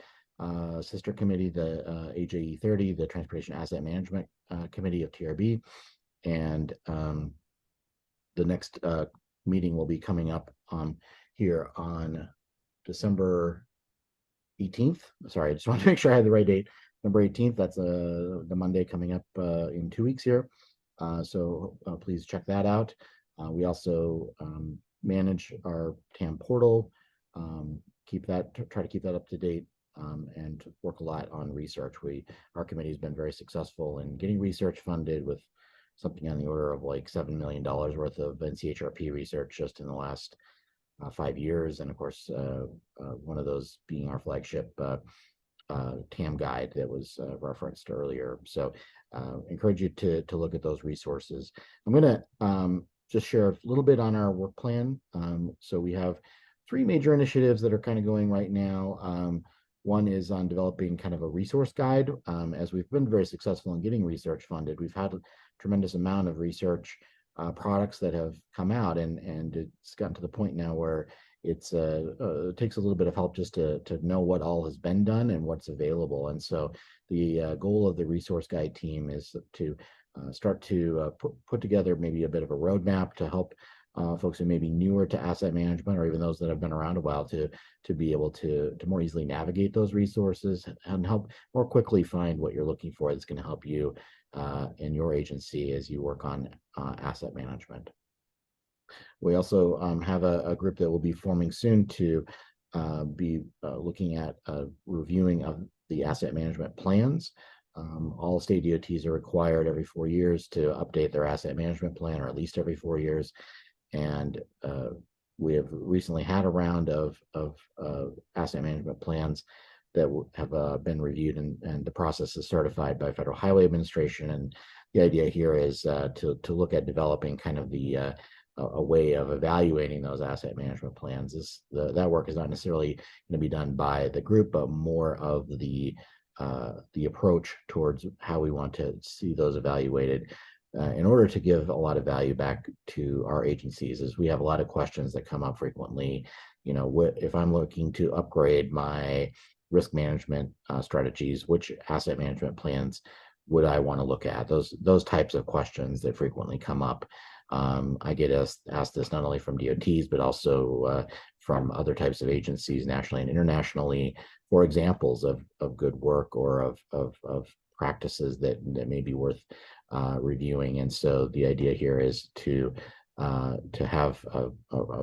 Speaker 17: sister committee, the AJE 30, the Transportation Asset Management Committee of TRB. And the next meeting will be coming up here on December 18th. Sorry, I just want to make sure I had the right date. November 18th, that's the Monday coming up in 2 weeks here. So please check that out. We also manage our TAM portal, try to keep that up to date, and work a lot on research. Our committee has been very successful in getting research funded with something on the order of like $7 million worth of NCHRP research just in the last 5 years. And of course, one of those being our flagship TAM guide that was referenced earlier. So encourage you to look at those resources. I'm going to just share a little bit on our work plan. So we have 3 major initiatives that are kind of going right now. One is on developing kind of a resource guide. As we've been very successful in getting research funded, we've had a tremendous amount of research products that have come out, and it's gotten to the point now where it takes a little bit of help just to know what all has been done and what's available. And so the goal of the resource guide team is to start to put together maybe a bit of a roadmap to help folks who may be newer to asset management, or even those that have been around a while, to be able to more easily navigate those resources and help more quickly find what you're looking for that's going to help you in your agency as you work on asset management. We also have a group that will be forming soon to be looking at reviewing of the asset management plans. All state DOTs are required every 4 years to update their asset management plan, or at least every 4 years. And we have recently had a round of asset management plans that have been reviewed, and the process is certified by Federal Highway Administration. And the idea here is to look at developing kind of a way of evaluating those asset management plans. That work is not necessarily going to be done by the group, but more of the approach towards how we want to see those evaluated, in order to give a lot of value back to our agencies. As we have a lot of questions that come up frequently. You know, if I'm looking to upgrade my risk management strategies, which asset management plans would I want to look at? Those types of questions that frequently come up. I get asked this not only from DOTs, but also from other types of agencies nationally and internationally, for examples of good work or of practices that may be worth reviewing. And so the idea here is to have a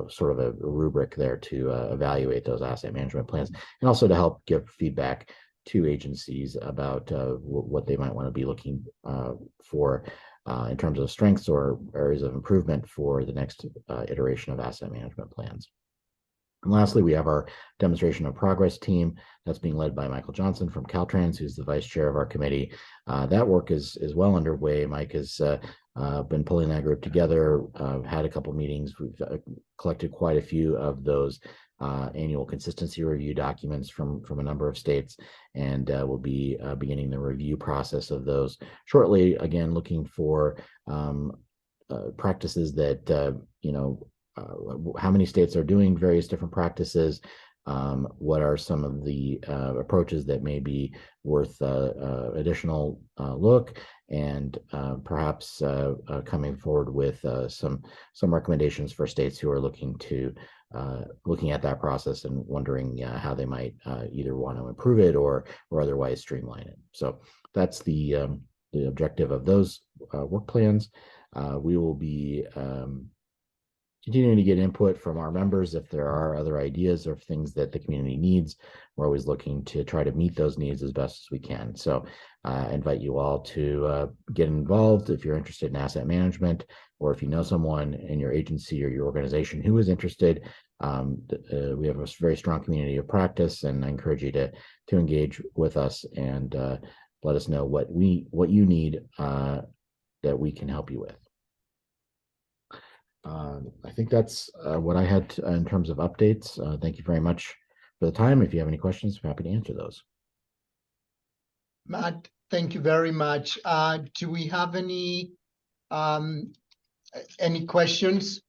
Speaker 17: sort of a rubric there to evaluate those asset management plans, and also to help give feedback to agencies about what they might want to be looking for in terms of strengths or areas of improvement for the next iteration of asset management plans. And lastly, we have our demonstration of progress team that's being led by Michael Johnson from Caltrans, who's the vice chair of our committee. That work is well underway. Mike has been pulling that group together, had a couple meetings. We've collected quite a few of those annual consistency review documents from a number of states, and we'll be beginning the review process of those shortly. Again, looking for practices that, how many states are doing various different practices, what are some of the approaches that may be worth additional look, and perhaps coming forward with some recommendations for states who are looking at that process and wondering how they might either want to improve it or otherwise streamline it. So that's the objective of those work plans. We will be continuing to get input from our members if there are other ideas or things that the community needs. We're always looking to try to meet those needs as best as we can. So I invite you all to get involved if you're interested in asset management, or if you know someone in your agency or your organization who is interested. We have a very strong community of practice, and I encourage you to engage with us and let us know what you need that we can help you with. I think that's what I had in terms of updates. Thank you very much for the time. If you have any questions, I'm happy to answer those.
Speaker 1: Matt, thank you very much. Do we have any questions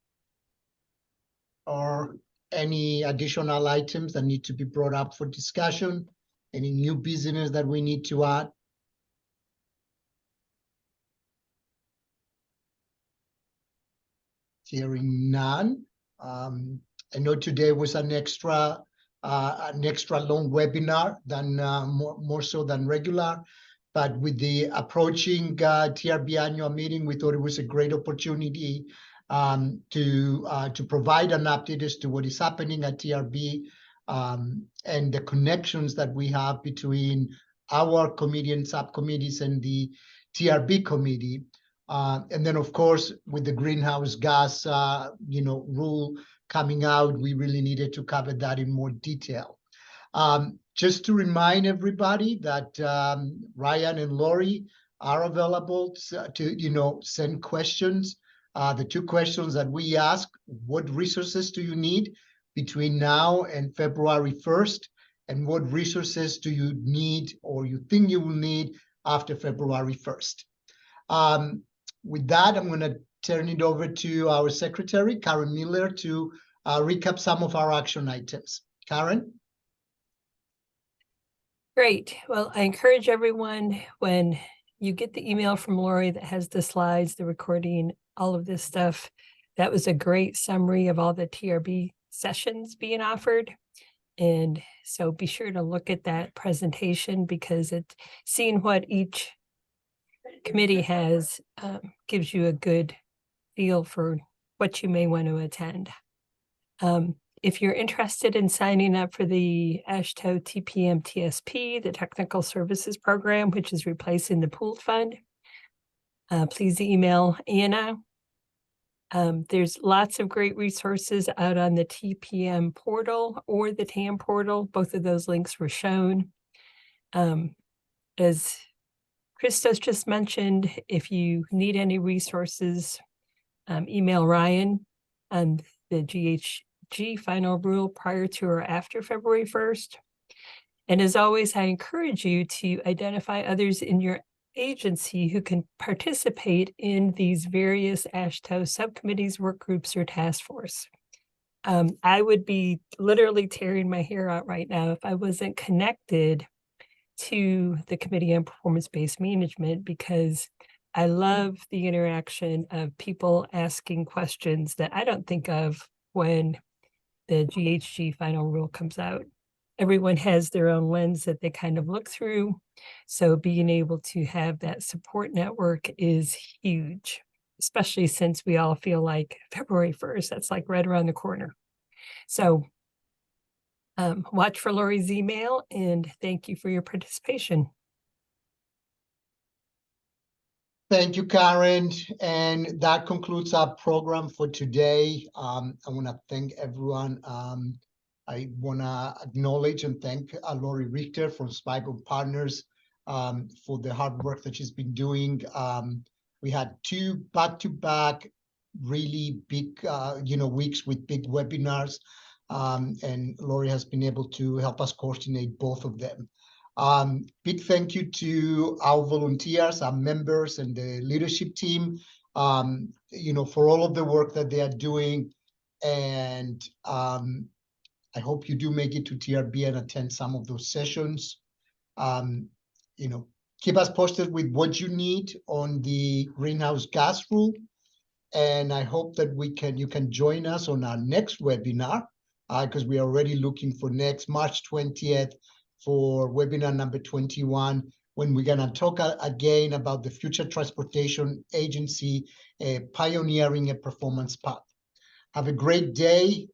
Speaker 1: or any additional items that need to be brought up for discussion? Any new business that we need to add? Hearing none. I know today was an extra long webinar than more so than regular, but with the approaching TRB annual meeting, we thought it was a great opportunity to provide an update as to what is happening at TRB and the connections that we have between our committee and subcommittees and the TRB committee. And then, of course, with the greenhouse gas, rule coming out, we really needed to cover that in more detail. Just to remind everybody that Ryan and Lori are available to send questions. The two questions that we ask: what resources do you need between now and February 1st? And what resources do you need or you think you will need after February 1st? With that, I'm going to turn it over to our secretary, Karen Miller, to recap some of our action items. Karen?
Speaker 18: Great. Well, I encourage everyone, when you get the email from Lori that has the slides, the recording, all of this stuff, that was a great summary of all the TRB sessions being offered. And so be sure to look at that presentation, because seeing what each committee has gives you a good feel for what you may want to attend. If you're interested in signing up for the AASHTO TPM TSP, the Technical Services Program, which is replacing the pooled fund, please email Anna. There's lots of great resources out on the TPM portal or the TAM portal. Both of those links were shown. As Christos just mentioned, if you need any resources, email Ryan on the GHG final rule prior to or after February 1st. And as always, I encourage you to identify others in your agency who can participate in these various AASHTO subcommittees, work groups, or task force. I would be literally tearing my hair out right now if I wasn't connected to the Committee on Performance-Based Management, because I love the interaction of people asking questions that I don't think of when the GHG final rule comes out. Everyone has their own lens that they kind of look through. So being able to have that support network is huge, especially since we all feel like February 1st, that's like right around the corner. So watch for Lori's email, and thank you for your participation.
Speaker 1: Thank you, Karen. And that concludes our program for today. I want to thank everyone. I want to acknowledge and thank Lori Richter from Spygo Partners for the hard work that she's been doing. We had 2 back-to-back really big weeks with big webinars. And Lori has been able to help us coordinate both of them. Big thank you to our volunteers, our members, and the leadership team, for all of the work that they are doing. And I hope you do make it to TRB and attend some of those sessions. Keep us posted with what you need on the greenhouse gas rule. And I hope that you can join us on our next webinar, because we are already looking for next March 20th for webinar number 21, when we're going to talk again about the Future Transportation Agency pioneering a performance path. Have a great day.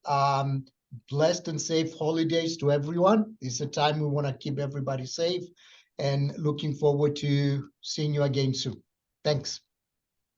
Speaker 1: Blessed and safe holidays to everyone. It's a time we want to keep everybody safe, and looking forward to seeing you again soon. Thanks.